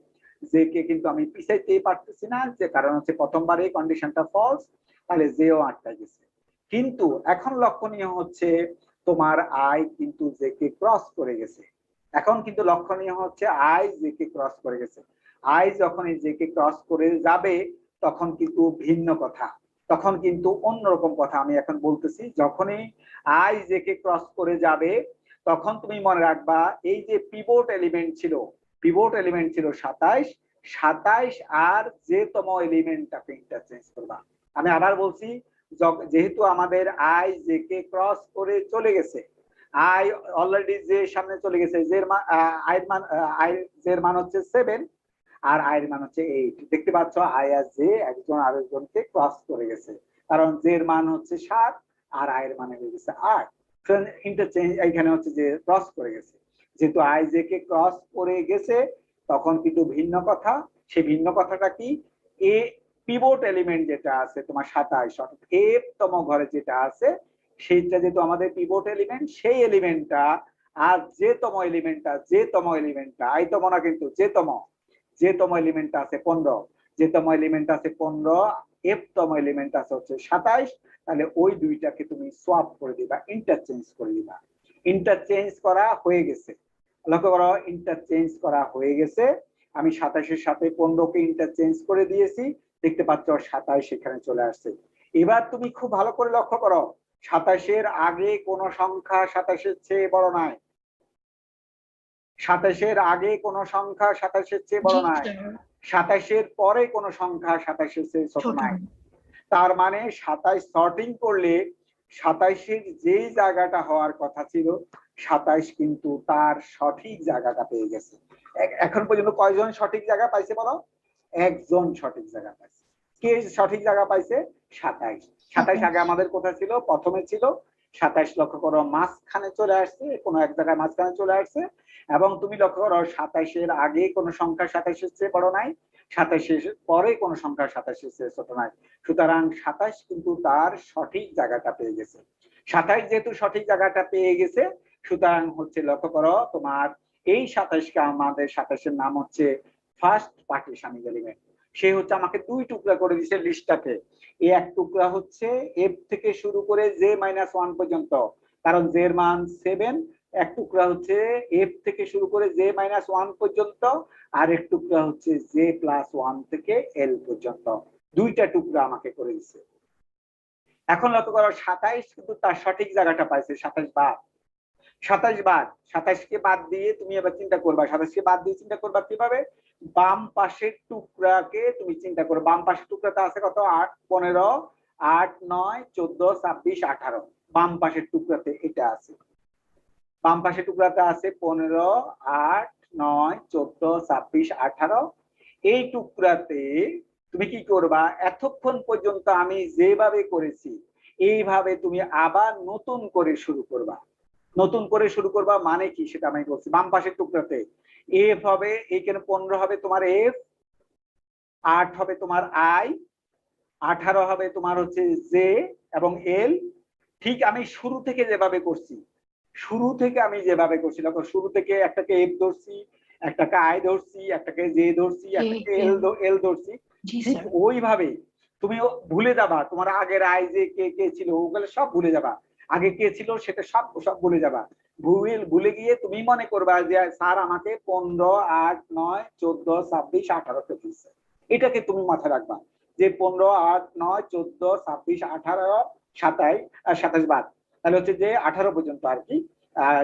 A: জে কে কিন্তু আমি পিছাইতেই পারতেছি না, যে কারণ হচ্ছে প্রথমবারে কন্ডিশনটা ফলস, তাহলে জেও আটকাই গেছে। কিন্তু এখন লক্ষণীয় হচ্ছে তোমার আই কিন্তু জে কে ক্রস করে গেছে। এখন কিন্তু লক্ষণীয় হচ্ছে আই জে কে ক্রস করে গেছে। আই যখন এই জে কে ক্রস করে যাবে তখন কিন্তু ভিন্ন কথা, তখন কিন্তু অন্যরকম কথা আমি এখন বলতেছি। যখনই আই জে কে ক্রস করে যাবে তখন তুমি মনে রাখবা এই যে পিভট এলিমেন্ট ছিল 27 আর যে তম এলিমেন্টটাকে ইন্টারচেঞ্জ করবা। আমি আবার বলছি, যেহেতু আমাদের আই জে কে ক্রস করে চলে গেছে, আই অলরেডি জে সামনে চলে গেছে, জের মান আই জের মান হচ্ছে 7 আর আই এর মান হচ্ছে 8। দেখতে পাচ্ছ আই আর জে একজন আরেকজনকে ক্রস করে গেছে, কারণ জের মান হচ্ছে 7 আর আই এর মান হয়ে গেছে 8। ইন্টারচেঞ্জ এখানে হচ্ছে যে ক্রস করে গেছে। যেহেতু আই জে কে ক্রস করে গেছে তখন কিন্তু ভিন্ন কথা। সেই ভিন্ন কথাটা কি, এ পিভট এলিমেন্ট যেটা আছে তোমার 27 অর্থাৎ এফ তম ঘরে যেটা আছে সেইটা যেহেতু আমাদের পিভট এলিমেন্ট, সেই এলিমেন্টটা আর যে তম এলিমেন্টটা আই তম না কিন্তু যে তম এলিমেন্ট আছে 15, যে তম এলিমেন্ট আছে 15, এফ তম এলিমেন্ট আছে হচ্ছে 27, তাহলে ওই দুইটাকে তুমি সোয়াপ করে দিবা, ইন্টারচেঞ্জ করে দিবা। ইন্টারচেঞ্জ করা হয়ে গেছে, লক্ষ্য করো ইন্টারচেঞ্জ করা হয়ে গেছে। আমি 27-এর সাথে 15-কে ইন্টারচেঞ্জ করে দিয়েছি, দেখতে পাচ্ছ 27 এখানে চলে আসছে। এবার তুমি খুব ভালো করে লক্ষ্য করো, 27-এর আগে কোন সংখ্যা 27-এর চেয়ে বড় নাই। 27-এর আগে কোন সংখ্যা 27-এর চেয়ে বড় নাই, 27-এর পরে কোন সংখ্যা 27-এর চেয়ে ছোট নাই। তার মানে 27 সর্টিং করলে 27-এর যেই জায়গাটা হওয়ার কথা ছিল 27 কিন্তু তার সঠিক জায়গাটা পেয়ে গেছে। এখন পর্যন্ত কয়জন সঠিক জায়গা পাইছে বলো? একজন সঠিক জায়গা পাইছে। কে সঠিক জায়গা পাইছে? 27 আগে আমাদের কোথায় ছিল? প্রথমে ছিল। 27 লক্ষ্য করো মাঝখানে চলে আসছে, কোন এক জায়গায় মাঝখানে চলে আসছে। এবং তুমি লক্ষ্য করো 27-এর আগে কোন সংখ্যা 27-এর চেয়ে বড় নাই, 27-এর পরে কোন সংখ্যা 27-এর চেয়ে ছোট নাই। সুতরাং 27 কিন্তু তার সঠিক জায়গাটা পেয়ে গেছে। 27 যেহেতু সঠিক জায়গাটা পেয়ে গেছে, সুতরাং হচ্ছে লক্ষ্য করো তোমার এই 27-কে আমাদের 27-এর নাম হচ্ছে ফার্স্ট পার্টিশনিং এলিমেন্ট। সে হচ্ছে আমাকে দুই টুকরা করে দিয়েছে লিস্টটাকে। এই এক টুকরা হচ্ছে এফ থেকে শুরু করে জে -1 পর্যন্ত, কারণ জের মান 7। এক টুকরা হচ্ছে এফ থেকে শুরু করে জে -1 পর্যন্ত, আর এক টুকরা হচ্ছে জে +1 থেকে এল পর্যন্ত। দুইটা টুকরা আমাকে করে দিচ্ছে। এখন লক্ষ্য করো 27 কিন্তু তার সঠিক জায়গাটা পাইছে 27 বাদ। 27 কে বাদ দিয়ে তুমি এবার চিন্তা করবা, 27 কে বাদ দিয়ে চিন্তা করবা কিভাবে? বাম পাশের টুকরাকে তুমি চিন্তা করো। বাম পাশের টুকরাটা আছে কত? 8, 15, 8, 9, 14, 26, 18। বাম পাশের টুকরাতে এটা আছে। বাম পাশের টুকরাতে আছে 15, 8, 9, 14, 26, 18। এই টুকরাতে তুমি কি করবা? এতক্ষণ পর্যন্ত আমি যেভাবে করেছি এইভাবে তুমি আবার নতুন করে শুরু করবা। নতুন করে শুরু করবা মানে কি সেটা আমি বলছি। বাম পাশের টুকরাতে এফ হবে, এইখানে 15 হবে তোমার এফ, 8 হবে তোমার আই, 18 হবে তোমার হচ্ছে জে এবং এল। ঠিক আমি শুরু থেকে যেভাবে করছি, দেখো শুরু থেকে একটাকে এফ ধরছি, একটাকে আই ধরছি, একটাকে জে ধরছি, একটাকে এল ধরছি। ঠিক ওইভাবে তুমি ভুলে যাবা তোমার আগের আই যে কে কে ছিল ওগুলো সব ভুলে যাবা, আগে কে ছিল সেটা সব সব ভুলে যাবা। ভুলে গিয়ে তুমি মনে করবা যে স্যার আমাকে 15, 8, 9, 14, 26, 18 দিচ্ছে। এটাকে তুমি মাথায় রাখবা যে 15, 8, 9, 14, 26, 18, 27 আর 27 বাদ, তাহলে হচ্ছে যে 18 পর্যন্ত আর কি,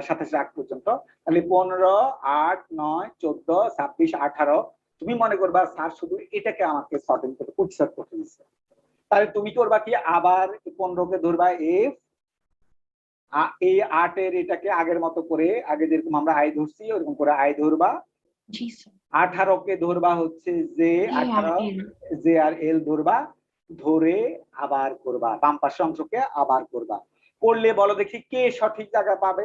A: 27 আগ পর্যন্ত। তাহলে 15, 8, 9, 14, 26, 18 তুমি মনে করবা স্যার শুধু এটাকে আমাকে সর্টিং করে কুইকসর্ট করতে দিচ্ছে। তাহলে তুমি করবা কি, আবার 15কে ধরবা এফ, এই 8 এর এটাকে আগের মতো করে, আগে যেরকম আমরা আই ধরছি ওরকম করে আই ধরবা।
B: জি স্যার।
A: 18কে ধরবা হচ্ছে যে 18 জে আর এল ধরবা, ধরে আবার করবা বাম পাশের অংশকে আবার করবা। করলে বলো দেখি কে সঠিক জায়গা পাবে,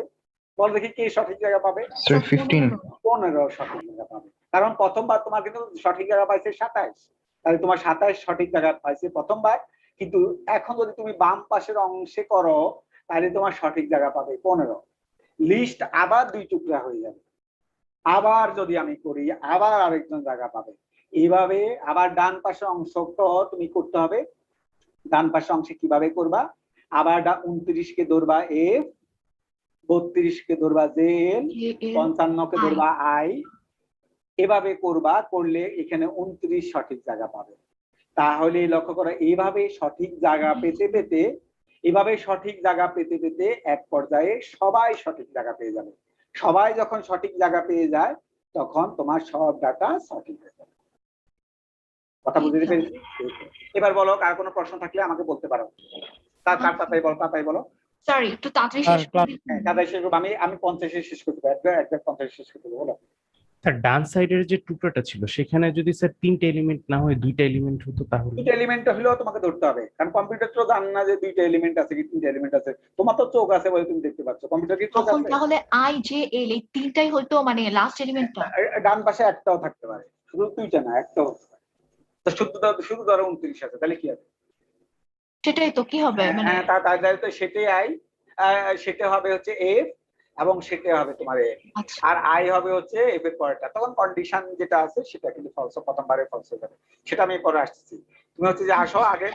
A: বলো দেখি কে সঠিক জায়গা পাবে।
D: স্যার 15
A: 15 সঠিক জায়গা পাবে, কারণ প্রথমবার তোমার কিন্তু সঠিক জায়গা পাইছে 27, তাহলে তোমার 27 সঠিক জায়গা পাইছে প্রথমবার। কিন্তু এখন যদি তুমি বাম পাশের অংশে করো তাহলে তোমার সঠিক জায়গা পাবে 15। লিস্ট আবার 2 টুকরা হয়ে যাবে। আবার যদি আমি করি আবার আরেকজন জায়গা পাবে। এইভাবে আবার ডান পাশের অংশটা তুমি করতে হবে। ডান পাশের অংশে কিভাবে করবা, আবার 29কে ধরবা এফ, 32কে ধরবা জে এল, 55কে ধরবা আই, এভাবে করবা। করলে এখানে 29 সঠিক জায়গা পাবে। তাহলে লক্ষ্য করো এইভাবে সঠিক জায়গা পেতে পেতে, এভাবে সঠিক জায়গা পেতে পেতে এক পর্যায়ে সবাই সঠিক জায়গা পেয়ে যাবে। সবাই যখন সঠিক জায়গা পেয়ে যায় তখন তোমার সব ডাটা সঠিক হয়ে যাবে। কথা বুঝতে পেরেছি? এবার বলো, আর কোনো প্রশ্ন থাকলে আমাকে বলতে পারো। তাড়াতাড়ি বলো, তাড়াতাড়ি বলো।
B: সরি একটু তাড়াতাড়ি শেষ করে দিন।
A: তাড়াতাড়ি শেষ করবো। আমি 50 শেষ করতে পারবো, একদম 50 শেষ করতে পারবো। বলো।
E: স্যার ডান সাইডের যে টুকরোটা ছিল সেখানে যদি স্যার 3টে এলিমেন্ট না হয় 2টা এলিমেন্ট হতো তাহলে?
A: 2টা এলিমেন্ট হলেও তোমাকে ধরতে হবে, কারণ কম্পিউটার তো জানে না যে 2টা এলিমেন্ট আছে কি 3টা এলিমেন্ট আছে। তোমার তো চোখ আছে বলে তুমি দেখতে পাচ্ছ, কম্পিউটার কি চোখ
B: তখন
A: আছে?
B: তাহলে আই জে এল এই তিনটাই হয়তো মানে লাস্ট এলিমেন্টটা।
A: ডান পাশে একটাও থাকতে পারে, শুধু 2টা না, একটাও হতে পারে। তো শুধু ধরো 29 আছে, তাহলে কি হবে?
B: সেটাই তো, কি হবে মানে?
A: হ্যাঁ, তাহলে তো সেটাই আই, সেটা হবে হচ্ছে এফ, এবং সেটা হবে তোমার এ,
B: আচ্ছা
A: আর আই হবে হচ্ছে এফ এর পরেরটা। তখন কন্ডিশন যেটা আছে সেটা কিন্তু ফলস, প্রথমবারে ফলস হয়ে যাবে। সেটা আমি পরে আসছি। তুমি হচ্ছে যে আসো আগে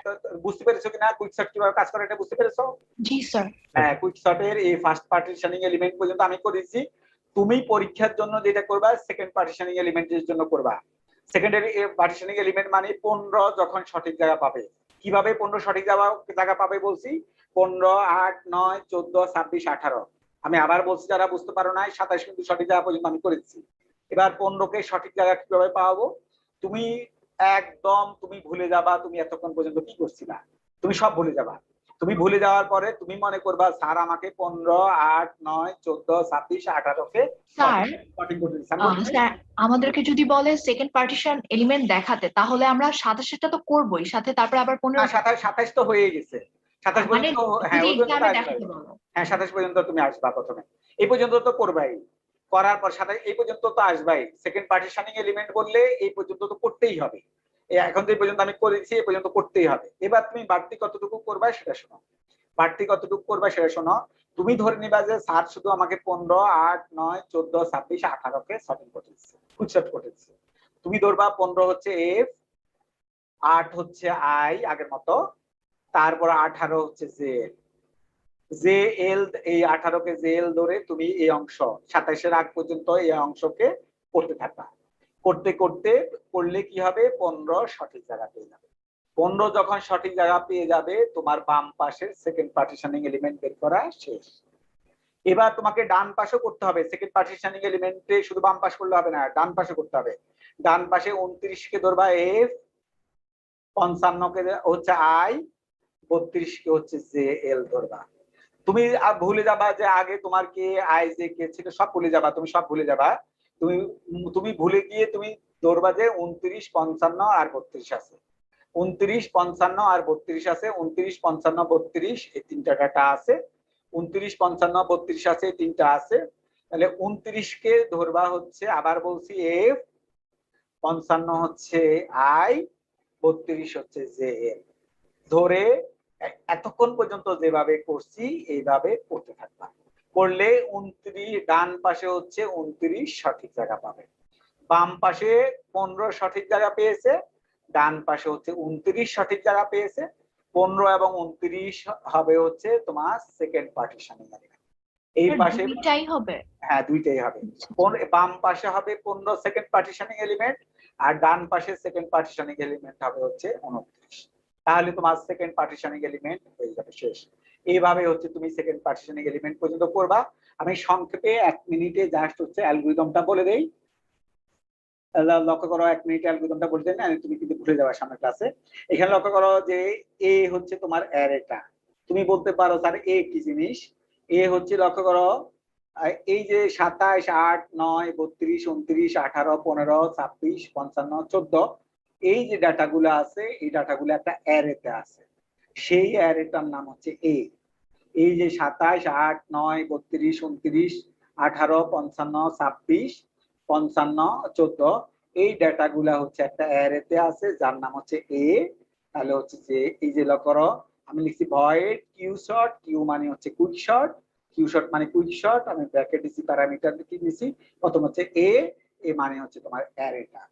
A: বুঝতে পেরেছো কিনা কুইকসর্ট কিভাবে কাজ করে এটা বুঝতে পেরেছো?
B: জি স্যার।
A: হ্যাঁ, কুইকসর্টের এই ফার্স্ট পার্টিশনিং এলিমেন্ট পর্যন্ত আমি করেছি। তুমি পরীক্ষার জন্য যেটা করবা সেকেন্ড পার্টিশনিং এলিমেন্টের জন্য করবা। সেকেন্ডারি পার্টিশনিং এলিমেন্ট মানে 15 যখন সঠিক জায়গা পাবে। কিভাবে 15 সঠিক জায়গা পাবে বলছি? 15, 8, 9, 14, 26, 18। আমি আবার বলছি, যারা বুঝতে পারো নাই, 27 কিন্তু সঠিক জায়গা পর্যন্ত আমি করেছি। এবার 15কে সঠিক জায়গা কিভাবে পাবো? তুমি একদম তুমি ভুলে যাবা তুমি এতক্ষণ পর্যন্ত কি করছিলা, তুমি সব ভুলে যাবা। তুমি ভুলে যাওয়ার পরে তুমি মনে করবা স্যার আমাকে 15, 8, 9, 14, 26, 18কে
B: স্যার
A: সঠিক করতে দিচ্ছে।
B: স্যার আমাদেরকে যদি বলে সেকেন্ড পার্টিশন এলিমেন্ট দেখাতে, তাহলে আমরা 27টা তো করবোই, সাথে তারপরে আবার 15।
A: 27 তো হয়ে গেছে। 27
B: মানে
A: পর্যন্ত, হ্যাঁ
B: যদি
A: ওই পর্যন্ত
B: এক্সামে
A: আসবে।
B: দেখাতে বলো।
A: হ্যাঁ, 27 পর্যন্ত তুমি আসবা প্রথমে, এই পর্যন্ত তো করবাই। করার পর 27 এই পর্যন্ত তো আসবাই। সেকেন্ড পার্টিশনিং এলিমেন্ট বললে এই পর্যন্ত তো করতেই হবে। এখন যে পর্যন্ত আমি করেছি এই পর্যন্ত করতেই হবে। এবার তুমি বাড়তি কতটুকু করবা সেটা শোনো। বাড়তি কতটুকু করবা সেটা শোনো। তুমি ধরে নিবা যে স্যার শুধু আমাকে 15, 8, 9, 14, 26, 18কে সঠিক করতেছে, কুইকসর্ট করতেছে। তুমি ধরবা 15 হচ্ছে এফ, 8 হচ্ছে আই আগের মতো, তারপর 18 হচ্ছে জেল। জে এল, এই 18কে জেল ধরে তুমি এই অংশ 27-এর আগ পর্যন্ত এই অংশকে করতে থাকবা। করতে করতে করলে কি হবে, 15 সঠিক জায়গা পেয়ে যাবে। 15 যখন সঠিক জায়গা পেয়ে যাবে তোমার বাম পাশের সেকেন্ড পার্টিশনিং এলিমেন্ট বের করা শেষ। এবার তোমাকে ডান পাশে করতে হবে। সেকেন্ড পার্টিশনিং এলিমেন্টে শুধু বাম পাশ করলে হবে না, ডান পাশে করতে হবে। ডান পাশে 29কে ধরবা এফ, 55কে হচ্ছে আই, 32কে হচ্ছে জে এল ধরবা। তুমি ভুলে যাবা যে আগে তোমার কে আই জে কে ছিল, সব ভুলে যাবা, তুমি সব ভুলে যাবা। তুমি ভুলে গিয়ে তুমি ধরবা যে 29, 55 আর 32 আছে। 29, 55 আর 32 আছে। 29, 55, 32 এই তিনটা ডাটা আছে। 29, 55, 32 আছে, এই তিনটা আছে। তাহলে 29কে ধরবা হচ্ছে, আবার বলছি এফ, 55 হচ্ছে আই, 32 হচ্ছে জে এল ধরে এতক্ষণ পর্যন্ত যেভাবে করছি এইভাবে করতে থাকবা। করলে 29 ডান পাশে হচ্ছে 29 সঠিক জায়গা পাবে। বাম পাশে 15 সঠিক জায়গা পেয়েছে, ডান পাশে হচ্ছে 29 সঠিক যারা পেয়েছে, 15 এবং 29 হবে হচ্ছে তোমার সেকেন্ড পার্টিশনিং এলিমেন্ট। এই
B: স্যার,
A: পাশে
B: দুইটাই হবে?
A: হ্যাঁ দুইটাই হবে। বাম পাশে হবে 15 সেকেন্ড পার্টিশনিং এলিমেন্ট, আর ডান পাশে সেকেন্ড পার্টিশনিং এলিমেন্ট হবে হচ্ছে 29। তাহলে তোমার সেকেন্ড পার্টিশনিং এলিমেন্ট হয়ে যাবে শেষ। এইভাবে হচ্ছে তুমি সেকেন্ড পার্টিশনিং এলিমেন্ট পর্যন্ত করবা। আমি সংক্ষেপে 1 মিনিটে জাস্ট হচ্ছে অ্যালগরিদমটা বলে দেই। লক্ষ্য করো 1 মিনিটে অ্যালগরিদমটা বলে দেন, তুমি কিন্তু ভুলে যাবে সামনের ক্লাসে। এখানে লক্ষ্য করো যে এ হচ্ছে তোমার অ্যারেটা। তুমি বলতে পারো স্যার এ কি জিনিস? এ হচ্ছে লক্ষ্য করো এই যে 27, 8, 9, 32, 29, 18, 15, 26, 55, 14 এই যে ডাটাগুলো আছে, এই ডাটাগুলো একটা অ্যারেতে আছে। সেই অ্যারেটার নাম হচ্ছে এ। এই যে 27, 8, 9, 32, 29, 18, 55, 26, 55, 14 এই ডাটাগুলা হচ্ছে একটা অ্যারেতে আছে যার নাম হচ্ছে এ। তাহলে হচ্ছে যে এই যে লক্ষ্য করো আমি লিখছি ভয়েড কিউ শর্ট, কিউ মানে হচ্ছে কুইক শর্ট, কিউ শর্ট মানে কুইক শর্ট, আমি ব্র্যাকেট দিছি প্যারামিটার কি দিছি, প্রথম হচ্ছে এ, এ মানে হচ্ছে তোমার অ্যারেটা,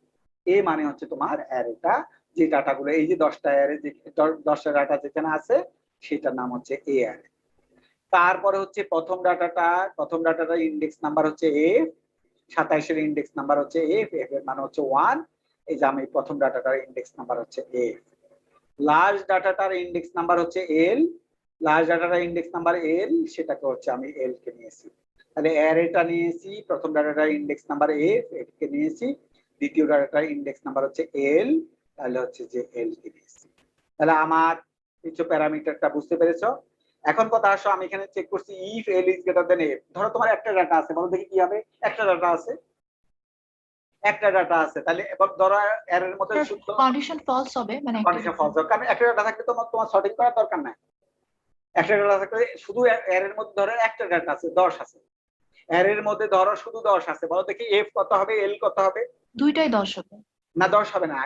A: এ মানে হচ্ছে তোমার অ্যারেটা, যে ডাটাগুলো এই যে 10টা অ্যারে, যে 10টা ডাটা যেখানে আছে সেটার নাম হচ্ছে এ অ্যারে। তারপরে হচ্ছে প্রথম ডাটাটার ইন্ডেক্স নাম্বার হচ্ছে এফ, 27 এর ইন্ডেক্স নাম্বার হচ্ছে এফ, এফ এর মান হচ্ছে 1, এই যে আমি প্রথম ডাটাটার ইন্ডেক্স নাম্বার হচ্ছে এফ। লার্জ ডাটাটার ইন্ডেক্স নাম্বার হচ্ছে এল, লার্জ ডাটাটার ইন্ডেক্স নাম্বার এল, সেটাকে হচ্ছে আমি এল কে নিয়েছি। তাহলে অ্যারেটা নিয়েছি, প্রথম ডাটাটার ইন্ডেক্স নাম্বার এফ, এফ কে নিয়েছি, দ্বিতীয় ডাটাটার ইন্ডেক্স নাম্বার হচ্ছে এল, তাহলে হচ্ছে যে এল কে নিয়েছি। তাহলে আমার কিছু প্যারামিটারটা বুঝতে পেরেছো? এখন কথা আসো, আমি এখানে চেক করছি if L is greater than F. ধরো তোমার একটা ডাটা আছে, বলো দেখি কি হবে। একটা ডাটা আছে, একটা ডাটা আছে, তাহলে এবার ধরো এর এর মধ্যে শুদ্ধ
B: কন্ডিশন ফলস হবে, মানে একটা
A: কন্ডিশন ফলস, কারণ একটা ডাটা থাকলে তোমার সঠিক করার দরকার নাই। একটা ডাটা থাকলে শুধু এর এর মধ্যে ধরো একটা ডাটা আছে, 10 আছে, এর এর মধ্যে ধরো শুধু 10 আছে, বলো দেখি এফ কত হবে, এল কত হবে?
B: দুইটাই 10 হবে।
A: না 10 হবে না,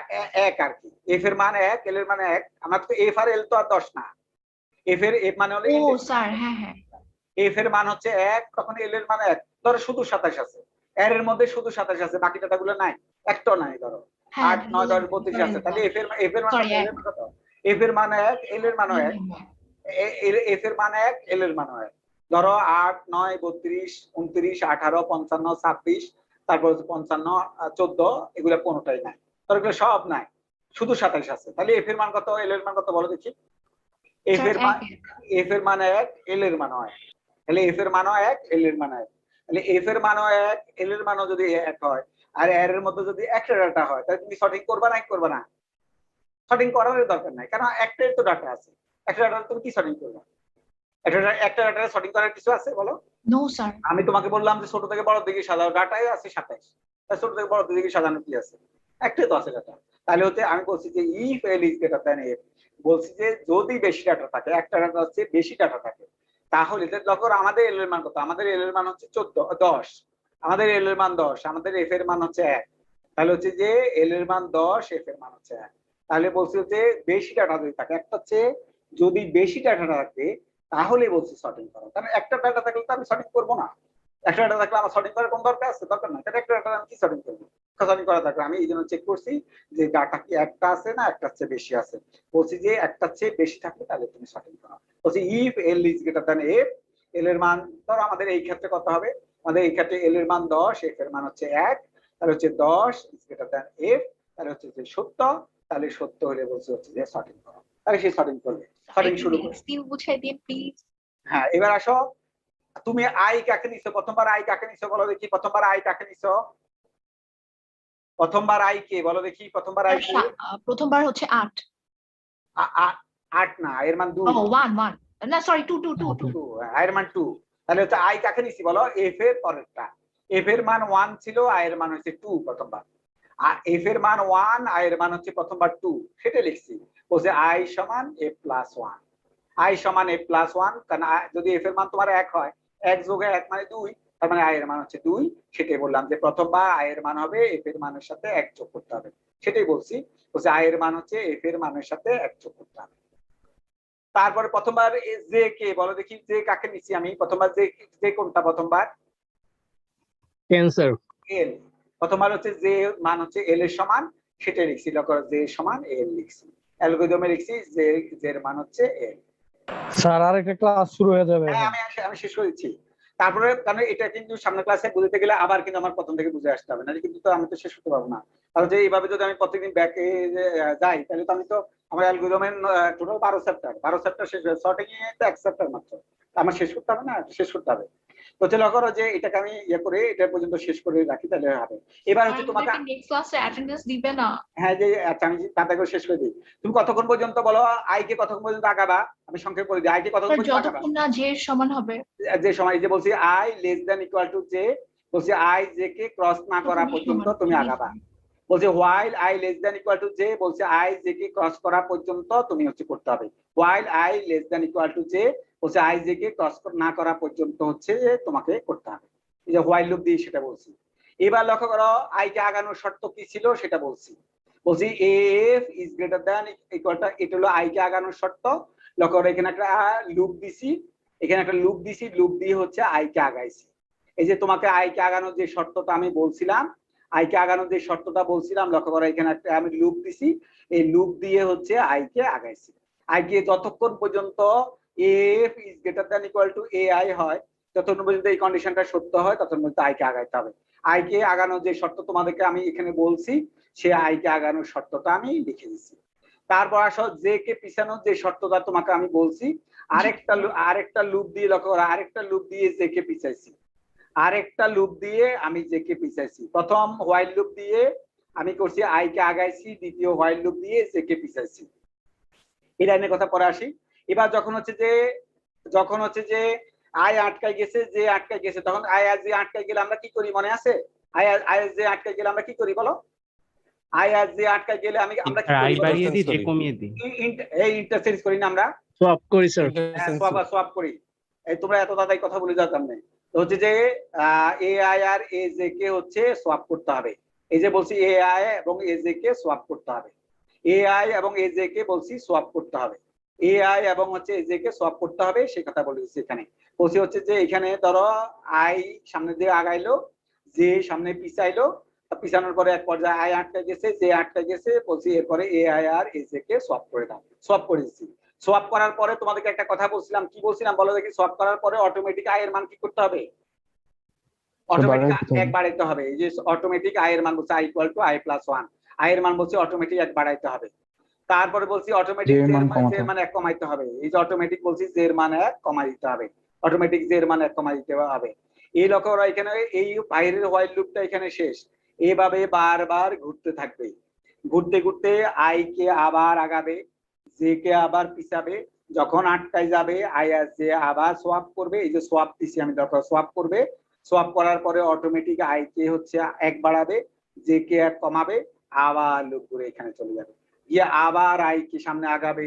A: 1 আর কি। এফ এর মান 1, এল এর মান 1, আমার তো এফ আর এল তো আর 10 না। এফ মানে হলো
B: ও স্যার, হ্যাঁ হ্যাঁ,
A: এফ এর মান হচ্ছে 1, তখন এল এর মান 1, ধরো শুধু 27 আছে, এর এর মধ্যে শুধু 27 আছে, বাকি ডাটাগুলো নাই, একটাও নাই, ধরো
B: হ্যাঁ
A: 8, 9, 10, 32 আছে, তাহলে এফ এর মান
B: Sorry,
A: কত? এফ এর মান 1, এল এর মান 1, এফ এর মান 1, এল এর মান 1। ধরো 8, 9, 32, 29, 18, 55, 26, তারপর 55, 14 এগুলো কোনোটাই নাই, ধরো এগুলো সব নাই, শুধু 27 আছে। তাহলে এফ এর মান কত, এল এর মান কত বলো দেখি? এফ এর মান 1, এল এর মান 1, তাহলে এফ এর মানও 1, এল এর মান 1, তাহলে এফ এর মানও 1, এল এর মানও যদি 1 হয়, আর এর এর মধ্যে যদি একটা ডাটা হয়, তাহলে তুমি সঠিক করবা না, করবা না? সঠিক করার দরকার নাই, কারণ একটাই তো ডাটা আছে, একটা ডাটা তুমি কি সঠিক করবা? একটা ডাটা সঠিক করার কিছু আছে বলো?
B: No sir.
A: আমি তোমাকে বললাম যে ছোট থেকে বড় দিকে সাজাও, ডাটাই আছে 27, তাহলে ছোট থেকে বড় দিকে সাজানো কি আছে? একটাই তো আছে ডাটা। তাহলে হচ্ছে আমি বলছি যে if L is greater than F, বলছি যে যদি বেশি ডাটা থাকে, একটা ডাটা হচ্ছে বেশি ডাটা থাকে, তাহলে লক্ষ্য আমাদের এল এর মান কত? আমাদের এল এর মান হচ্ছে 10, আমাদের এল এর মান 10, আমাদের এফ এর মান হচ্ছে 1, তাহলে হচ্ছে যে এল এর মান 10, এফ এর মান হচ্ছে 1। তাহলে বলছি যে বেশি ডাটা যদি থাকে, একটা হচ্ছে যদি বেশি ডাটা থাকে তাহলে বলছি সর্টিং করো, কারণ একটা ডাটা থাকলে তো আমি সর্টিং করবো না, একটা ডাটা থাকলে আমার সর্টিং করার কোন দরকার আছে? দরকার নাই, কারণ একটা ডাটা আমি কি সর্টিং করবো? সর্টিং করা দরকার, আমি এই জন্য চেক করছি যে ডাটা কি একটা আছে না একটা চেয়ে বেশি আছে, বলছি যে একটা চেয়ে বেশি থাকলে তাহলে তুমি সর্টিং করো। বলছি if L is greater than F, L এর মান ধরো আমাদের এই ক্ষেত্রে কত হবে? আমাদের এই ক্ষেত্রে এল এর মান 10, এফ এর মান হচ্ছে 1, তাহলে হচ্ছে 10 ইজ গ্রেটার দ্যান এফ, তাহলে হচ্ছে যে সত্য, তাহলে সত্য হলে বলছি হচ্ছে যে সর্টিং করো, তাহলে সে সর্টিং করবে, সর্টিং শুরু করবে।
B: এক্সকিউজ বুঝাই দিন প্লিজ।
A: হ্যাঁ এবার আসো, তুমি আই কাকে নিছো? প্রথমবার আই কাকে নিছো বলো দেখি? প্রথমবার আই কাকে নিছো? প্রথমবার আই কে বলো দেখি? প্রথমবার আই কে?
B: প্রথমবার হচ্ছে 8।
A: 8 না, এর মান 2।
B: ও 1 না সরি 2
A: এর মান 2, তাহলে হচ্ছে আই কাকে নিছি বলো? এফ এর পরেরটা। এফ এর মান 1 ছিল, আই এর মান হচ্ছে 2 প্রথমবার, আর এফ এর মান 1, আই এর মান হচ্ছে প্রথমবার 2, সেটা লিখছি। বলছে আই সমান এফ প্লাস 1, আই সমান এফ প্লাস 1, কারণ যদি এফ এর মান তোমার 1 হয়, 1 যোগ 1 মানে 2, তার মানে আই এর মান হচ্ছে 2, সেটাই বললাম যে প্রথমবার আই এর মান হবে এফ এর মানের সাথে 1 যোগ করতে হবে, সেটাই বলছি। বলছে আই এর মান হচ্ছে এফ এর মানের সাথে 1 যোগ করতে হবে। তারপরে প্রথমবার জে কে বলো দেখি? জে কাকে নিচ্ছি আমি? প্রথমবার জে কোনটা? প্রথমবার
G: ক্যান্সার
A: এল, প্রথমবার হচ্ছে জে মান হচ্ছে এল এর সমান, সেটাই লিখছি, লক্ষ্য করো যে সমান এল লিখছি, অ্যালগরিদমে লিখছি যে এর মান হচ্ছে এল।
G: স্যার আরেকটা ক্লাস শুরু হয়ে যাবে
A: হ্যাঁ
G: এখন।
A: আমি শেষ করে দিচ্ছি। তারপরে কারণ এটা কিন্তু সামনের ক্লাসে বুঝতে গেলে আবার কিন্তু আমার প্রথম থেকে বুঝে আসতে হবে, না কিন্তু তো আমি তো শেষ করতে পারবো না। তাহলে যে এইভাবে যদি আমি প্রত্যেকদিন ব্যাকে যাই তাহলে তো আমি তো আমার অ্যালগরিদমের টোটাল 12 চ্যাপ্টার শেষ হয়ে সর্টিং এ তো 1 চ্যাপ্টার মাত্র, আমার শেষ করতে হবে না, শেষ করতে হবে। তো চলো করো যে এটাকে আমি ইয়ে করে এটা পর্যন্ত শেষ করে রাখি তাহলে হবে। এবার হচ্ছে তোমাকে
B: নেক্সট ক্লাসে অ্যাটেন্ডেন্স দিবে না?
A: হ্যাঁ যে আচ্ছা আমি তাতে করে শেষ করে দিই। তুমি কতক্ষণ পর্যন্ত বলো আই কে কতক্ষণ পর্যন্ত আগাবা, আমি সংক্ষেপ করে দিই। আই কে কতক্ষণ পর্যন্ত আগাবা?
B: যতক্ষণ না জে সমান হবে।
A: যে সময় যে বলছি I less than equal to J, বলছি আই জে কে ক্রস না করা পর্যন্ত তুমি আগাবা। বলছে while I less than equal to J, বলছে আই জে কে ক্রস করা পর্যন্ত তুমি হচ্ছে করতে হবে। While I less than equal to J, বলছে আই জে কে ক্রস না করা পর্যন্ত হচ্ছে তোমাকে করতে হবে। এই যে হোয়াইল লুপ দিয়ে সেটা বলছি। এবার লক্ষ্য করো আই কে আগানোর শর্ত কি ছিল সেটা বলছি। বলছি F is greater than equal to, এটা হলো আই কে আগানোর শর্ত। লক্ষ্য করো এখানে একটা লুপ দিছি, এখানে একটা লুপ দিছি, লুপ দিয়ে হচ্ছে আই কে আগাইছি। এই যে তোমাকে আই কে আগানোর যে শর্তটা আমি বলছিলাম, আই কে আগানোর যে শর্তটা বলছিলাম, লক্ষ্য করো এখানে একটা আমি লুপ দিছি, এই লুপ দিয়ে হচ্ছে আই কে আগাইছি। আই কে যতক্ষণ পর্যন্ত F is greater than equal to A I হয়, যতক্ষণ পর্যন্ত এই কন্ডিশনটা সত্য হয় ততক্ষণ পর্যন্ত আই কে আগাইতে হবে। আই কে আগানোর যে শর্ত তোমাদেরকে আমি এখানে বলছি, সে আই কে আগানোর শর্তটা আমি লিখে দিচ্ছি। তারপর আসো জে কে পিছানোর যে শর্তটা তোমাকে আমি বলছি, আরেকটা লুপ দিয়ে লক্ষ্য করো, আরেকটা লুপ দিয়ে জে কে পিছাইছি, আরেকটা লুপ দিয়ে আমি জে কে পিছাইছি। প্রথম হোয়াইল লুপ দিয়ে আমি করছি আই কে আগাইছি, দ্বিতীয় হোয়াইল লুপ দিয়ে জে কে পিছাইছি। এই লাইনের কথা পরে আসি। এবার যখন হচ্ছে যে আই আটকাই গেছে, জে আটকাই গেছে, তখন আই আর জে আটকাই গেলে আমরা কি করি মনে আছে? আই আর জে আটকাই গেলে আমরা কি করি বলো? আই আর জে আটকাই গেলে আমরা কি
E: আই
A: করি?
E: বাড়িয়ে দিই জে কমিয়ে দিই।
A: এই ইন্টারচেঞ্জ করি না আমরা?
G: সোয়াপ করি স্যার।
A: সোয়াপ করি। এই তোমরা এত তাড়াতাড়ি কথা বলে যাও কেমনে? তো হচ্ছে যে এ আই আর এ জে কে হচ্ছে সোয়াপ করতে হবে। এই যে বলছি এ আই এবং এ জে কে সোয়াপ করতে হবে, এ আই এবং এ জে কে বলছি সোয়াপ করতে হবে, এ আই এবং হচ্ছে এ জে কে সোয়াপ করতে হবে, সেই কথা বলে দিচ্ছি এখানে। বলছি হচ্ছে যে এখানে ধরো আই সামনে দিয়ে আগাইলো, জে সামনে পিছাইলো, পিছানোর পরে এক পর্যায়ে আই আটকে গেছে, জে আটকে গেছে, বলছি এরপরে এ আই আর এ জে কে সোয়াপ করে দাও। সোয়াপ করে দিচ্ছি। সোয়াপ করার পরে তোমাদেরকে একটা কথা বলছিলাম, কি বলছিলাম বলো দেখি? সোয়াপ করার পরে অটোমেটিক আই এর মান কি করতে হবে? অটোমেটিক এক বাড়াইতে হবে। এই যে অটোমেটিক আই এর মান বলছে I equal to I plus 1, I এর মান বলছে অটোমেটিক এক বাড়াইতে হবে। তারপরে বলছি অটোমেটিক জে এর মান এক কমাইতে হবে। এই যে অটোমেটিক বলছি জে এর মান এক কমাই দিতে হবে, অটোমেটিক জে এর মান এক কমাই দিতে হবে। এই লক্ষ্য করা এখানে এই বাইরের হোয়াইল লুপটা এখানে শেষ। এভাবে বারবার ঘুরতে থাকবে, ঘুরতে ঘুরতে আই কে আবার আগাবে, জে কে আবার পিছাবে, যখন আটকায় যাবে আই আর জে আবার সোয়াপ করবে। এই যে সোয়াপ দিছি আমি, দরকার সোয়াপ করবে, সোয়াপ করার পরে অটোমেটিক আই কে হচ্ছে এক বাড়াবে, জে কে এক কমাবে, আবার লুপ ঘুরে এখানে চলে যাবে, গিয়ে আবার আই কে সামনে আগাবে,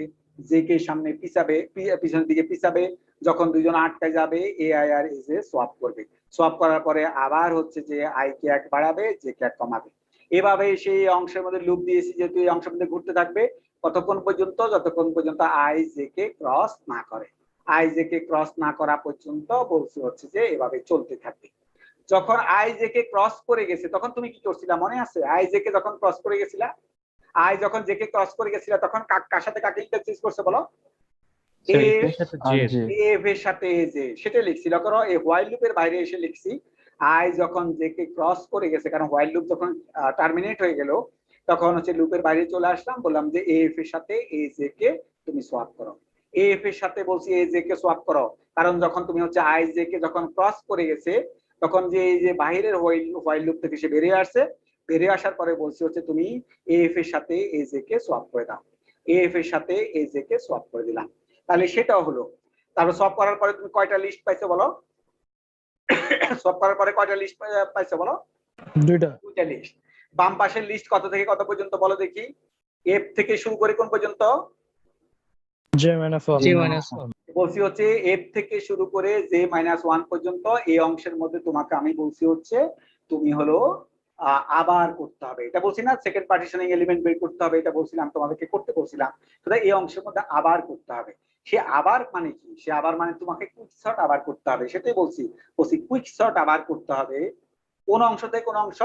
A: জে কে সামনে পিছাবে, পিছনের দিকে পিছাবে, যখন দুজন আটকায় যাবে এ আই আর এ জে সোয়াপ করবে। সোয়াপ করার পরে আবার হচ্ছে যে আই কে এক বাড়াবে, জে কে এক কমাবে। এভাবে সেই অংশের মধ্যে লুপ দিয়েছি, যেহেতু এই অংশের মধ্যে ঘুরতে থাকবে কতক্ষণ পর্যন্ত? যতক্ষণ পর্যন্ত আই জে কে ক্রস না করে। আই জে কে ক্রস না করা পর্যন্ত বলছি হচ্ছে যে এভাবে চলতে থাকবে। যখন আই জে কে ক্রস করে গেছে তখন তুমি কি করছিলা মনে আছে? আই জে কে যখন ক্রস করে গেছিলা, আই যখন জে কে ক্রস করে গেছিলা তখন কার সাথে কাকে ইন্টারচেঞ্জ করছে বলো? এফ এর সাথে জে, সেটা লিখছি। লক্ষ্য করো এই হোয়াইল লুপের বাইরে এসে লিখছি আই যখন জে কে ক্রস করে গেছে, কারণ হোয়াইল লুপ যখন টার্মিনেট হয়ে গেল তখন হচ্ছে লুপের বাইরে চলে আসলাম, বললাম যে এফ এর সাথে এ জে কে তুমি সোয়াপ করো। এফ এর সাথে বলছি এ জে কে সোয়াপ করো, কারণ যখন তুমি হচ্ছে আই জে কে যখন ক্রস করে গেছে তখন যে এই যে বাহিরের হোয়াইল লুপ থেকে সে বেরিয়ে আসছে, বেরিয়ে আসার পরে বলছি হচ্ছে তুমি এফ এর সাথে এ জে কে সোয়াপ করে দাও। এফ এর সাথে এ জে কে সোয়াপ করে দিলাম, তাহলে সেটাও হলো। তারপর সোয়াপ করার পরে তুমি কয়টা লিস্ট পাইছো বলো? সোয়াপ করার পরে কয়টা লিস্ট পাইছো বলো? দুইটা লিস্ট। বাম পাশের লিস্ট কত থেকে কত পর্যন্ত বলো দেখি? এফ থেকে শুরু করে কোন পর্যন্ত?
G: J minus 1।
A: বলছি হচ্ছে এফ থেকে শুরু করে জে মাইনাস 1 পর্যন্ত এই অংশের মধ্যে তোমাকে আমি বলছি হচ্ছে তুমি হলো আবার করতে হবে। এটা বলছি না সেকেন্ড পার্টিশনিং এলিমেন্ট বের করতে হবে, এটা বলছিলাম তোমাদেরকে করতে বলছিলাম। তো এই অংশের মধ্যে আবার করতে হবে। সে আবার মানে কি? সে আবার মানে তোমাকে কুইক সর্ট আবার করতে হবে, সেটাই বলছি কুইক সর্ট আবার করতে হবে। কোন অংশ থেকে কোন অংশ?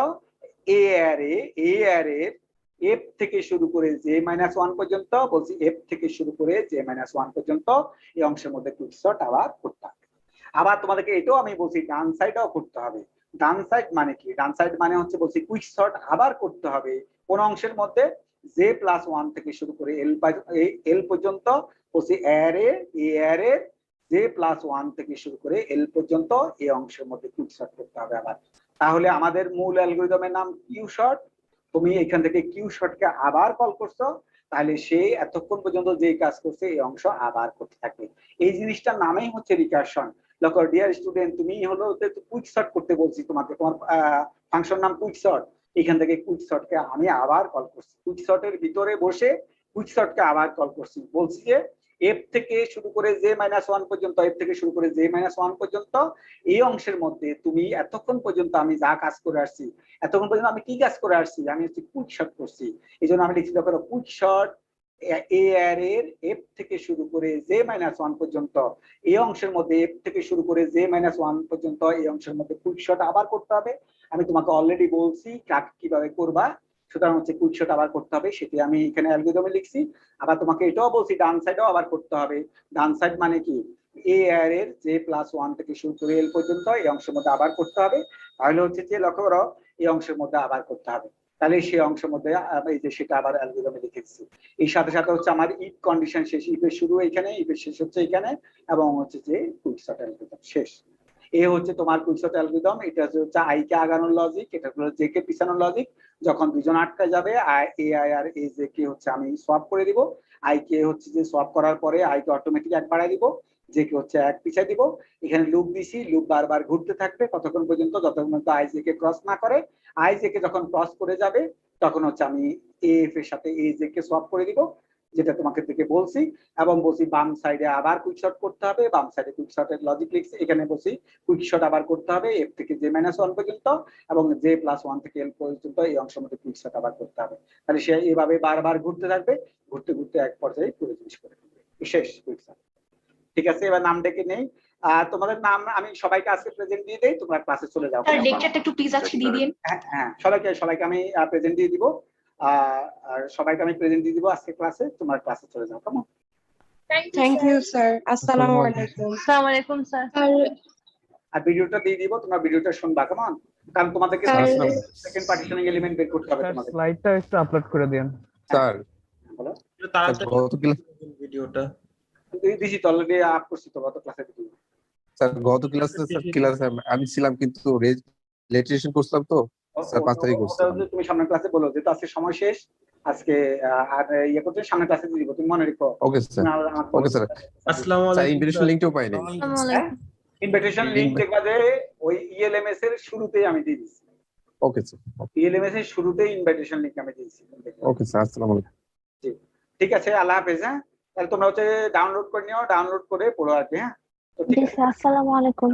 A: এ অ্যারে এফ থেকে শুরু করে জে মাইনাস ওয়ান পর্যন্ত, বলছি এফ থেকে শুরু করে জে মাইনাস ওয়ান পর্যন্ত এই অংশের মধ্যে কুইকসর্ট আবার করতে হবে। আবার তোমাদেরকে এটাও আমি বলছি ডান সাইডও করতে হবে। ডান সাইড মানে কি? ডান সাইড মানে হচ্ছে বলছি কুইকসর্ট আবার করতে হবে কোন অংশের মধ্যে? জে প্লাস ওয়ান থেকে শুরু করে এল পর্যন্ত, বলছি array A array J plus one থেকে শুরু করে এল পর্যন্ত এই অংশের মধ্যে কুইকসর্ট করতে হবে আবার। তাহলে আমাদের মূল অ্যালগরিদমের নাম কিউ শর্ট। তুমি এখান থেকে কিউ শর্টকে আবার কল করছো, তাহলে সে এতক্ষণ পর্যন্ত যে কাজ করছে এই অংশ আবার করতে থাকবে। এই জিনিসটার নামেই হচ্ছে রিকারশন। লক্ষ্য ডিয়ার স্টুডেন্ট, তুমি হলো কুইক শর্ট করতে বলছি তোমাকে, তোমার ফাংশন নাম কুইক শর্ট। এখান থেকে কুইক শর্টকে আমি আবার কল করছি, কুইক শর্টের ভিতরে বসে কুইক শর্টকে আবার কল করছি। বলছি যে এফ থেকে শুরু করে জে মাইনাস ওয়ান পর্যন্ত, এফ থেকে শুরু করে জে মাইনাস ওয়ান পর্যন্ত এই অংশের মধ্যে তুমি এতক্ষণ পর্যন্ত আমি যা কাজ করে আসছি, এতক্ষণ পর্যন্ত আমি কি কাজ করে আসছি? আমি হচ্ছে কুইক শর্ট করছি। এই জন্য আমি লিখছি দেখো কুইক শর্ট এ অ্যারের এফ থেকে শুরু করে জে মাইনাস ওয়ান পর্যন্ত এই অংশের মধ্যে, এফ থেকে শুরু করে জে মাইনাস ওয়ান পর্যন্ত এই অংশের মধ্যে কুইক শর্ট আবার করতে হবে। আমি তোমাকে অলরেডি বলছি কাজ কিভাবে করবা, সুতরাং হচ্ছে কুইক শর্ট আবার করতে হবে, সেটি আমি এখানে অ্যালগরিদমে লিখছি। আবার তোমাকে এটাও বলছি ডান সাইডেও আবার করতে হবে। ডান সাইড মানে কি? এ অ্যারের জে প্লাস ওয়ান থেকে শুরু করে এল পর্যন্ত এই অংশের মধ্যে আবার করতে হবে। তাহলে হচ্ছে যে লক্ষ্য করো এই অংশের মধ্যে আবার করতে হবে, তাহলে সেই অংশের মধ্যে এই যে সেটা আবার অ্যালগরিদমে লিখেছি। এই সাথে সাথে হচ্ছে আমার ইফ কন্ডিশন শেষ, ইফের শুরু এখানে, ইফের শেষ হচ্ছে এখানে, এবং হচ্ছে যে কুইকশর্ট অ্যালগরিদম শেষ। এ হচ্ছে তোমার কুইকশর্ট অ্যালগরিদম। এটা হচ্ছে আই কে আগানোর লজিক, এটা হলো জে কে পিছানোর লজিক। যখন দুজন আটকা যাবে এ আই আর এ জে কে হচ্ছে আমি সোয়াপ করে দিব। আই কে হচ্ছে যে সোয়াপ করার পরে আই কে অটোমেটিক এক বাড়ায় দিব, যে কে হচ্ছে এক পিছায় দিব। এখানে লুপ দিছি, লুপ বারবার ঘুরতে থাকবে কতক্ষণ পর্যন্ত? যতক্ষণ পর্যন্ত আই জে কে ক্রস না করে। আই জে কে যখন ক্রস করে যাবে তখন হচ্ছে আমি এফ এর সাথে এ জে কে সোয়াপ করে দিব, যেটা তোমাকে থেকে বলছি। এবং বলছি বাম সাইডে আবার কুইকশর্ট করতে হবে, বাম সাইডে কুইকশর্টের লজিক লিখছি। এখানে বলছি কুইকশর্ট আবার করতে হবে এফ থেকে জে মাইনাস ওয়ান পর্যন্ত এবং জে প্লাস ওয়ান থেকে এল পর্যন্ত এই অংশের মধ্যে কুইকশর্ট আবার করতে হবে। তাহলে সে এইভাবে বারবার ঘুরতে থাকবে, ঘুরতে ঘুরতে এক পর্যায়ে পুরো জিনিস করে ফেলবে। শেষ কুইকশর্ট। ঠিক আছে, এবার নাম ডেকে নেই। তোমাদের নাম আমি সবাইকে আজকে প্রেজেন্ট দিয়ে দেই, তোমরা ক্লাসে চলে যাও।
B: স্যার লেকচারটা একটু প্লিজ আজকে দিয়ে দিন।
A: হ্যাঁ, সবাইকে আমি প্রেজেন্ট দিয়ে দিব। আর সবাইকে আমি প্রেজেন্ট দিয়ে দিব আজকে ক্লাসে, তোমরা ক্লাসে চলে যাও। কেমন?
H: Thank you, sir. Assalamu alaikum.
C: আসসালামু আলাইকুম স্যার।
A: আর ভিডিওটা দিয়ে দিব, তোমরা ভিডিওটা শুনবা কেমন, কারণ তোমাদেরকে
H: স্যার।
A: সেকেন্ড পার্টিশনিং এলিমেন্ট বের করতে হবে
G: স্যার
A: তোমাদের।
G: স্লাইডটা একটু আপলোড করে দেন।
D: স্যার
A: বলো।
D: ভিডিওটা
A: দিছি তো অলরেডি আপ করছি তো গত ক্লাসে ভিডিও।
D: স্যার গত ক্লাসে আমি ছিলাম কিন্তু রেজিস্ট্রেশন করছিলাম তো স্যার 5 তারিখ করছিলাম।
A: তুমি সামনের ক্লাসে বলো, যেহেতু আজকে সময় শেষ, আজকে আর ইয়ে করতে সামনের ক্লাসে দিয়ে দিব, তুমি মনে রেখো।
D: Okay sir, okay sir.
G: আসসালামু
D: স্যার ইনভিটেশন লিংকটাও পাই নাই।
C: আসসালামু আলাইকুম।
A: ইনভিটেশন লিংক দেখবা যে ওই ইএলএমএস এর শুরুতেই আমি দিয়ে দিয়েছি।
D: ওকে স্যার,
A: ইএলএমএস এর শুরুতেই ইনভিটেশন লিংক আমি দিয়েছি।
D: Okay sir. আসসালামু আলাইকুম।
A: ঠিক আছে, আল্লাহ হাফেজ। হ্যাঁ, তাহলে তোমরা হচ্ছে ডাউনলোড করে নিও, ডাউনলোড করে পড়ো আর কি। হ্যাঁ, তো ঠিক
C: জি
A: আছে।
C: স্যার, আসসালামু আলাইকুম।